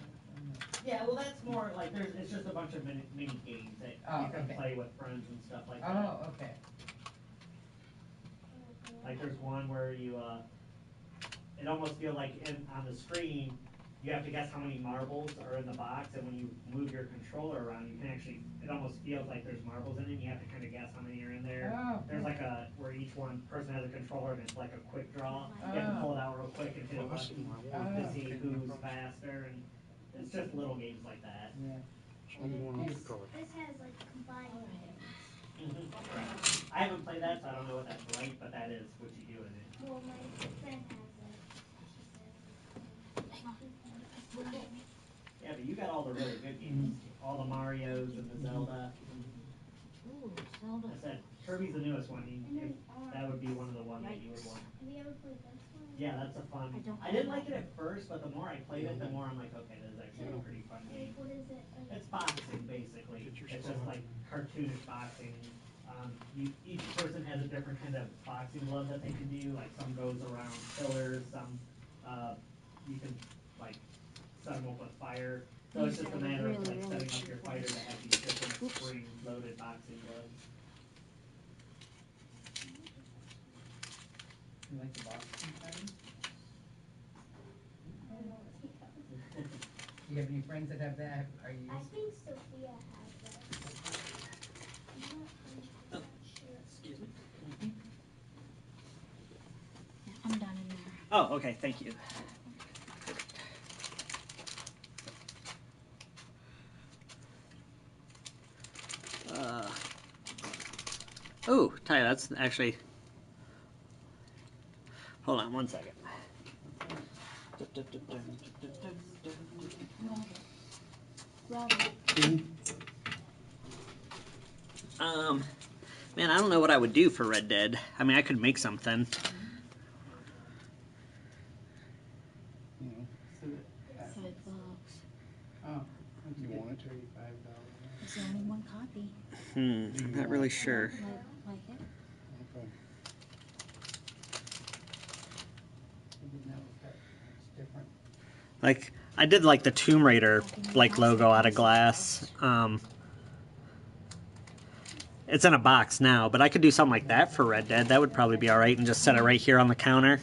Yeah, well, that's more like it's just a bunch of mini games that you can play with friends and stuff like that. Oh, okay. Like there's one where you, it almost feels like on the screen, you have to guess how many marbles are in the box, and when you move your controller around, you can actually, it almost feels like there's marbles in it, and you have to kind of guess how many are in there. Oh, There's like where each person has a controller, and it's like a quick draw. You have to pull it out real quick and hit a button to see who's faster, and it's just little games like that. Yeah. This has like combined I haven't played that, so I don't know what that's like, but that is what you do in it. Well, my friend has it. She says Yeah, but you got all the really good games. All the Marios and the Zelda. Ooh, Zelda. I said, Kirby's the newest one. And there's That would be one of the ones that you would want. Have you ever played this one? Yeah, that's a fun. I didn't like it at first, but the more I played it, the more I'm like, okay, this is actually a pretty fun game. What is it? It's boxing, basically. It's just like cartoonish boxing. Each person has a different kind of boxing glove that they can do. Like some goes around pillars, some you can like set them up with fire. So it's just a matter of like setting up your fighter to have these different spring-loaded boxing gloves. You like the boxing thing? Do you have any friends that have that? Are you? I think Sophia has it. I'm not sure. Excuse me. I'm done in there. Oh, okay, thank you. Oh, Ty, that's actually. Hold on one second. Man, I don't know what I would do for Red Dead. I mean, I could make something. $5. Oh. You want it? It's only one copy. I'm not really sure. Like it? Okay. I didn't know it's different. Like, I did like the Tomb Raider like logo out of glass. It's in a box now, but I could do something like that for Red Dead. That would probably be alright, and just set it right here on the counter.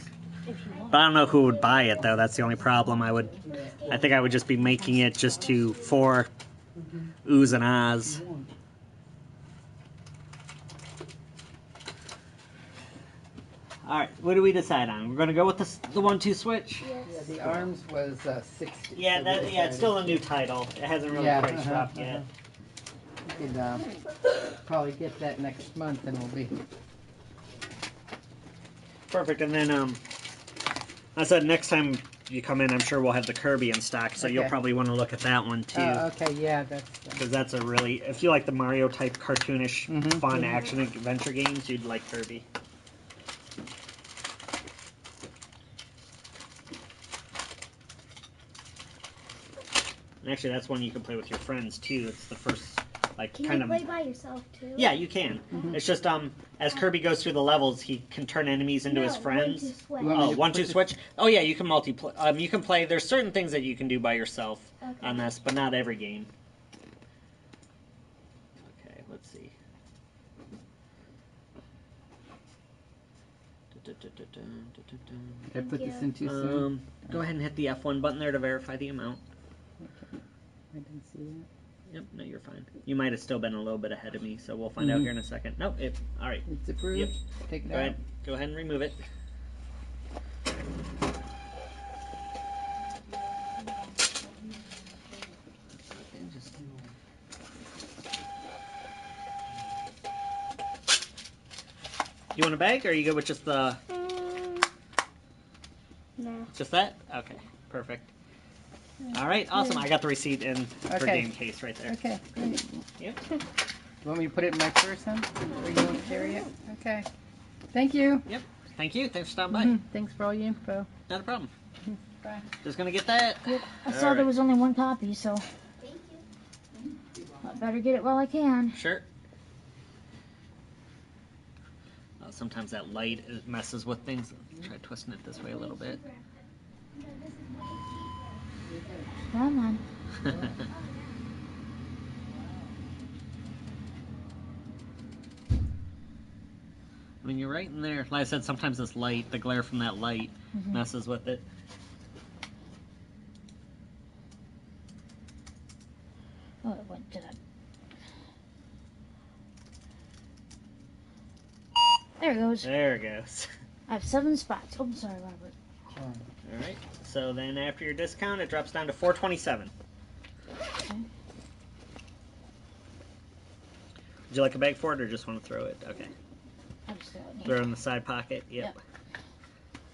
But I don't know who would buy it though. That's the only problem. I think I would just be making it just for oohs and ahs. Alright, what do we decide on? We're going to go with the 1-2 switch? Yeah, the ARMS was 60. Yeah, it's still a new title. It hasn't really quite dropped yet. We could probably get that next month and we'll be... Perfect, and then I said next time you come in, I'm sure we'll have the Kirby in stock, so you'll probably want to look at that one too. okay, yeah, that's... Because that's a really, if you like the Mario type cartoonish, fun action adventure games, you'd like Kirby. And actually, that's one you can play with your friends too. It's the first, like, Can kind you of. play by yourself too? Yeah, you can. It's just as Kirby goes through the levels, he can turn enemies into his friends. 1-2 switch. Oh, 1-2 switch. Oh yeah, you can multiplayer. You can play. There's certain things that you can do by yourself on this, but not every game. Okay, let's see. Did I put this in too soon? Go ahead and hit the F1 button there to verify the amount. Okay. I didn't see that. Yep, no, you're fine. You might have still been a little bit ahead of me, so we'll find out here in a second. Nope, all right. It's approved. Yep. Take it Go out. ahead. Go ahead and remove it. You want a bag, or are you good with just the... No. Just that? Okay, perfect. All right, awesome. I got the receipt in her game case right there. Okay, great. Yep. You want me to put it in my purse, huh? Or you want to carry it? Okay. Thank you. Yep. Thank you. Thanks for stopping by. Thanks for all your info. Not a problem. Bye. Just gonna get that. Yep. I saw there was only one copy, so I better get it while I can. Sure. sometimes that light messes with things. Try twisting it this way a little bit. Come on. I mean, you're right in there. Like I said, sometimes this light, the glare from that light, messes with it. Oh, it went to that. There it goes. There it goes. I have 7 spots. Oh, I'm sorry, Robert. All right. So then after your discount, it drops down to $4.27. Okay. Would you like a bag for it, or just want to throw it? Okay. I'll just throw it in Throw here. it in the side pocket. Yep.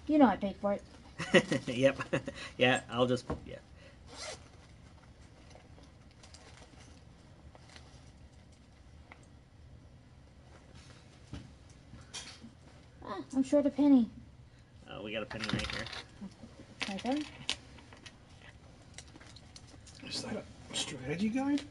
You know I paid for it. Yep. Yeah. I'll just. Yeah. Ah, I'm short a penny. We got a penny right here. Right there. Is that a strategy guide?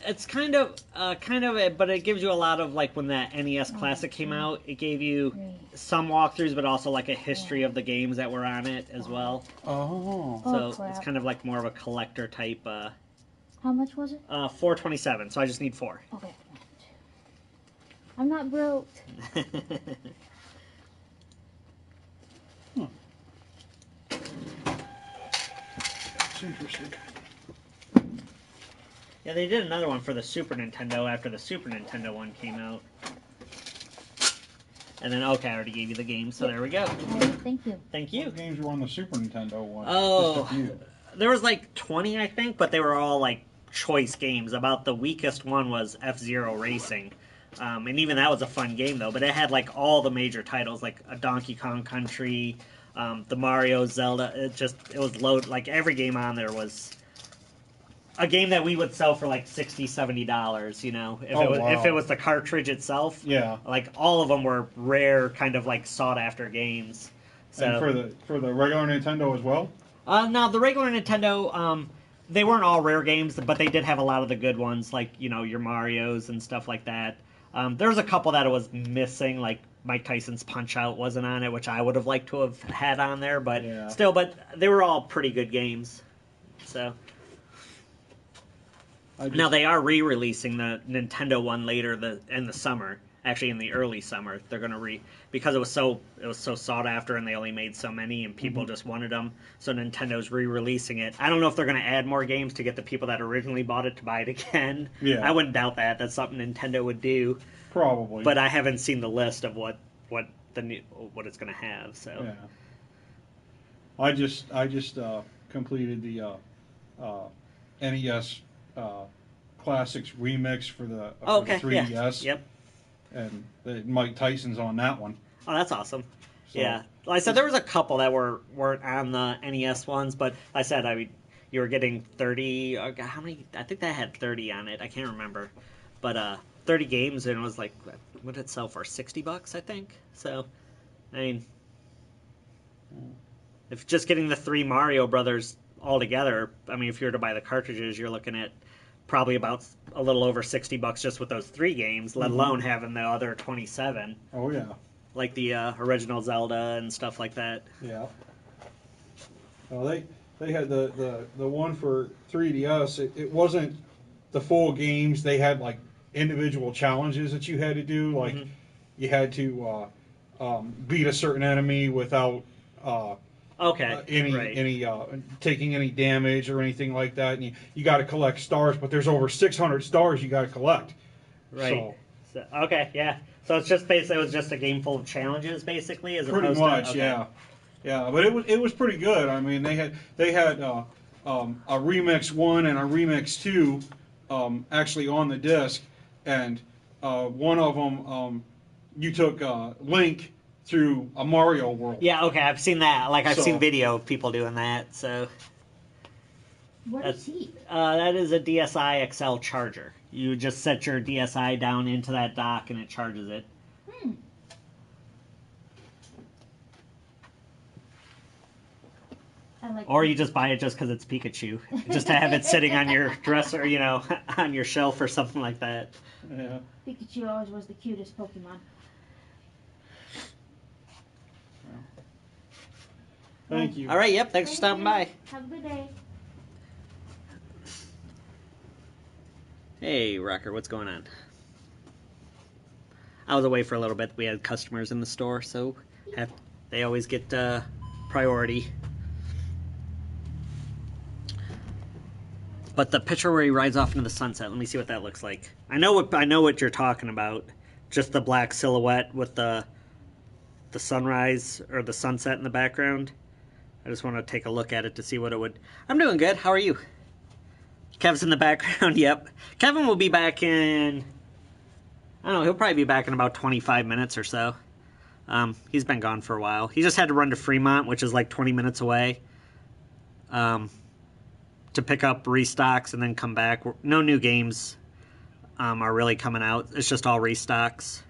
It's kind of it, but it gives you a lot of, like, when that NES Classic came out, it gave you some walkthroughs, but also like a history of the games that were on it as well. Oh. Oh, So crap. it's kind of like more of a collector type. How much was it? $4.27. So I just need 4. Okay. I'm not broke. That's interesting. Yeah, they did another one for the Super Nintendo after the Super Nintendo one came out. And then, okay, I already gave you the game, so there we go. All right, thank you. Thank you. What games were on the Super Nintendo one? Oh, Just a few. there was like 20, I think, but they were all like choice games. About the weakest one was F-Zero Racing. And even that was a fun game, though. But it had like all the major titles, like a Donkey Kong Country, the Mario, Zelda. It was load. Like every game on there was a game that we would sell for like $60, $70, you know, if it was the cartridge itself. Yeah. Like all of them were rare, kind of like sought after games. So And for the regular Nintendo as well? now the regular Nintendo, they weren't all rare games, but they did have a lot of the good ones, like, you know, your Marios and stuff like that. There was a couple that it was missing, like Mike Tyson's Punch Out wasn't on it, which I would have liked to have had on there, but still, but they were all pretty good games. So. Now they are re-releasing the Nintendo one later in the summer. Actually, in the early summer, they're gonna because it was so sought after, and they only made so many, and people just wanted them. So Nintendo's re-releasing it. I don't know if they're gonna add more games to get the people that originally bought it to buy it again. Yeah. I wouldn't doubt that. That's something Nintendo would do. Probably. But I haven't seen the list of what it's gonna have. So. Yeah. I just completed the NES Classics remix for the 3DS. Yeah. Yep. And Mike Tyson's on that one. Oh, that's awesome. So, yeah. Like I said, there was a couple that weren't on the NES ones, but like I said, I mean, you were getting 30. How many? I think that had 30 on it. I can't remember, but 30 games, and it was like, what did it sell for? $60, I think. So, I mean, if just getting the 3 Mario Brothers all together, I mean, if you were to buy the cartridges, you're looking at probably about a little over $60 just with those 3 games, let alone having the other 27. Oh yeah. Like the original Zelda and stuff like that. Yeah. Well, they had the one for 3DS. It wasn't the full games. They had like individual challenges that you had to do. Like you had to beat a certain enemy without any taking any damage or anything like that. And you got to collect stars, but there's over 600 stars you got to collect. Right. So, okay. Yeah. So it's just basically it was just a game full of challenges, basically, as Pretty opposed much, to, yeah. Yeah, but it was pretty good. I mean, they had a remix 1 and a remix 2 actually on the disc, and one of them you took Link through a Mario world. Yeah. Okay. I've seen that. Like I've seen video of people doing that. So. What is he? That is a DSi XL charger. You just set your DSi down into that dock and it charges it. Or you just buy it just because it's Pikachu. Just to have it sitting on your dresser, you know, on your shelf or something like that. Yeah. Pikachu always was the cutest Pokemon. Thank you. All right, yep, thanks for stopping by. Have a good day. Hey, Rocker, what's going on? I was away for a little bit. We had customers in the store, so they always get priority. But the picture where he rides off into the sunset, let me see what that looks like. I know what you're talking about. Just the black silhouette with the sunrise or the sunset in the background. I just want to take a look at it to see what it would... I'm doing good. How are you? Kev's in the background, yep. Kevin will be back in... I don't know, he'll probably be back in about 25 minutes or so. He's been gone for a while. He just had to run to Fremont, which is like 20 minutes away, to pick up restocks and then come back. No new games are really coming out. It's just all restocks.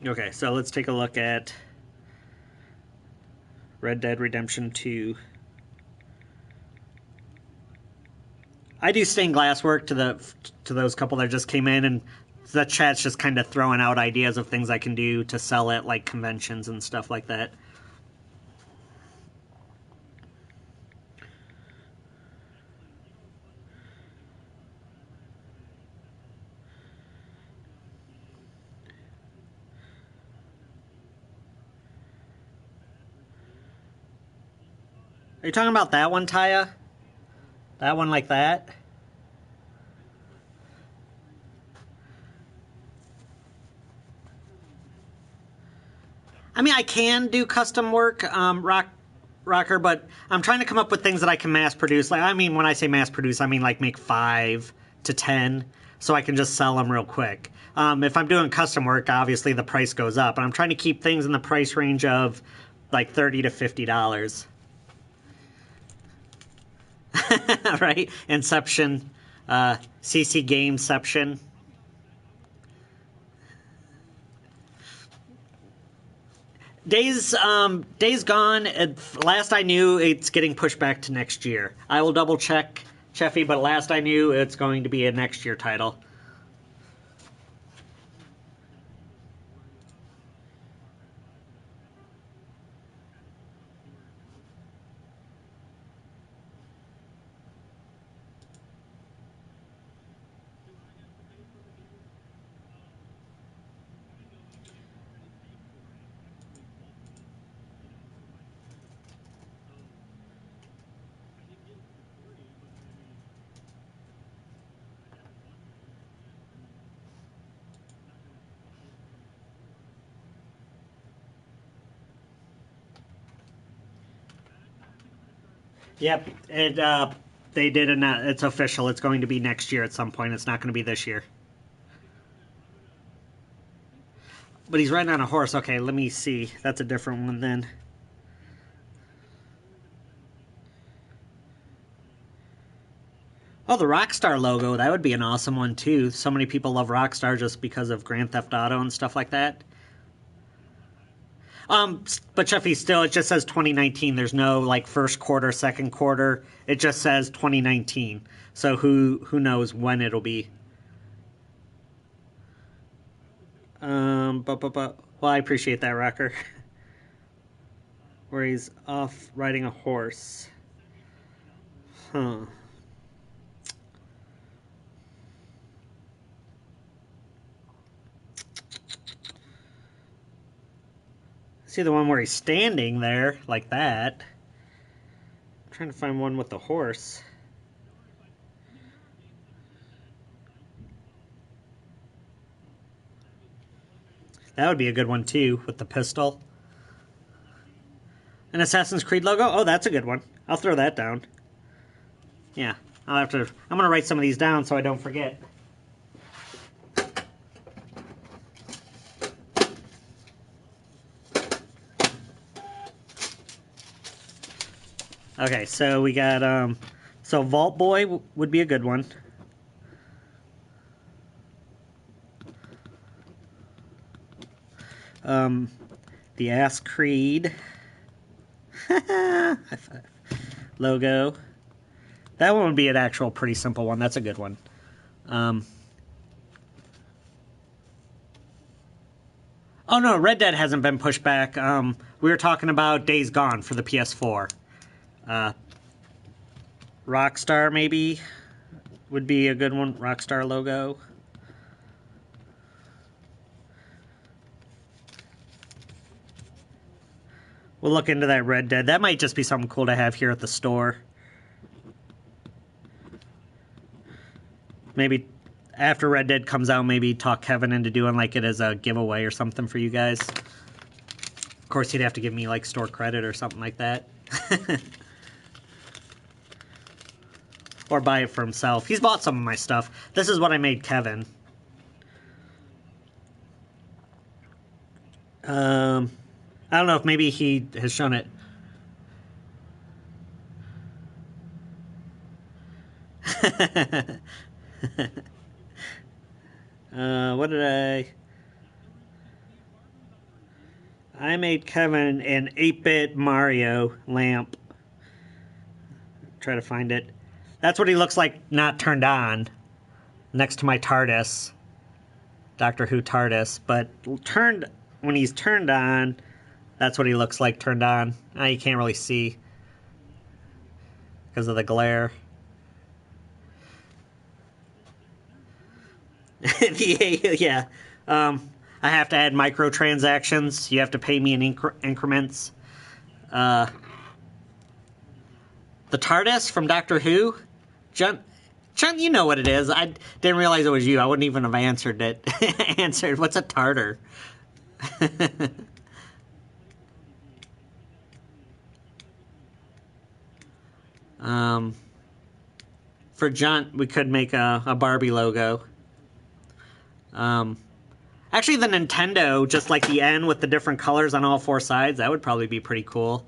Okay, so let's take a look at Red Dead Redemption 2. I do stained glass work to those couple that just came in, and the chat's just kind of throwing out ideas of things I can do to sell at like conventions and stuff like that. Are you talking about that one, Taya? That one like that? I mean, I can do custom work, Rocker, but I'm trying to come up with things that I can mass produce. Like, I mean, when I say mass produce, I mean like make 5 to 10, so I can just sell them real quick. If I'm doing custom work, obviously the price goes up, and I'm trying to keep things in the price range of like $30 to $50. Right? Inception, CC Gamesception. Days Gone, last I knew, it's getting pushed back to next year. I will double check, Cheffy, but last I knew, it's going to be a next year title. Yep, they did announce, it's official. It's going to be next year at some point. It's not going to be this year. But he's riding on a horse. Okay, let me see. That's a different one then. Oh, the Rockstar logo. That would be an awesome one, too. So many people love Rockstar just because of Grand Theft Auto and stuff like that. But Cheffy, still, it just says 2019. There's no, like, first quarter, second quarter. It just says 2019. So who knows when it'll be. Well, I appreciate that, Rocker. Where he's off riding a horse. Huh. See the one where he's standing there, like that. I'm trying to find one with the horse. That would be a good one, too, with the pistol. An Assassin's Creed logo? Oh, that's a good one. I'll throw that down. Yeah, I'm going to write some of these down so I don't forget. Okay, so we got, so Vault Boy would be a good one. The Ass Creed. High five. Logo. That one would be an actual pretty simple one. That's a good one. Oh no, Red Dead hasn't been pushed back. we were talking about Days Gone for the PS4. Rockstar maybe would be a good one. Rockstar logo. We'll look into that Red Dead. That might just be something cool to have here at the store. Maybe after Red Dead comes out, maybe talk Kevin into doing like it as a giveaway or something for you guys. Of course, he'd have to give me like store credit or something like that. Or buy it for himself. He's bought some of my stuff. This is what I made Kevin. I don't know if maybe he has shown it. What did I made Kevin an 8-bit Mario lamp. Try to find it. That's what he looks like not turned on. Next to my TARDIS. Doctor Who TARDIS. But when he's turned on, that's what he looks like turned on. Now you can't really see because of the glare. Yeah. I have to add microtransactions. You have to pay me in increments. The TARDIS from Doctor Who? John, you know what it is. I didn't realize it was you. I wouldn't even have answered it. Answered, what's a tartar? For John, we could make a Barbie logo. Actually, the Nintendo, just like the N with the different colors on all four sides, that would probably be pretty cool.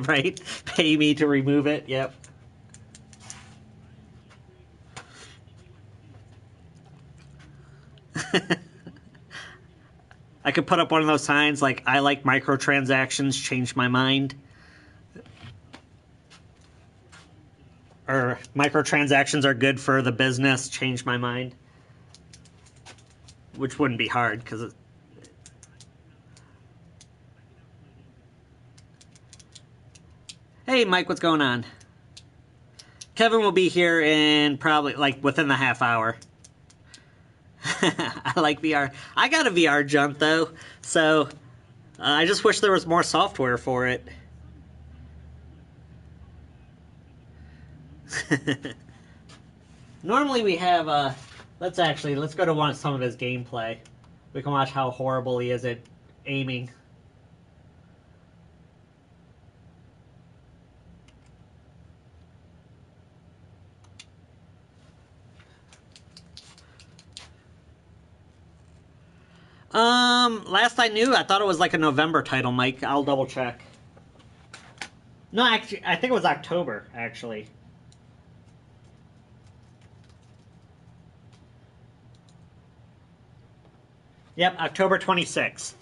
Right? Pay me to remove it, yep. I could put up one of those signs like, I like microtransactions, change my mind. Or microtransactions are good for the business, change my mind. Which wouldn't be hard, because Hey, Mike, what's going on? Kevin will be here in probably, like, within the half hour. I like VR. I got a VR jump, though, so I just wish there was more software for it. Normally we have, let's go to watch some of his gameplay. We can watch how horrible he is at aiming. Last I knew, I thought it was like a November title, Mike. I'll double check. No, actually, I think it was October, actually. Yep, October 26th.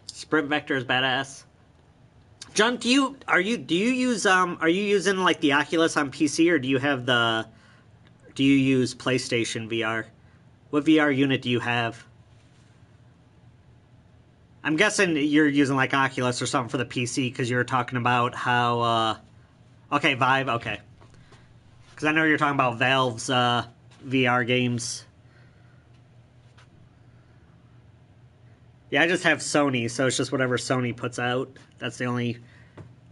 Sprint Vector is badass. John, do you using like the Oculus on PC, or do you use PlayStation VR? What VR unit do you have? I'm guessing you're using like Oculus or something for the PC because you were talking about how okay, Vive, okay. Because I know you're talking about Valve's VR games. Yeah, I just have Sony, so it's just whatever Sony puts out. That's the only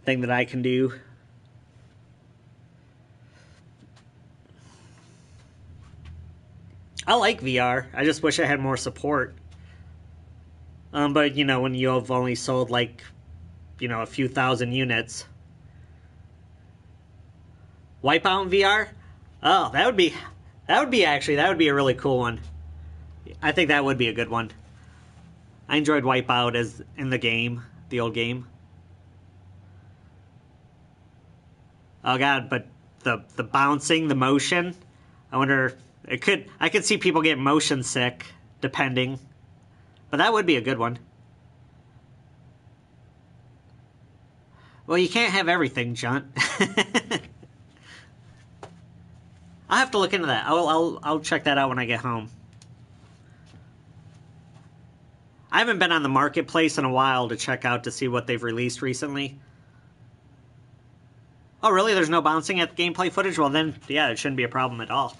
thing that I can do. I like VR. I just wish I had more support. But, you know, when you have only sold, like, you know, a few thousand units. Wipeout in VR? Oh, that would be a really cool one. I think that would be a good one. I enjoyed Wipeout as in the game, the old game. Oh god, but the bouncing, the motion, I wonder, I could see people get motion sick, depending. But that would be a good one. Well, you can't have everything, John. I'll have to look into that. I'll check that out when I get home. I haven't been on the marketplace in a while to check out to see what they've released recently. Oh, really? There's no bouncing at the gameplay footage? Well, then, yeah, it shouldn't be a problem at all.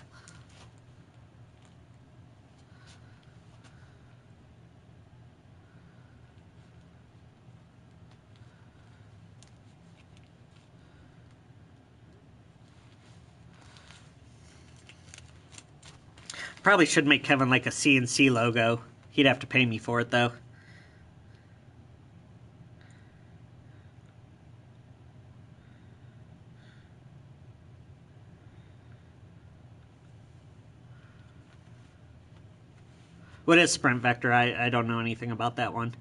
Probably should make Kevin like a C&C logo. He'd have to pay me for it, though. What is Sprint Vector? I don't know anything about that one.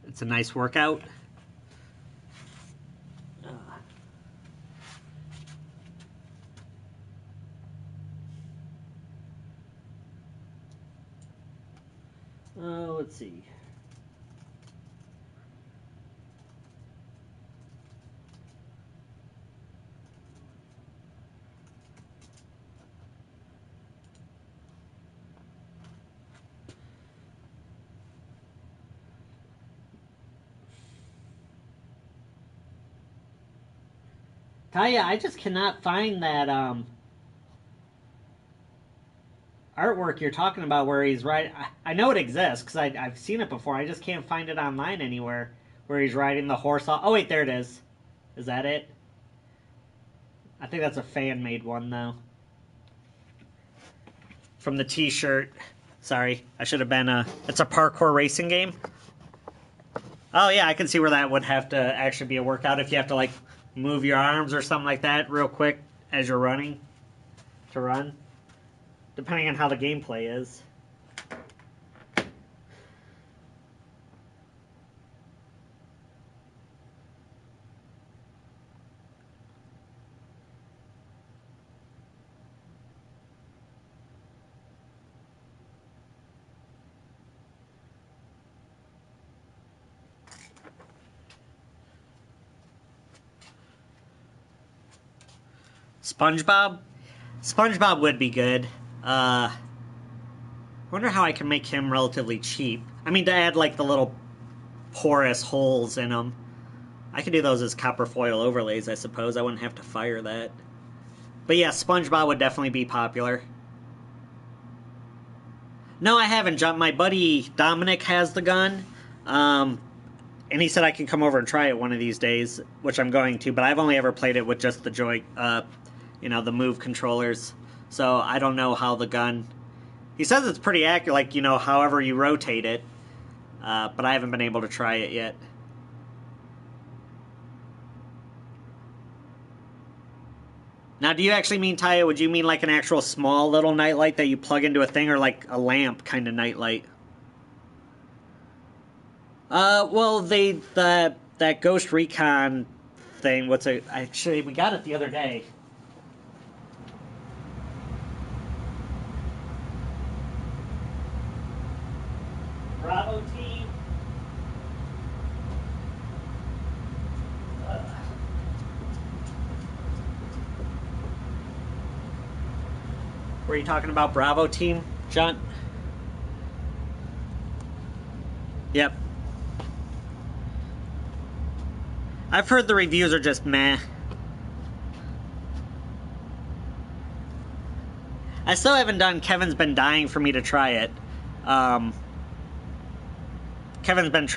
It's a nice workout. Let's see. Taya, I just cannot find that artwork you're talking about where he's riding. I know it exists because I've seen it before. I just can't find it online anywhere where he's riding the horse off. Oh, wait, there it is. Is that it? I think that's a fan-made one, though. From the t-shirt. Sorry, I should have been it's a parkour racing game. Oh, yeah, I can see where that would have to actually be a workout if you have to, like, move your arms or something like that real quick as you're running to run, depending on how the gameplay is. SpongeBob? SpongeBob would be good. Wonder how I can make him relatively cheap. I mean, to add, like, the little porous holes in them. I could do those as copper foil overlays, I suppose. I wouldn't have to fire that. But yeah, SpongeBob would definitely be popular. No, I haven't jumped. My buddy Dominic has the gun. And he said I can come over and try it one of these days, which I'm going to, but I've only ever played it with just the the Move controllers. So I don't know how the gun... He says it's pretty accurate, like, however you rotate it. But I haven't been able to try it yet. Now, do you actually mean, Taya, would you mean like an actual small little nightlight that you plug into a thing, or like a lamp kind of nightlight? Well, that Ghost Recon thing, actually, we got it the other day. Bravo team. Were you talking about Bravo team, John? Yep. I've heard the reviews are just meh. I still haven't done... Kevin's been dying for me to try it. Kevin's been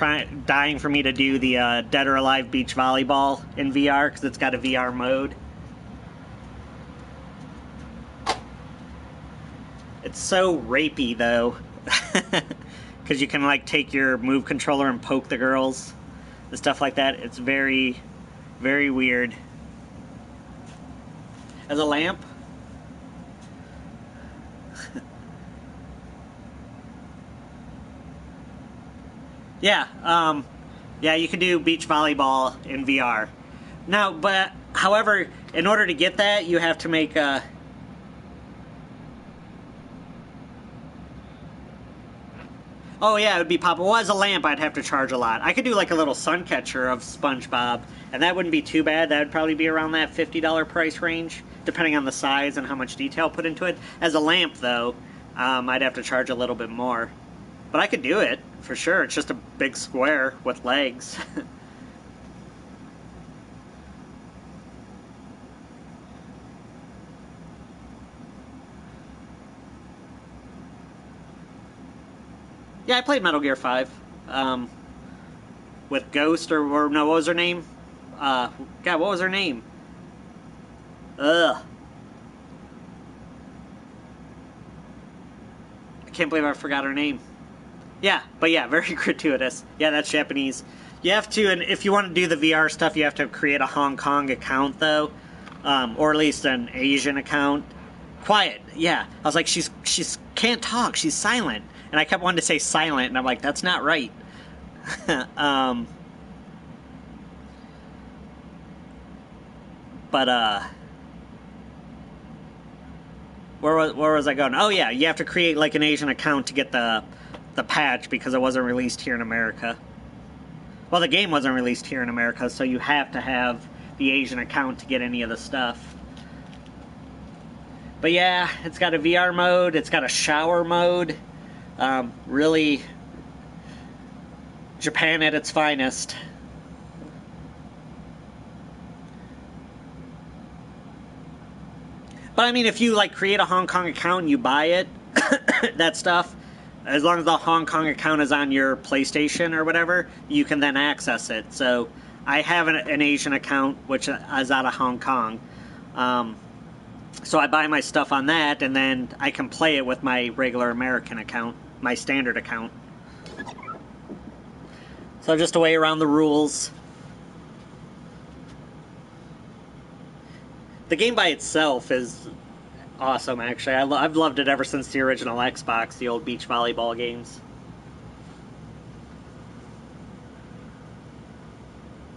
dying for me to do the Dead or Alive beach volleyball in VR, because it's got a VR mode. It's so rapey, though. Because you can, like, take your Move controller and poke the girls and stuff like that. It's very, very weird. As a lamp? Yeah, yeah, you can do beach volleyball in VR. Now, but, however, in order to get that, you have to make a... Oh yeah, it would be pop. Well, as a lamp, I'd have to charge a lot. I could do like a little sun catcher of SpongeBob, and that wouldn't be too bad. That would probably be around that $50 price range, depending on the size and how much detail put into it. As a lamp, though, I'd have to charge a little bit more. But I could do it, for sure. It's just a big square with legs. Yeah, I played Metal Gear 5. With Ghost, or no, what was her name? God, what was her name? Ugh. I can't believe I forgot her name. Yeah, but yeah, very gratuitous. Yeah, that's Japanese. You have to, and if you want to do the VR stuff, you have to create a Hong Kong account, though. Or at least an Asian account. Quiet, yeah. I was like, she's can't talk, she's silent. And I kept wanting to say silent, and I'm like, that's not right. Where was I going? Oh yeah, you have to create like an Asian account to get the patch because it wasn't released here in America. Well, the game wasn't released here in America, so you have to have the Asian account to get any of the stuff. But yeah, it's got a VR mode, it's got a shower mode. Really, Japan at its finest. But I mean, if you like create a Hong Kong account and you buy it, that stuff, as long as the Hong Kong account is on your PlayStation or whatever, you can then access it. So I have an Asian account, which is out of Hong Kong. So I buy my stuff on that, and then I can play it with my regular American account, my standard account. So just a way around the rules. The game by itself is awesome, actually. I've loved it ever since the original Xbox, the old beach volleyball games.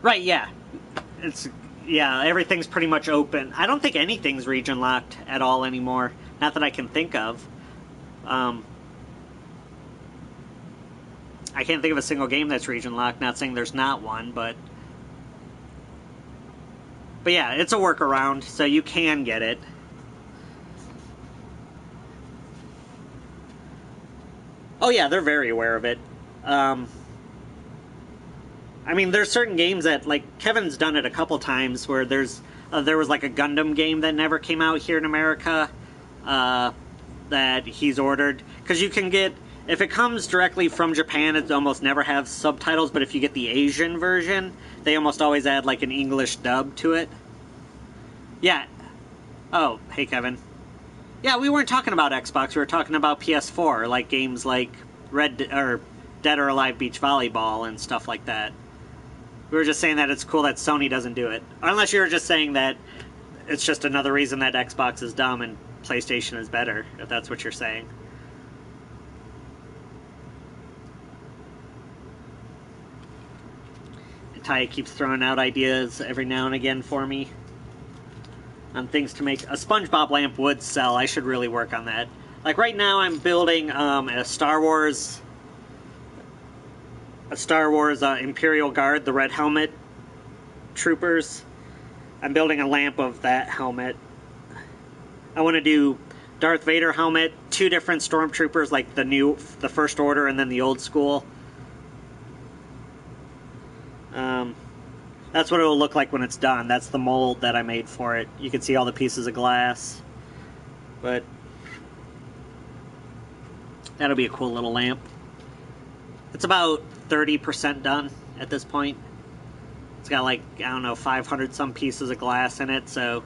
Right, yeah. Yeah, everything's pretty much open. I don't think anything's region locked at all anymore. Not that I can think of. I can't think of a single game that's region locked. Not saying there's not one, but yeah, it's a workaround, so you can get it. Oh yeah, they're very aware of it. I mean, there's certain games that, like, Kevin's done it a couple times where there was like a Gundam game that never came out here in America that he's ordered. Because you can get, if it comes directly from Japan, it almost never has subtitles, but if you get the Asian version, they almost always add like an English dub to it. Yeah. Oh, hey Kevin. Yeah, we weren't talking about Xbox, we were talking about PS4, like games like Dead or Alive Beach Volleyball and stuff like that. We were just saying that it's cool that Sony doesn't do it. Unless you were just saying that it's just another reason that Xbox is dumb and PlayStation is better, if that's what you're saying. Ty keeps throwing out ideas every now and again for me on things to make. A SpongeBob lamp would sell. I should really work on that. Like right now I'm building a Star Wars Imperial Guard, the red helmet troopers. I'm building a lamp of that helmet. I want to do Darth Vader helmet, 2 different stormtroopers, like the First Order and then the old school. That's what it will look like when it's done. That's the mold that I made for it. You can see all the pieces of glass. But that'll be a cool little lamp. It's about 30% done at this point. It's got like, I don't know, 500 some pieces of glass in it, so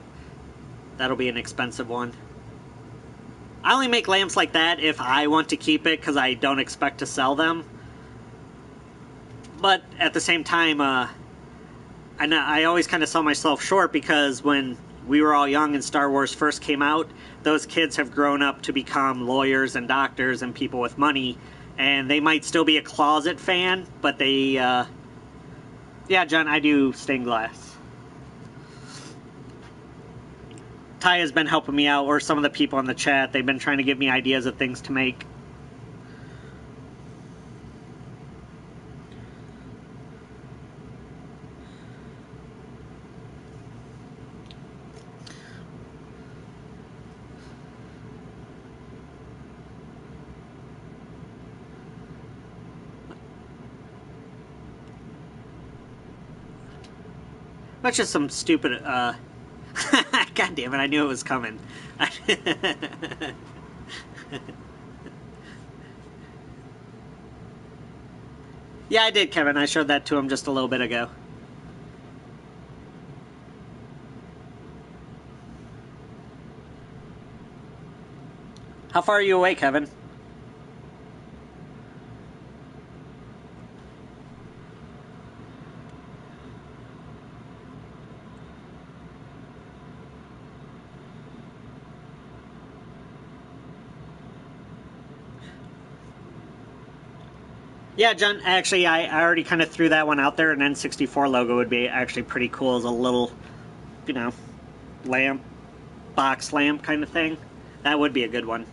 that'll be an expensive one. I only make lamps like that if I want to keep it because I don't expect to sell them. But at the same time, I always kind of sell myself short because when we were all young and Star Wars first came out, those kids have grown up to become lawyers and doctors and people with money, and they might still be a closet fan, but they, yeah, John, I do stained glass. Ty has been helping me out, or some of the people in the chat, they've been trying to give me ideas of things to make. That's just some stupid, God damn it, I knew it was coming. Yeah, I did, Kevin. I showed that to him just a little bit ago. How far are you away, Kevin? Yeah, John, actually, I already kind of threw that one out there. An N64 logo would be actually pretty cool as a little, you know, lamp, box lamp kind of thing. That would be a good one.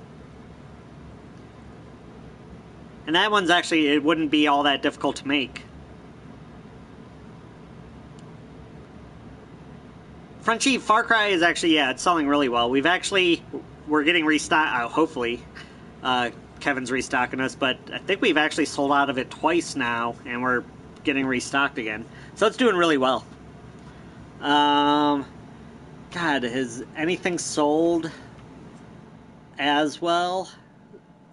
And that one's actually, it wouldn't be all that difficult to make. Frenchie, Far Cry is actually, yeah, it's selling really well. We're getting restocked, hopefully. Kevin's restocking us, but I think we've actually sold out of it twice now, and we're getting restocked again. So it's doing really well. God, has anything sold as well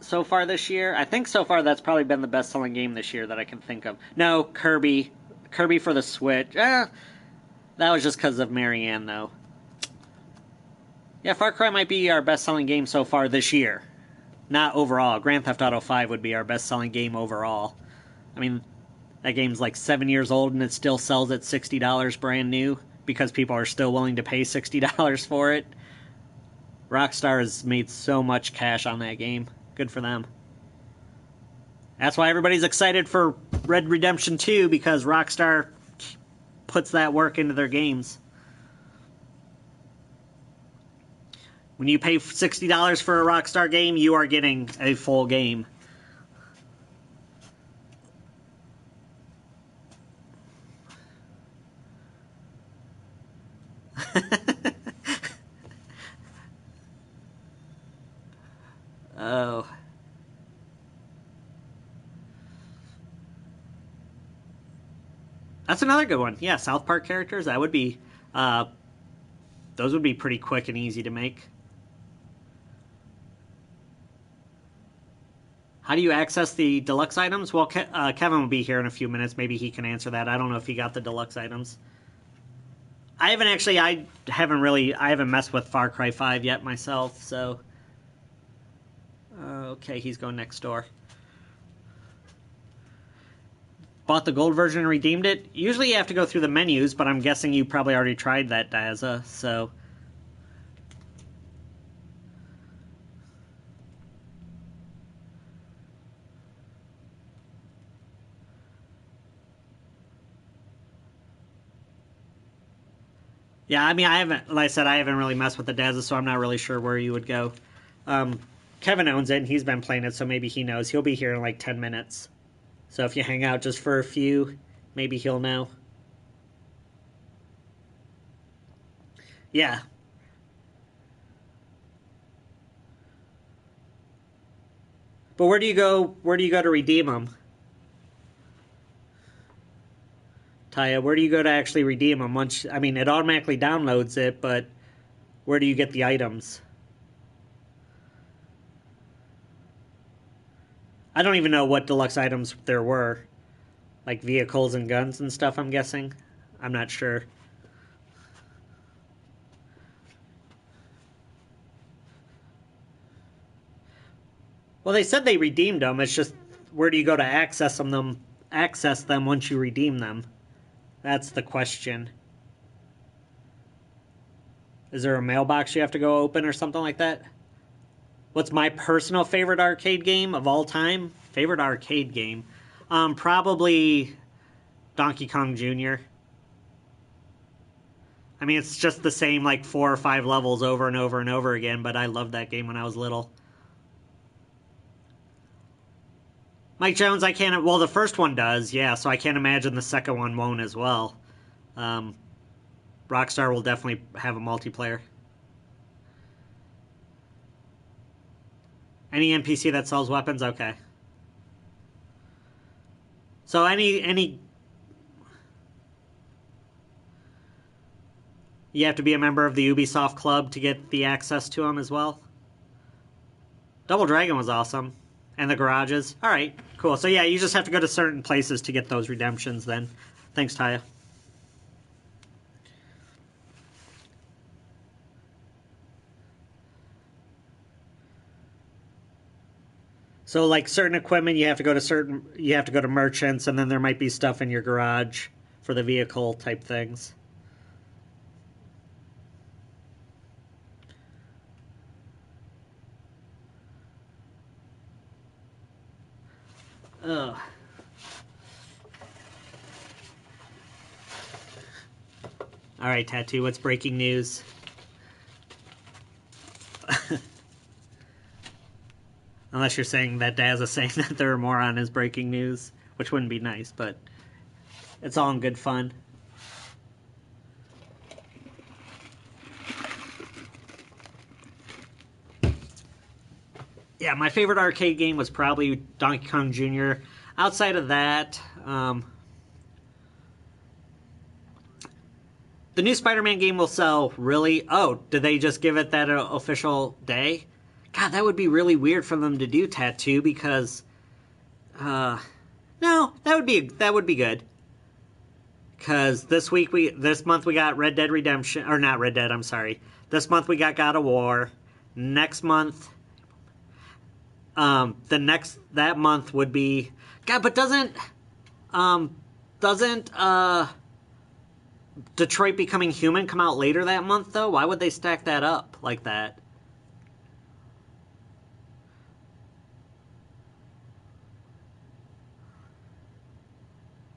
so far this year? I think so far that's probably been the best-selling game this year that I can think of. No, Kirby for the Switch. That was just because of Marianne, though. Yeah, Far Cry might be our best-selling game so far this year. Not overall. Grand Theft Auto 5 would be our best-selling game overall. I mean, that game's like 7 years old and it still sells at $60 brand new because people are still willing to pay $60 for it. Rockstar has made so much cash on that game. Good for them. That's why everybody's excited for Red Dead Redemption 2, because Rockstar puts that work into their games. When you pay $60 for a Rockstar game, you are getting a full game. Oh. That's another good one. Yeah, South Park characters, that would be... those would be pretty quick and easy to make. How do you access the deluxe items? Well, Kevin will be here in a few minutes. Maybe he can answer that. I don't know if he got the deluxe items. I haven't messed with Far Cry 5 yet myself, so... Okay, he's going next door. Bought the gold version and redeemed it? Usually you have to go through the menus, but I'm guessing you probably already tried that, Daza, so... Yeah, I mean, like I said, I haven't really messed with the Daza, so I'm not really sure where you would go. Kevin owns it, and he's been playing it, so maybe he knows. He'll be here in like 10 minutes. So if you hang out just for a few, maybe he'll know. Yeah. But where do you go to redeem them? Taya, where do you go to actually redeem them? I mean, it automatically downloads it, but where do you get the items? I don't even know what deluxe items there were. Like vehicles and guns and stuff, I'm guessing. I'm not sure. Well, they said they redeemed them. It's just, where do you go to access them once you redeem them? That's the question. Is there a mailbox you have to go open or something like that? What's my personal favorite arcade game of all time? Favorite arcade game? Probably Donkey Kong Jr. I mean, it's just the same like 4 or 5 levels over and over and over again, but I loved that game when I was little. Mike Jones, well, the first one does, yeah, so I can't imagine the second one won't as well. Rockstar will definitely have a multiplayer. Any NPC that sells weapons? Okay. So any You have to be a member of the Ubisoft Club to get the access to them as well. Double Dragon was awesome. And the garages. Alright, cool. So yeah, you just have to go to certain places to get those redemptions then. Thanks, Taya. So like certain equipment, you have to go to merchants, and then there might be stuff in your garage for the vehicle type things. Ugh. All right, Tattoo, what's breaking news? Unless you're saying that Daz is saying that there are more on his breaking news, which wouldn't be nice, but it's all in good fun. Yeah, my favorite arcade game was probably Donkey Kong Jr. Outside of that, the new Spider-Man game will sell really... Oh, did they just give it that official day? God, that would be really weird for them to do, Tattoo, because... no, that would be good. Because this month we got Red Dead Redemption... Or not Red Dead, I'm sorry. This month we got God of War. Next month... that month would be... God, but doesn't Detroit Becoming Human come out later that month, though? Why would they stack that up like that?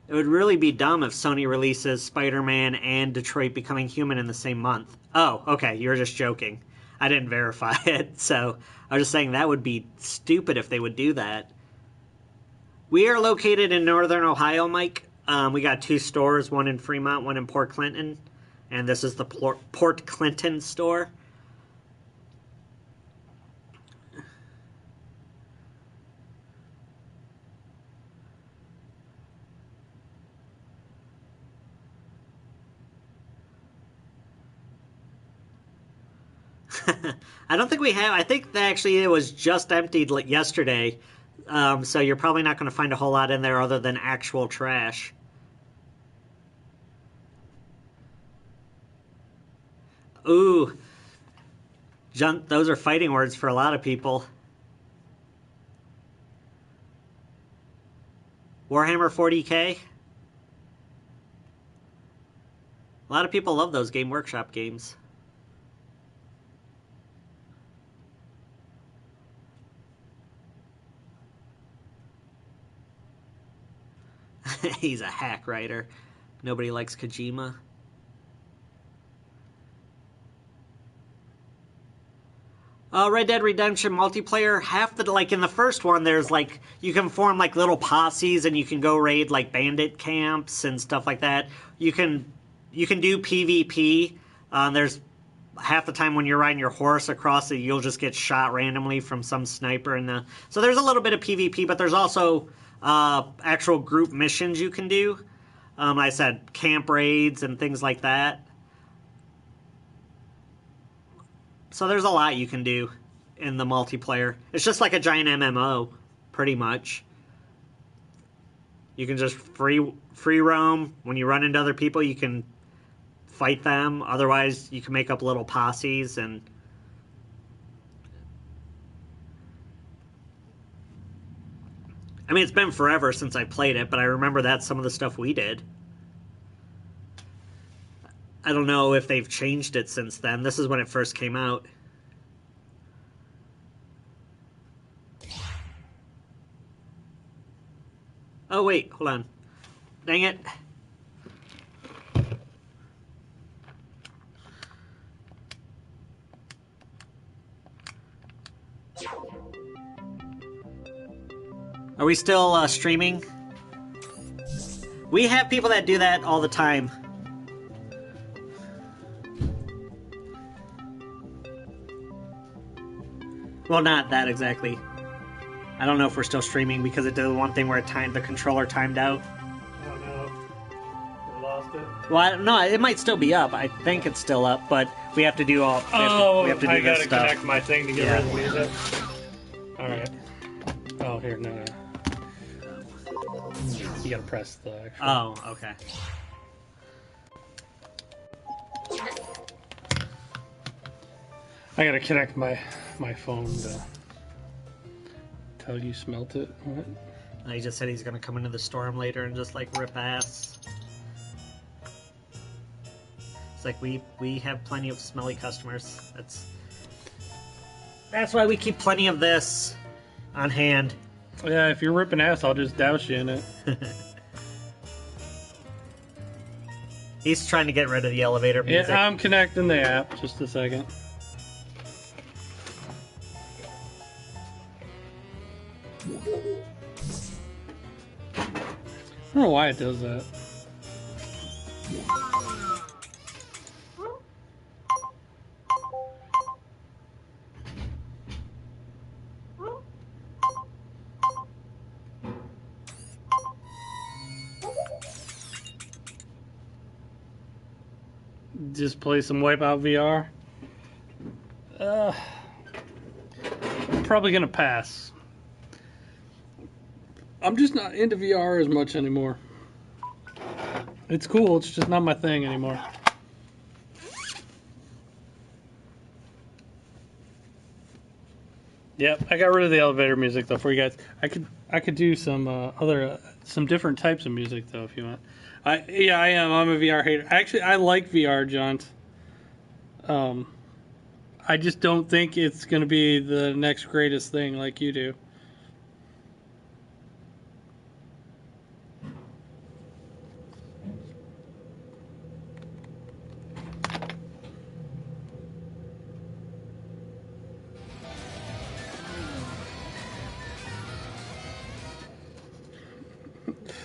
It would really be dumb if Sony releases Spider-Man and Detroit Becoming Human in the same month. Oh, okay, you were just joking. I didn't verify it, so I was just saying that would be stupid if they would do that. We are located in Northern Ohio, Mike. We got 2 stores, one in Fremont, one in Port Clinton. And this is the Port Clinton store. I don't think we have. I think that actually it was just emptied yesterday. So you're probably not going to find a whole lot in there other than actual trash. Ooh. Those are fighting words for a lot of people. Warhammer 40K? A lot of people love those Game Workshop games. He's a hack writer. Nobody likes Kojima. Red Dead Redemption multiplayer, like in the first one, there's like, you can form like little posses and you can go raid like bandit camps and stuff like that. You can do PvP. There's half the time when you're riding your horse across it, you'll just get shot randomly from some sniper. So there's a little bit of PvP, but there's also actual group missions you can do. Like I said, camp raids and things like that. So there's a lot you can do in the multiplayer. It's just like a giant MMO, pretty much. You can just free roam. When you run into other people, you can fight them. Otherwise, you can make up little posses and... I mean, it's been forever since I played it, but I remember that's some of the stuff we did. I don't know if they've changed it since then. This is when it first came out. Oh, wait, hold on. Dang it. Are we still streaming? We have people that do that all the time. Well, not that exactly. I don't know if we're still streaming because it did one thing where the controller timed out. Oh no. We lost it. Well, no, it might still be up. I think it's still up, but we have to do all. We have to do I this gotta stuff. connect my thing to get rid of the music. All right. Oh, here, no. You gotta press the actual. Oh, okay. I gotta connect my phone to tell you smelt it. What? He just said he's gonna come into the storm later and just like rip ass. It's like we have plenty of smelly customers. That's why we keep plenty of this on hand. Yeah, if you're ripping ass, I'll just douse you in it. He's trying to get rid of the elevator music. Yeah, I'm connecting the app. Just a second. I don't know why it does that. Just play some Wipeout VR. I'm probably gonna pass. I'm just not into VR as much anymore. It's cool, it's just not my thing anymore. Yep, I got rid of the elevator music though for you guys. I could do some some different types of music though if you want. Yeah, I am. I'm a VR hater. Actually, I like VR, John. I just don't think it's going to be the next greatest thing like you do.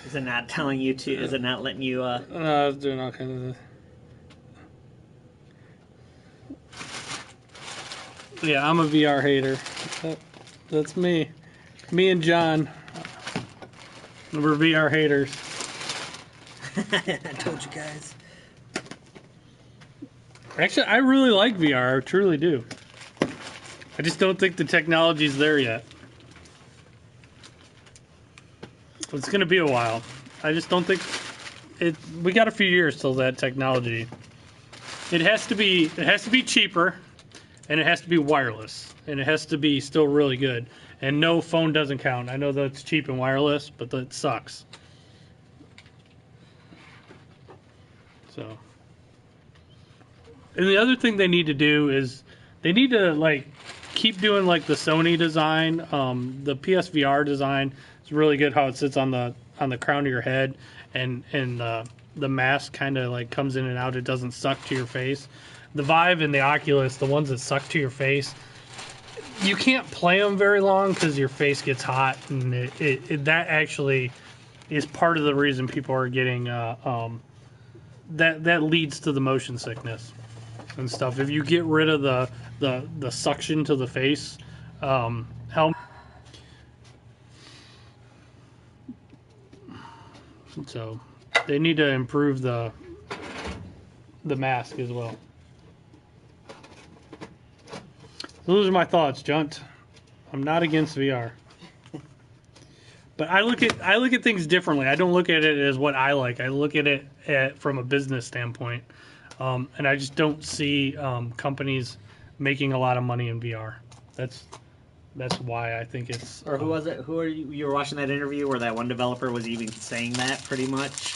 Is it not telling you to? Is it not letting you? I was doing all kinds of. Yeah, I'm a VR hater. That's me. Me and John. We're VR haters. I told you guys. Actually, I really like VR. I truly do. I just don't think the technology's there yet. It's going to be a while. I just don't think it. We got a few years till that technology. It has to be cheaper, and it has to be wireless, and it has to be still really good. And no, phone doesn't count. I know that's cheap and wireless, but that sucks. So, and the other thing they need to do is they need to like keep doing like the Sony design. The PSVR design is really good. How it sits on the crown of your head, and the mask kind of like comes in and out. It doesn't suck to your face. The Vive and the Oculus, the ones that suck to your face, you can't play them very long because your face gets hot, and that actually is part of the reason people are getting that leads to the motion sickness and stuff. If you get rid of the suction to the face, so they need to improve the mask as well. Those are my thoughts, Junt. I'm not against VR, but I look at things differently. I don't look at it as what I like. I look at it from a business standpoint, and I just don't see companies making a lot of money in VR. That's why I think it's. Or who was it? Who are you? You were watching that interview where that one developer was even saying that, pretty much.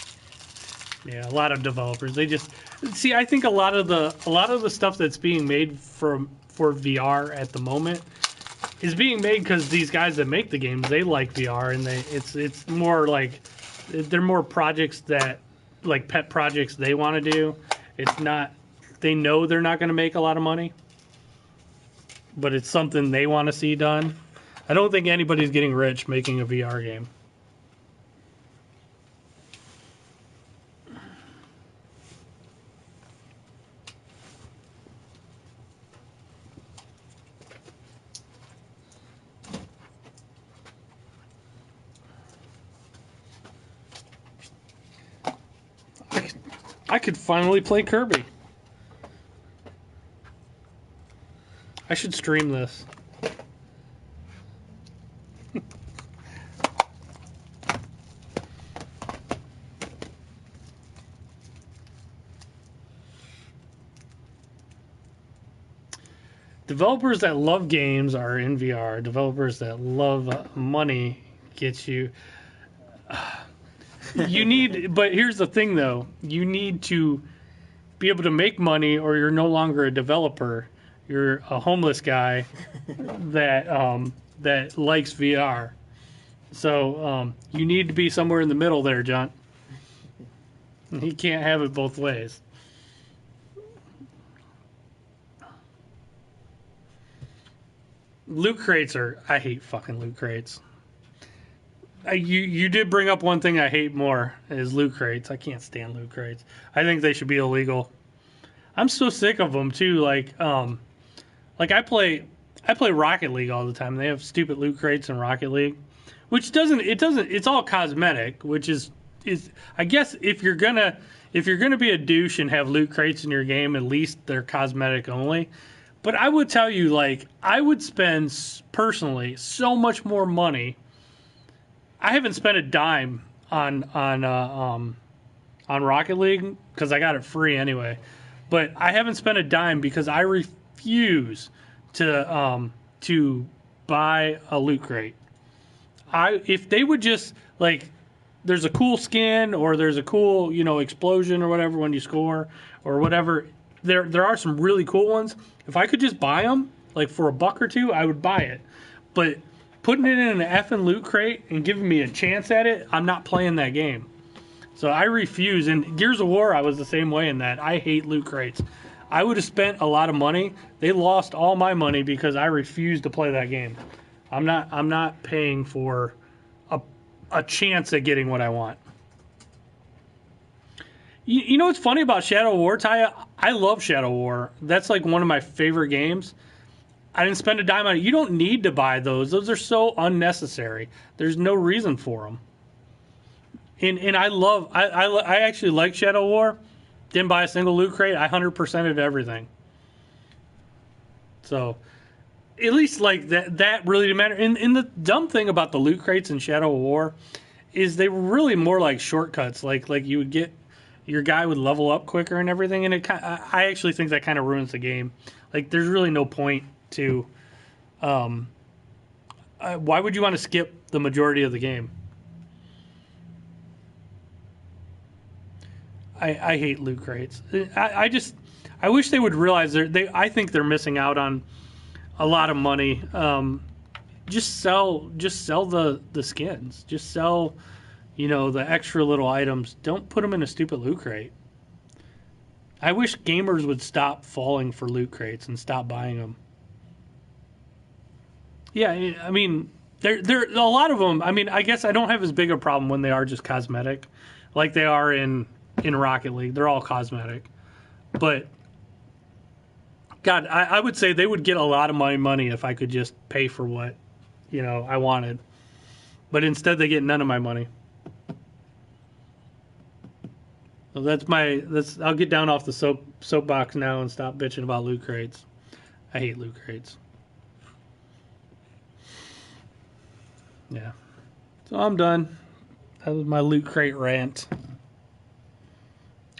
Yeah, a lot of developers. They just see. I think a lot of the stuff that's being made for VR at the moment is being made because these guys that make the games, they like VR, and it's more like they're more projects that like pet projects they want to do. It's not. They know they're not going to make a lot of money, but it's something they want to see done. I don't think anybody's getting rich making a VR game. I could finally play Kirby. I should stream this. Developers that love games are in VR. Developers that love money gets you. You need, but here's the thing though. You need to be able to make money or you're no longer a developer. You're a homeless guy that likes VR. So you need to be somewhere in the middle there, John. He can't have it both ways. Loot crates I hate fucking loot crates. You did bring up one thing I hate more is loot crates. I can't stand loot crates. I think they should be illegal. I'm so sick of them too. Like I play Rocket League all the time. They have stupid loot crates in Rocket League, which it's all cosmetic, which is I guess if you're gonna be a douche and have loot crates in your game, at least they're cosmetic only. But I would tell you, like, I would spend personally so much more money. I haven't spent a dime on Rocket League because I got it free anyway. But I haven't spent a dime because I refuse to buy a loot crate. If they would just like, there's a cool skin or there's a cool explosion or whatever when you score or whatever. There are some really cool ones. If I could just buy them, like for $1 or $2, I would buy it. But putting it in an effing loot crate and giving me a chance at it, I'm not playing that game. So I refuse. And Gears of War, I was the same way in that. I hate loot crates. I would have spent a lot of money. They lost all my money because I refused to play that game. I'm not paying for a chance at getting what I want. You know what's funny about Shadow War, Taya? I love Shadow War. That's like one of my favorite games. I didn't spend a dime on it. You don't need to buy those. Those are so unnecessary. There's no reason for them. And I actually like Shadow War. Didn't buy a single loot crate. I 100%ed everything. So at least like that really didn't matter. And the dumb thing about the loot crates in Shadow War is they were really more like shortcuts. Like you would get, your guy would level up quicker and everything, and I actually think that kind of ruins the game. Like, there's really no point to. Why would you want to skip the majority of the game? I hate loot crates. I wish they would realize I think they're missing out on a lot of money. Just sell the skins. Just sell. The extra little items. Don't put them in a stupid loot crate. I wish gamers would stop falling for loot crates and stop buying them. Yeah, I mean, there a lot of them. I mean, I guess I don't have as big a problem when they are just cosmetic, like they are in Rocket League. They're all cosmetic, but God, I would say they would get a lot of my money if I could just pay for what I wanted. But instead, they get none of my money. So I'll get down off the soapbox now and stop bitching about loot crates. I hate loot crates. Yeah. So I'm done. That was my loot crate rant.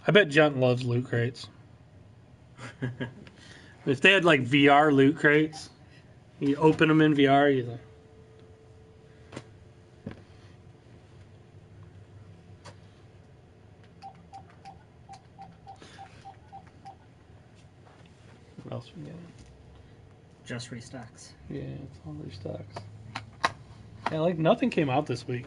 I bet Junt loves loot crates. If they had like VR loot crates, you open them in VR, you like, what else we got? Just restocks. Yeah, it's all restocks. Yeah, like nothing came out this week.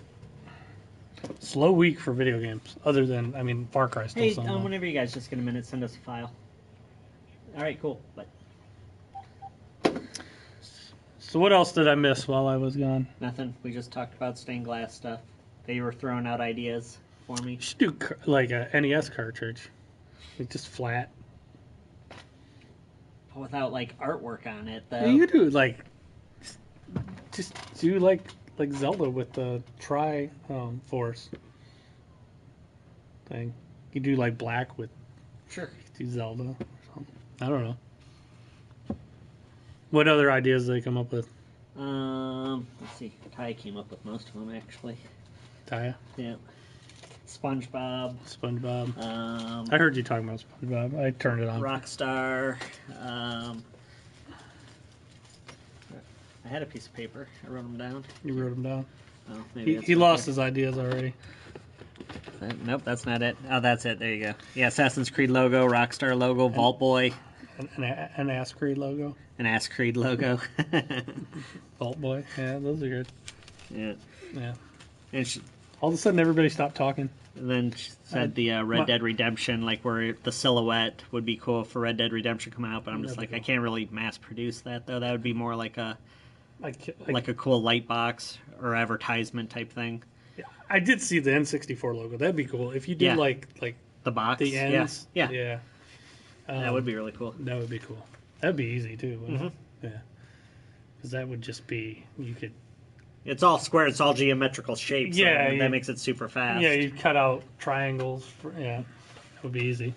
Slow week for video games, other than Far Cry still. Hey, somewhere. whenever you guys just get a minute, send us a file. All right, cool. But So what else did I miss while I was gone? nothing. We just talked about stained glass stuff. They were throwing out ideas for me. You should do like a NES cartridge, like just flat. Without like artwork on it, though. Yeah, you could do like just do like Zelda with the Force thing. You could do like black with Sure. Zelda or something. I don't know. What other ideas did they come up with? Let's see. Ty came up with most of them actually. Taya? Yeah. SpongeBob. SpongeBob. Um, I heard you talking about SpongeBob. I turned it on. Rockstar. I had a piece of paper. I wrote them down. You wrote them down. Oh, maybe He lost his ideas already. Nope, that's not it. Oh, that's it. There you go. Yeah, Assassin's Creed logo, Rockstar logo, Vault Boy, An Ass Creed logo. an Ass Creed logo. Vault Boy. Yeah, those are good. Yeah. Yeah. And All of a sudden, everybody stopped talking. then she said the Red Dead Redemption, like where the silhouette would be cool for Red Dead Redemption coming out, but I'm just That'd like, be I can't really mass produce that though. That would be more like a Like a cool light box or advertisement type thing. I did see the N64 logo. That'd be cool if you did Yeah. like The box. the ends. Yeah. Yeah. That would be really cool. That would be cool. That'd be easy too. Wouldn't Mm-hmm. it? Yeah. Because that would just be you could. It's all square. It's all geometrical shapes. So Yeah, that makes it super fast. Yeah, you'd cut out triangles. Yeah, that would be easy.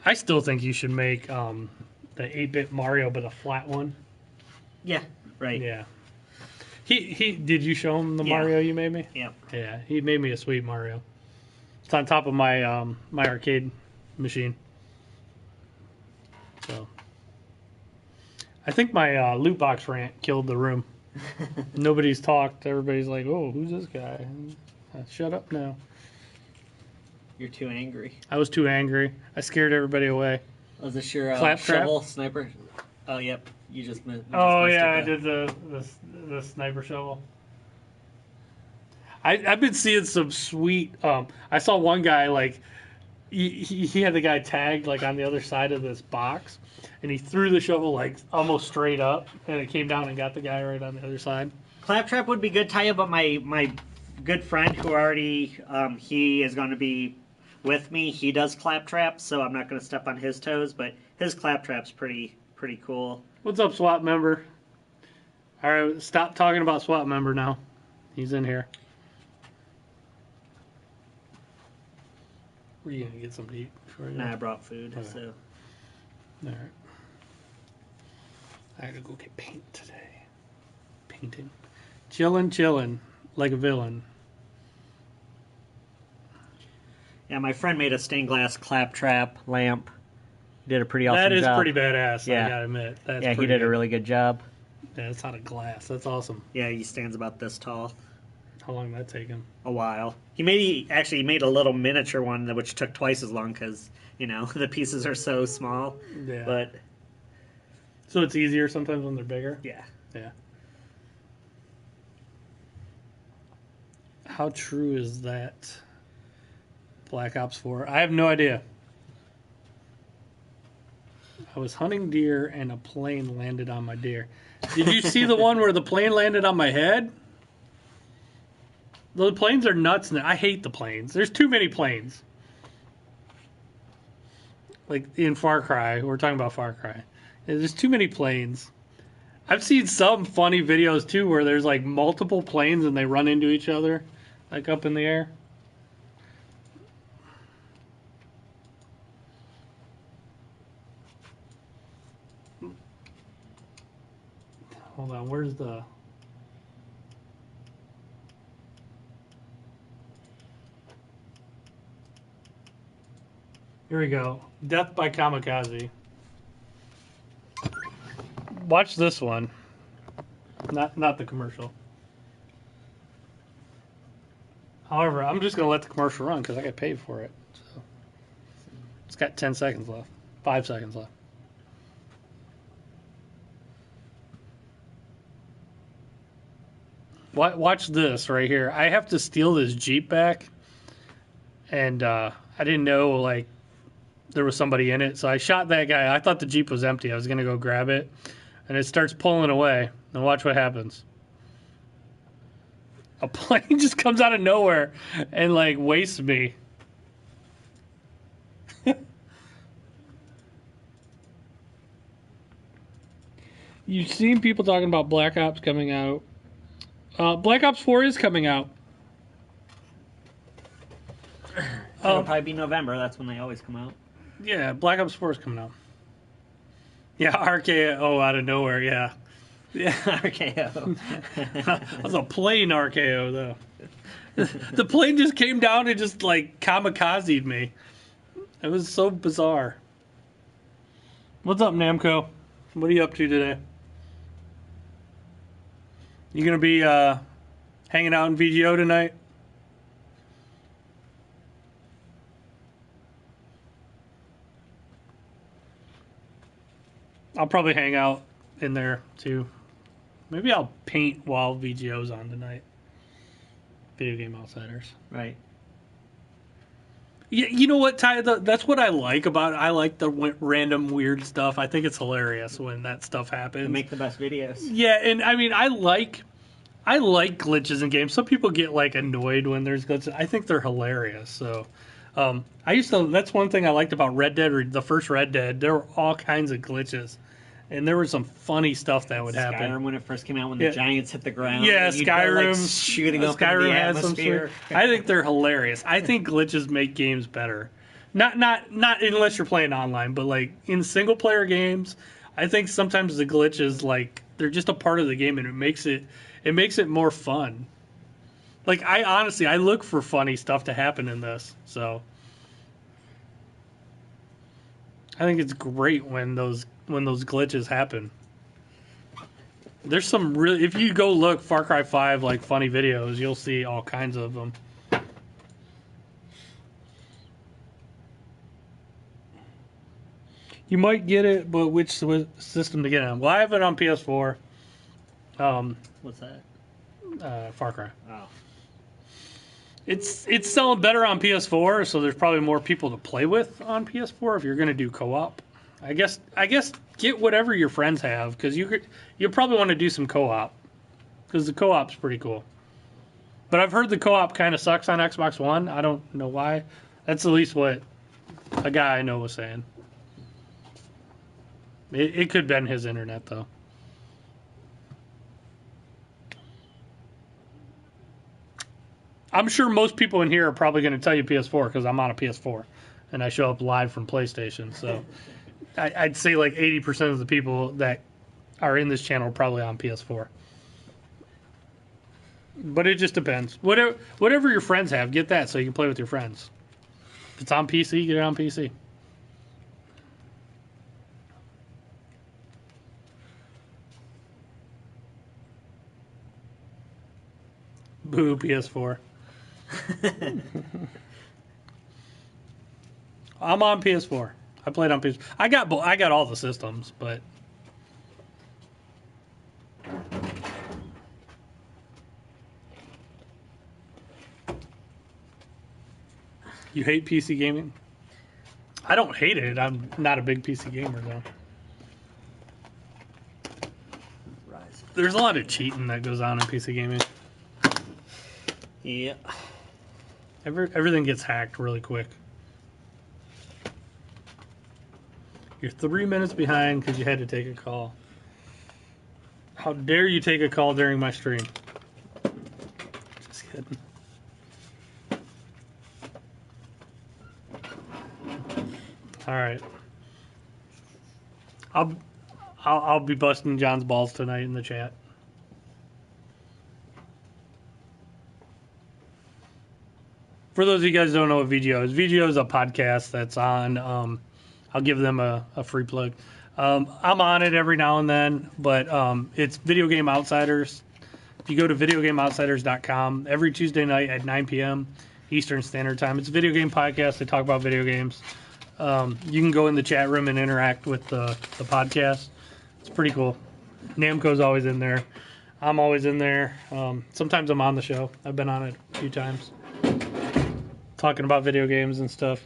I still think you should make the 8-bit Mario, but a flat one. Yeah. Right. Yeah. He did you show him the Yeah. Mario you made me? Yeah. Yeah, he made me a sweet Mario. It's on top of my my arcade machine. So I think my loot box rant killed the room. Nobody's talked. Everybody's like, "Oh, who's this guy?" Shut up now. You're too angry. I was too angry. I scared everybody away. Was this your Claptrap? shovel sniper? Oh, yep. You just missed. Oh yeah, I did the sniper shovel. I've been seeing some sweet. I saw one guy like he had the guy tagged like on the other side of this box, and he threw the shovel like almost straight up, and it came down and got the guy right on the other side. Claptrap would be good, Taya, but my good friend who already he is going to be with me. He does Claptrap, so I'm not going to step on his toes. But his Claptrap's pretty cool. What's up, SWAT member? All right, stop talking about SWAT member now. He's in here. Were you gonna get something to eat before you? Nah, I brought food, Okay. so All right. I gotta go get paint today. Painting. Chillin', like a villain. yeah. My friend made a stained glass Claptrap lamp. He did a pretty awesome That is job. pretty badass. Yeah. I gotta admit. That's Yeah, he pretty did a good. really good job. Yeah, it's out of glass. That's awesome. Yeah, he stands about this tall. How long did that take him? A while. He made a little miniature one which took twice as long because the pieces are so small. Yeah. But So it's easier sometimes when they're bigger. yeah, Yeah. How true is that? Black Ops 4. I have no idea. I was hunting deer and a plane landed on my deer. Did you see the one where the plane landed on my head? The planes are nuts. I hate the planes. There's too many planes. Like in Far Cry. We're talking about Far Cry. There's too many planes. I've seen some funny videos too where there's like multiple planes and they run into each other, like up in the air. Hold on, where's the... Here we go. Death by Kamikaze. Watch this one. Not the commercial. However, I'm just going to let the commercial run because I got paid for it. So it's got 10 seconds left. 5 seconds left. Watch this right here. I have to steal this Jeep back. And I didn't know, like, there was somebody in it. So I shot that guy. I thought the Jeep was empty. I was going to go grab it. And it starts pulling away. And watch what happens. A plane just comes out of nowhere and, like, wastes me. You've seen people talking about Black Ops coming out. Black Ops 4 is coming out. It'll probably be November. That's when they always come out. Yeah, Black Ops 4 is coming out. Yeah, RKO out of nowhere, yeah. Yeah, RKO. That was a plane RKO, though. The plane just came down and just, like, kamikazed me. It was so bizarre. What's up, Namco? What are you up to today? You gonna be hanging out in VGO tonight? I'll probably hang out in there too. Maybe I'll paint while VGO's on tonight. Video Game Outsiders. Right. Yeah, you know what, Ty? That's what I like about it. I like the random weird stuff. I think it's hilarious when that stuff happens. They make the best videos. Yeah, and I mean, I like glitches in games. Some people get like annoyed when there's glitches. I think they're hilarious. So, I used to. That's one thing I liked about Red Dead, or the first Red Dead. There were all kinds of glitches, and there was some funny stuff that would happen. Skyrim, when it first came out, when the giants hit the ground. Yeah, and you'd go, like, Skyrim. shooting up Skyrim into the has some atmosphere. sort. I think they're hilarious. I think glitches make games better. Not unless you're playing online, but like in single player games, I think sometimes the glitches, like, they're just a part of the game, and it makes it more fun. Like, I look for funny stuff to happen in this, so I think it's great when those glitches happen. There's some really, if you go look Far Cry 5 like funny videos, you'll see all kinds of them. You might get it, but which system to get it on? Well, I have it on PS4. What's that? Far Cry. Oh. It's selling better on PS4, so there's probably more people to play with on PS4 if you're going to do co-op. I guess get whatever your friends have, because you'll probably want to do some co-op, because the co-op's pretty cool. But I've heard the co-op kind of sucks on Xbox One. I don't know why. That's at least what a guy I know was saying. It could have been his internet, though. I'm sure most people in here are probably going to tell you PS4 because I'm on a PS4 and I show up live from PlayStation. So I'd say like 80% of the people that are in this channel are probably on PS4. But it just depends. Whatever your friends have, get that so you can play with your friends. If it's on PC, get it on PC. Boo, PS4. I'm on PS4. I played on PS4. I got all the systems, but you hate PC gaming? I don't hate it. I'm not a big PC gamer though. There's a lot of cheating that goes on in PC gaming. Yeah. Everything gets hacked really quick. You're 3 minutes behind because you had to take a call. How dare you take a call during my stream? Just kidding. All right. I'll be busting John's balls tonight in the chat. For those of you guys who don't know what VGO is a podcast that's on. I'll give them a free plug. I'm on it every now and then, but it's Video Game Outsiders. If you go to videogameoutsiders.com, every Tuesday night at 9 p.m. Eastern Standard Time, it's a video game podcast. They talk about video games. You can go in the chat room and interact with the podcast. It's pretty cool. Namco's always in there. I'm always in there. Sometimes I'm on the show. I've been on it a few times. Talking about video games and stuff.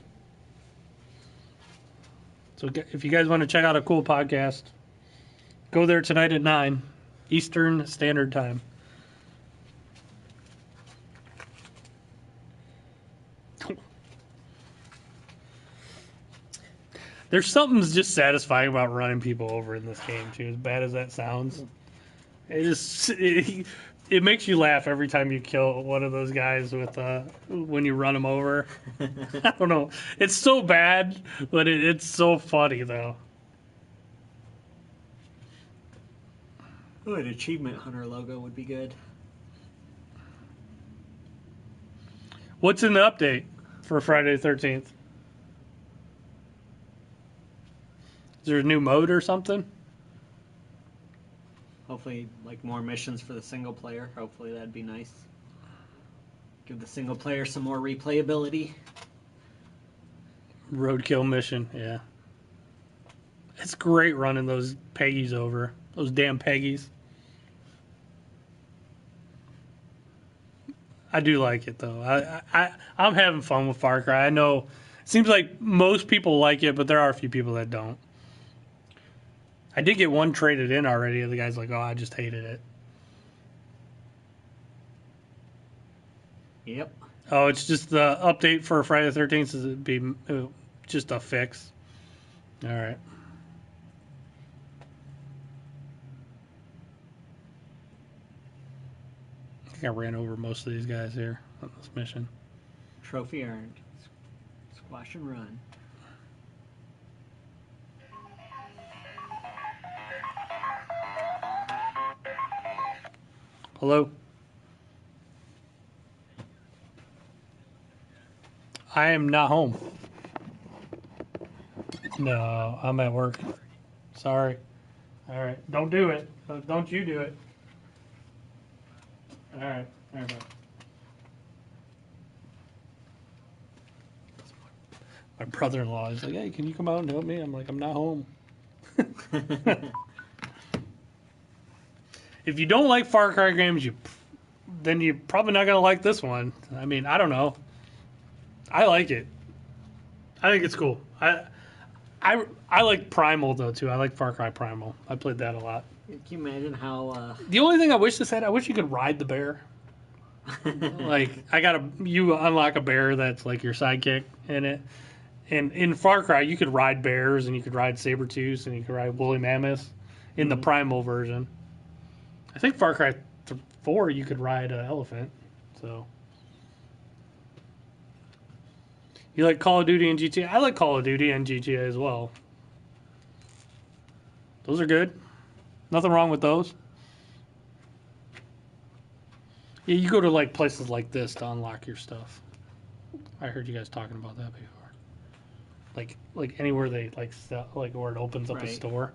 So if you guys want to check out a cool podcast, go there tonight at 9 Eastern Standard Time. There's something just satisfying about running people over in this game, too, as bad as that sounds. it makes you laugh every time you kill one of those guys with when you run them over. I don't know. It's so bad, but it's so funny though. Ooh, an achievement hunter logo would be good. What's in the update for Friday the 13th? Is there a new mode or something? Hopefully, like more missions for the single player. Hopefully, that'd be nice. Give the single player some more replayability. Roadkill mission, yeah. It's great running those Peggies over. Those damn Peggies. I do like it though. I'm having fun with Far Cry. I know it seems like most people like it, but there are a few people that don't. I did get one traded in already. The guy's like, "Oh, I just hated it." Yep. Oh, it's just the update for Friday the 13th is it'd be just a fix. All right. I think I ran over most of these guys here on this mission. Trophy earned. Squash and run. Hello? I am not home. No, I'm at work. Sorry. All right. Don't do it. Don't you do it. All right. All right. Bye. My brother-in-law is like, "Hey, can you come out and help me?" I'm like, "I'm not home." If you don't like Far Cry games, then you're probably not gonna like this one. I mean, I don't know. I like it. I think it's cool. I like Primal though too. I like Far Cry Primal. I played that a lot. Can you imagine how? The only thing I wish this had, I wish you could ride the bear. Like you unlock a bear that's like your sidekick in it. And in Far Cry, you could ride bears and you could ride saber-tooths and you could ride woolly mammoths in the Primal version. I think Far Cry 4 you could ride an elephant. So you like Call of Duty and GTA? I like Call of Duty and GTA as well. Those are good. Nothing wrong with those. Yeah, you go to like places like this to unlock your stuff. I heard you guys talking about that before. Like anywhere they like sell, like where it opens up a Right. store.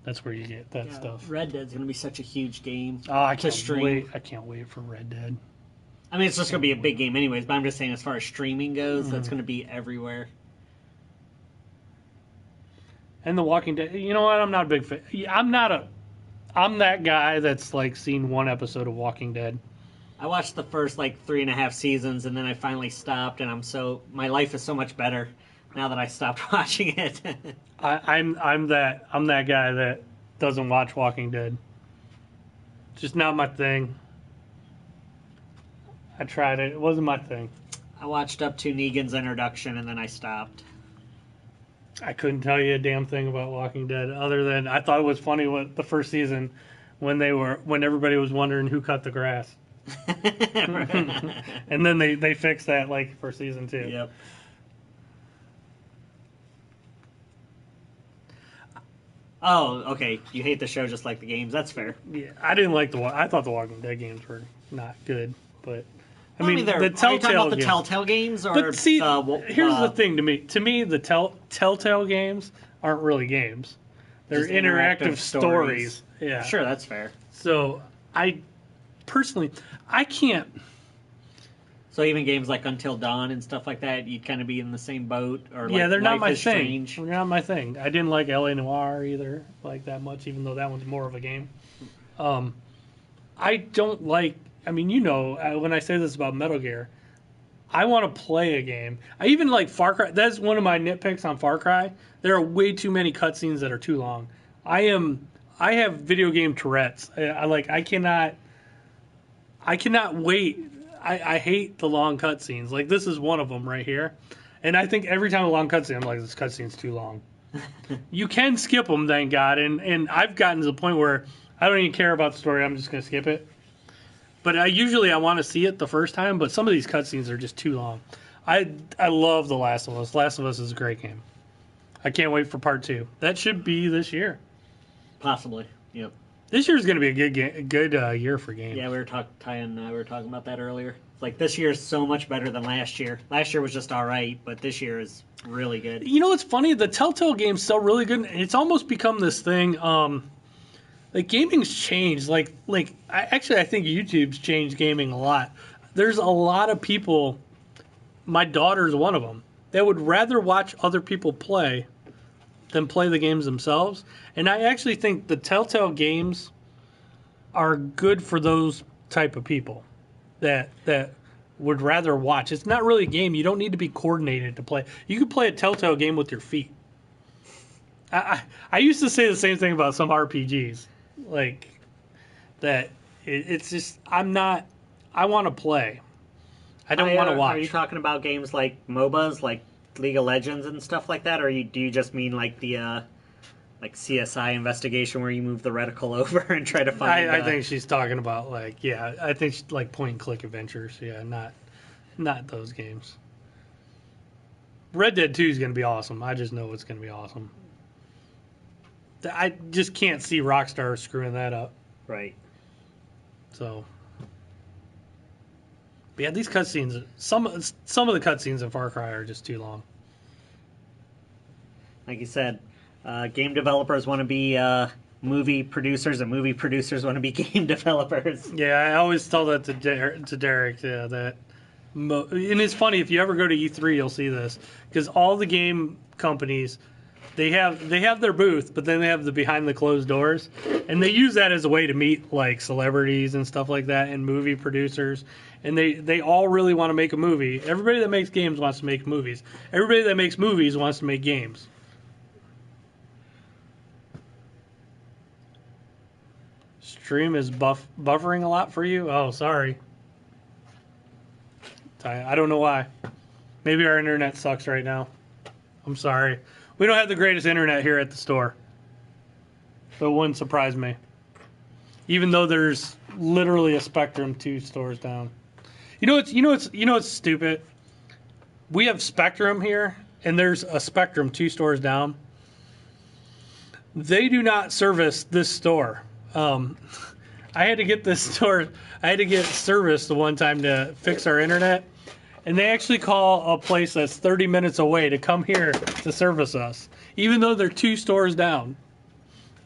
That's where you get that stuff. Red Dead's gonna be such a huge game. Oh, I to can't stream. wait! I can't wait for Red Dead. I mean, it's just gonna be a big game anyways. But I'm just saying, as far as streaming goes, that's gonna be everywhere. And The Walking Dead. You know what? I'm not a big fan. I'm that guy that's like seen one episode of Walking Dead. I watched the first like 3.5 seasons, and then I finally stopped. And my life is so much better now that I stopped watching it. I'm that guy that doesn't watch Walking Dead. Just not my thing. I tried it. It wasn't my thing. I watched up to Negan's introduction, and then I stopped. I couldn't tell you a damn thing about Walking Dead other than I thought it was funny with the first season when everybody was wondering who cut the grass. And then they fixed that like for season 2. Yep. Oh, okay. You hate the show just like the games. That's fair. Yeah, I didn't like I thought the Walking Dead games were not good, but I mean they're, the are you talking Telltale about the games. Telltale games, or But see, the, here's the thing to me. To me, the Telltale games aren't really games. They're Just interactive stories. Yeah. Sure, that's fair. So I personally, I can't. So even games like Until Dawn and stuff like that, you'd kind of be in the same boat, or Yeah, like they're not Life my is thing. Strange. They're not my thing. I didn't like LA Noire either, like that much, even though that one's more of a game. I don't like. I mean, when I say this about Metal Gear, I want to play a game. I even like Far Cry. That's one of my nitpicks on Far Cry. There are way too many cutscenes that are too long. I have video game Tourette's. I cannot wait. I hate the long cutscenes. Like, this is one of them right here. And I think every time a long cutscene, I'm like, this cutscene's too long. You can skip them, thank God. And I've gotten to the point where I don't even care about the story. I'm just going to skip it. But I want to see it the first time, but some of these cutscenes are just too long. I love The Last of Us. Last of Us is a great game. I can't wait for part 2. That should be this year. Possibly. Yep. This year's going to be a good year for games. Yeah, we were talking about that earlier. It's like this year is so much better than last year. Last year was just all right, but this year is really good. You know what's funny? The Telltale games sell really good. It's almost become this thing. Like gaming's changed. I think YouTube's changed gaming a lot. There's a lot of people. My daughter's one of them. That would rather watch other people play than play the games themselves. And I actually think the Telltale games are good for those type of people that would rather watch. It's not really a game. You don't need to be coordinated to play. You can play a Telltale game with your feet. I used to say the same thing about some RPGs. Like, that it's just, I want to play. I don't want to watch. Are you talking about games like MOBAs, like League of Legends and stuff like that, or do you just mean like the like CSI investigation where you move the reticle over and try to find? I think she's talking about I think like point and click adventures. Yeah, not those games. Red Dead 2 is going to be awesome. I just know it's going to be awesome. I just can't see Rockstar screwing that up. Right. So. But yeah, these cutscenes, some of the cutscenes in Far Cry are just too long. Like you said, game developers want to be movie producers, and movie producers want to be game developers. Yeah, I always tell that to Derek. Yeah, and it's funny, if you ever go to E3, you'll see this, because all the game companies, they have their booth, but then they have the behind the closed doors, and they use that as a way to meet like celebrities and stuff like that, and movie producers. And they all really want to make a movie. Everybody that makes games wants to make movies. Everybody that makes movies wants to make games. Stream is buffering a lot for you? Oh, sorry. I don't know why. Maybe our internet sucks right now. I'm sorry. We don't have the greatest internet here at the store. So it wouldn't surprise me. Even though there's literally a Spectrum 2 stores down. You know what's stupid? We have Spectrum here, and there's a Spectrum 2 stores down. They do not service this store. I had to get service the one time to fix our internet, and they actually call a place that's 30 minutes away to come here to service us, even though they're 2 stores down.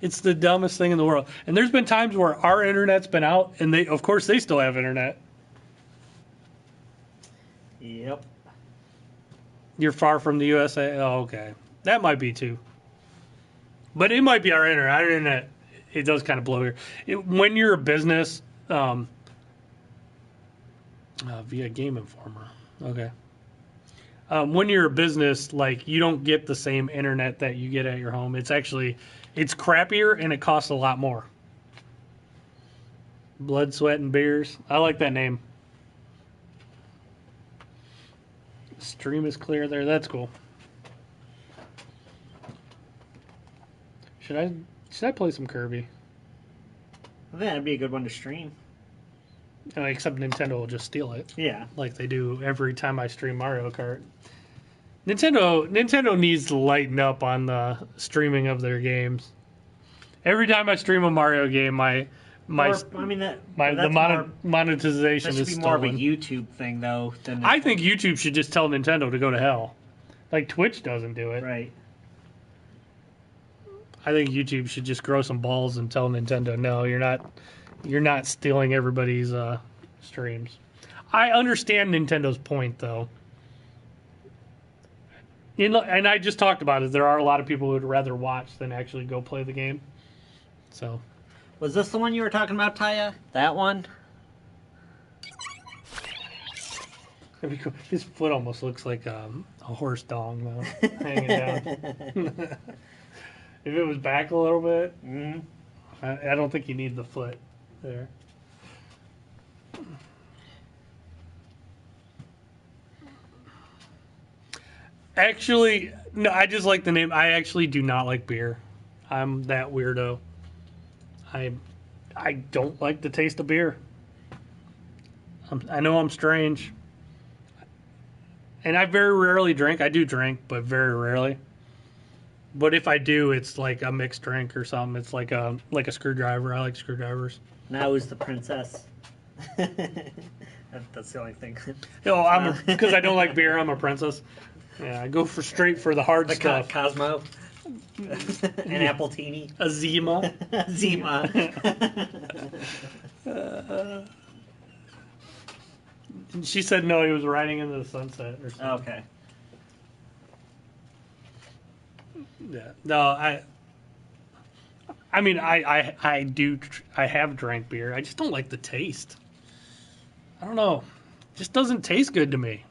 It's the dumbest thing in the world. And there's been times where our internet's been out, and they still have internet. Yep. You're far from the USA? Oh, okay. That might be too. But it might be our internet. Our internet, it does kind of blow here. When you're a business, via Game Informer. Okay. When you're a business, like, you don't get the same internet that you get at your home. It's crappier, and it costs a lot more. Blood, Sweat, and Beers. I like that name. Stream is clear there. That's cool. Should I play some Kirby? I think that'd be a good one to stream. Except Nintendo will just steal it. Yeah. Like they do every time I stream Mario Kart. Nintendo needs to lighten up on the streaming of their games. Every time I stream a Mario game, monetization That should is be more of a stolen. YouTube thing, though. Than I think YouTube should just tell Nintendo to go to hell. Like Twitch doesn't do it. Right. I think YouTube should just grow some balls and tell Nintendo, no, you're not stealing everybody's streams. I understand Nintendo's point, though. And I just talked about it. There are a lot of people who would rather watch than actually go play the game. So, Was this the one you were talking about, Taya? That one? that'd be cool. His foot almost looks like a horse dong, though, hanging down. If it was back a little bit, I don't think you need the foot there. Actually, no, I just like the name. I actually do not like beer. I'm that weirdo. I don't like the taste of beer. I know I'm strange. And I very rarely drink. I do drink, but very rarely. But if I do, it's like a mixed drink or something. It's like a screwdriver. I like screwdrivers. Now who's the princess? That's the only thing. Oh, because I don't like beer. I'm a princess. Yeah, I go straight for the hard The stuff. Cosmo. An apple teeny. A Zima. Zima. She said no. He was riding into the sunset or something. Okay. Yeah. No, I mean, I do. I have drank beer. I just don't like the taste. I don't know. It just doesn't taste good to me.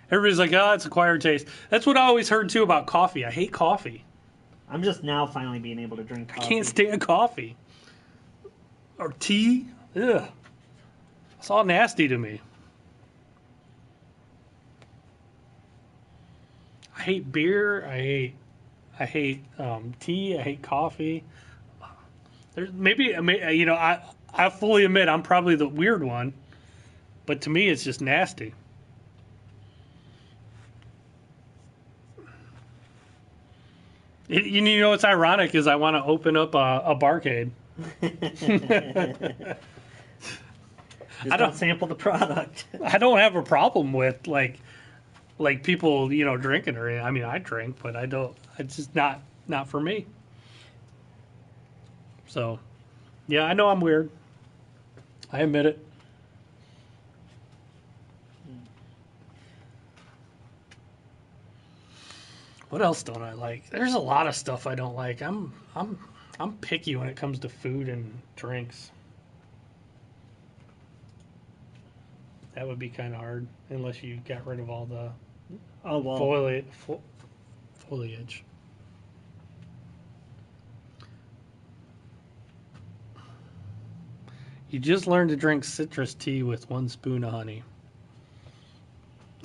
Everybody's like, oh, it's acquired taste. That's what I always heard too about coffee. I hate coffee. I'm just now finally being able to drink coffee. I can't stand coffee. Or tea. Ugh. It's all nasty to me. I hate beer. I hate tea. I hate coffee. There's maybe I fully admit I'm probably the weird one, but to me it's just nasty. You know what's ironic is I want to open up a barcade. I don't sample the product. I don't have a problem with like people drinking or I mean I drink, but I don't. It's just not for me. So, yeah, I know I'm weird. I admit it. What else don't I like? There's a lot of stuff I don't like. I'm picky when it comes to food and drinks. That would be kind of hard unless you got rid of all the foliage. You just learned to drink citrus tea with 1 spoon of honey.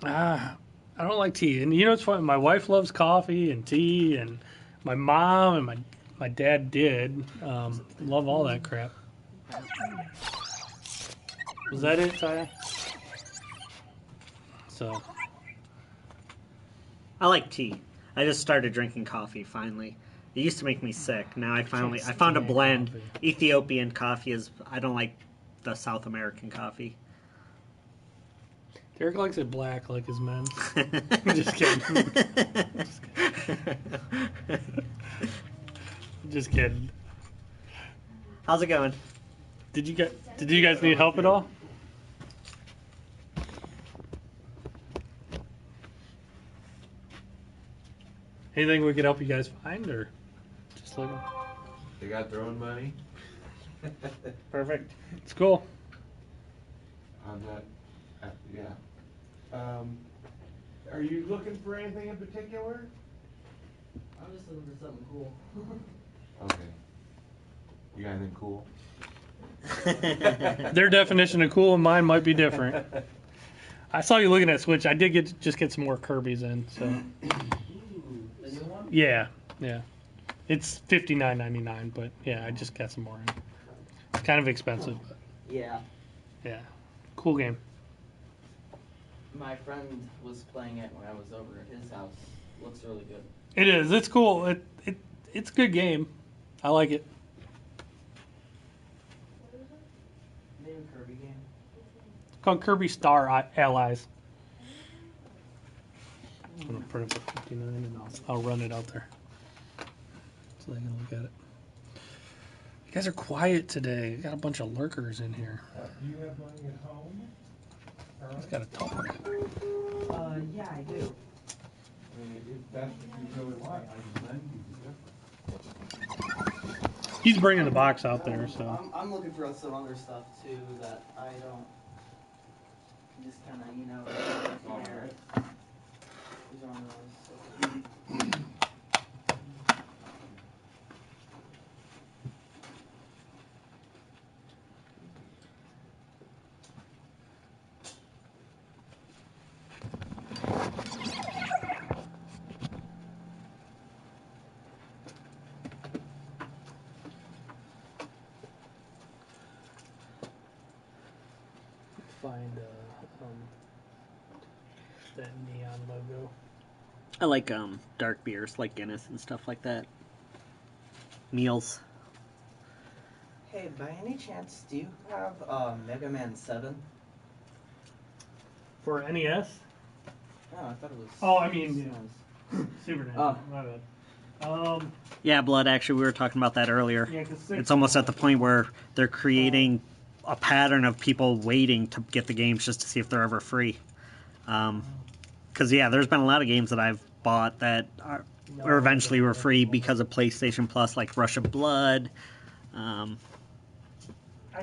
I don't like tea. And you know what's funny? My wife loves coffee and tea, and my mom and my dad did. Love all that crap. Was that it, Taya? So. I like tea. I just started drinking coffee finally. It used to make me sick. Now I found a blend. Coffee. Ethiopian coffee is. I don't like the South American coffee. Derek likes it black like his men. Just kidding. Just kidding. How's it going? Did you guys need help at all? Anything we could help you guys find, or just looking? They got their own money. Perfect. It's cool. I'm not. Yeah. Are you looking for anything in particular? I'm just looking for something cool. Okay. You got anything cool? Their definition of cool and mine might be different. I saw you looking at Switch. I did get some more Kirby's in. So. Ooh, the new one? Yeah. It's $59.99, but yeah, I just got some more in. It's kind of expensive, but Yeah. yeah, cool game. My friend was playing it when I was over at his house. Looks really good. It is. It's cool. It's a good game. I like it. Name Kirby game. It's called Kirby Star Allies. I'm gonna print it for 59 and I'll run it out there so they can look at it. You guys are quiet today. You got a bunch of lurkers in here. Do you have money at home? Just gotta talk. Yeah, I do. I mean, if that's what you really want, I can lend you the difference. He's bringing the box out there, so. I'm looking for some other stuff too that I don't just kind of, compare. Genres. find that neon logo. I like dark beers like Guinness and stuff like that. Meals. Hey, by any chance, do you have Mega Man 7? For NES? Oh, I thought it was. Oh, I mean, yeah. Super Nintendo. Oh. My bad. Yeah, Blood, actually, we were talking about that earlier. Yeah, 'cause It's almost at the point where they're creating a pattern of people waiting to get the games just to see if they're ever free. Because, yeah, there's been a lot of games that I've bought that are eventually were free because of PlayStation Plus, like Rush of Blood. Or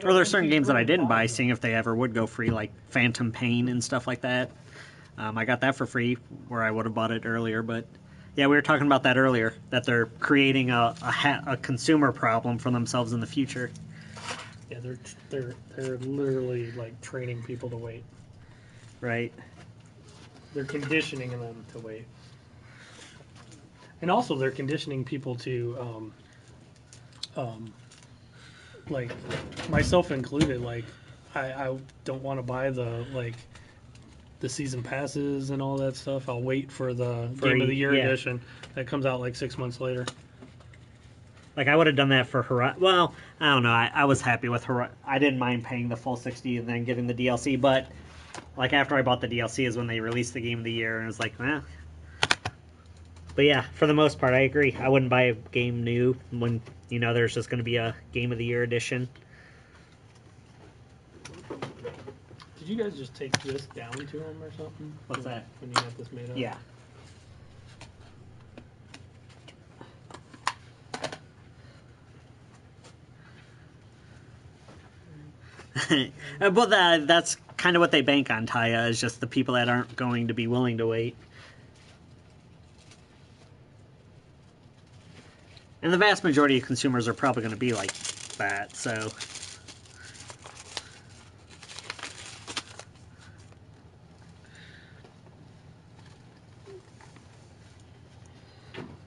there's certain games that I didn't buy, seeing if they ever would go free, like Phantom Pain and stuff like that. I got that for free, where I would have bought it earlier, but... Yeah, we were talking about that earlier, that they're creating a consumer problem for themselves in the future. Yeah, they're literally like training people to wait. Right. They're conditioning them to wait. And also they're conditioning people to like myself included, like I don't want to buy the season passes and all that stuff. I'll wait for the Game of the Year edition that comes out like 6 months later. Like, I would have done that for Horizon. Well, I don't know. I was happy with Horizon. I didn't mind paying the full 60 and then getting the DLC, but, like, after I bought the DLC is when they released the Game of the Year, and it was like, eh. But yeah, for the most part, I agree. I wouldn't buy a game new when, you know, there's just going to be a Game of the Year edition. Did you guys just take this down to them or something? What's that? When you got this made up? Yeah. But that's kind of what they bank on, Taya, is just the people that aren't going to be willing to wait. And the vast majority of consumers are probably going to be like that, so...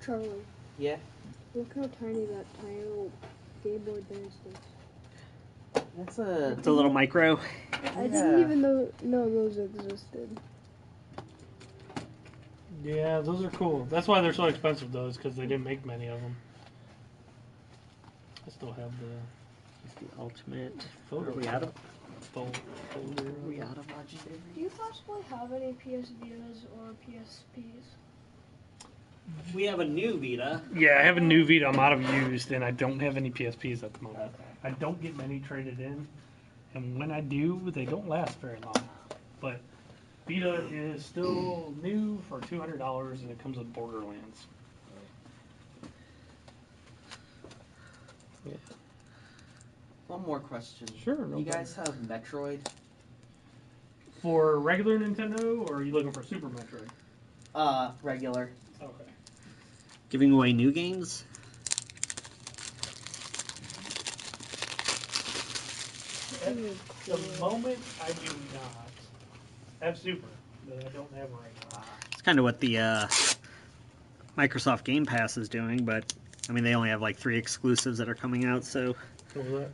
Charlie, Yeah. look how tiny that tiny little Game Boy Advance is. That's a. It's a little micro. I didn't even know those existed. Yeah, those are cool. That's why they're so expensive, those, because they didn't make many of them. I still have It's the ultimate. photo. Are we out of? folder. Are we out of? Do you possibly have any PS Vitas or PSPs? We have a new Vita. Yeah, I have a new Vita. I'm out of used, and I don't have any PSPs at the moment. I don't get many traded in, and when I do, they don't last very long. But Vita is still new for $200, and it comes with Borderlands. Yeah. One more question. Sure, no You guys have Metroid? For regular Nintendo, or are you looking for Super Metroid? Regular. Okay. Giving away new games? At the moment, I do not. I have Super, but I don't have regular. It's kind of what the Microsoft Game Pass is doing, but I mean, they only have like 3 exclusives that are coming out, so What was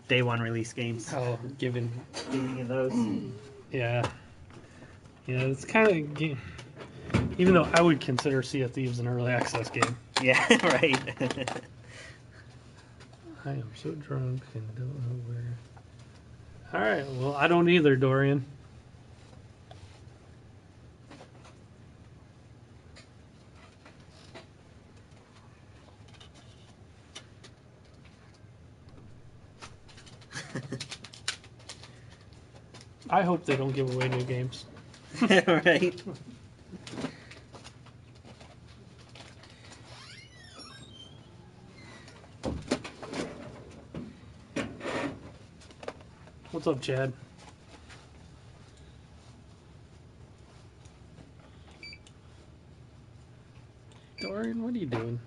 day one release games. that? Oh, giving Giving you those. Yeah. Yeah, it's kind of... Even though I would consider Sea of Thieves an early access game. Yeah, right. I am so drunk and don't know where... Alright, well, I don't either, Dorian. I hope they don't give away new games. Right. What's up, Chad? Dorian, what are you doing?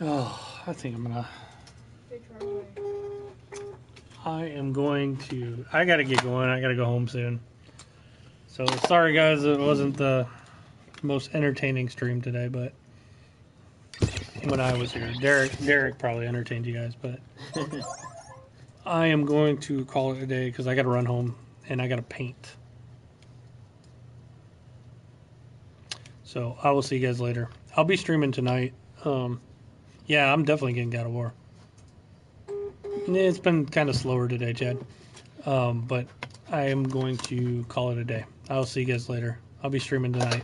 Oh, I think I'm gonna. Big driveway. I gotta get going. I gotta go home soon. So sorry guys, it wasn't the most entertaining stream today, but when I was here, Derek probably entertained you guys, but I am going to call it a day because I gotta run home and I gotta paint. So I will see you guys later. I'll be streaming tonight. Yeah, I'm definitely getting God of War. It's been kind of slower today, Chad. But I am going to call it a day. I'll see you guys later. I'll be streaming tonight.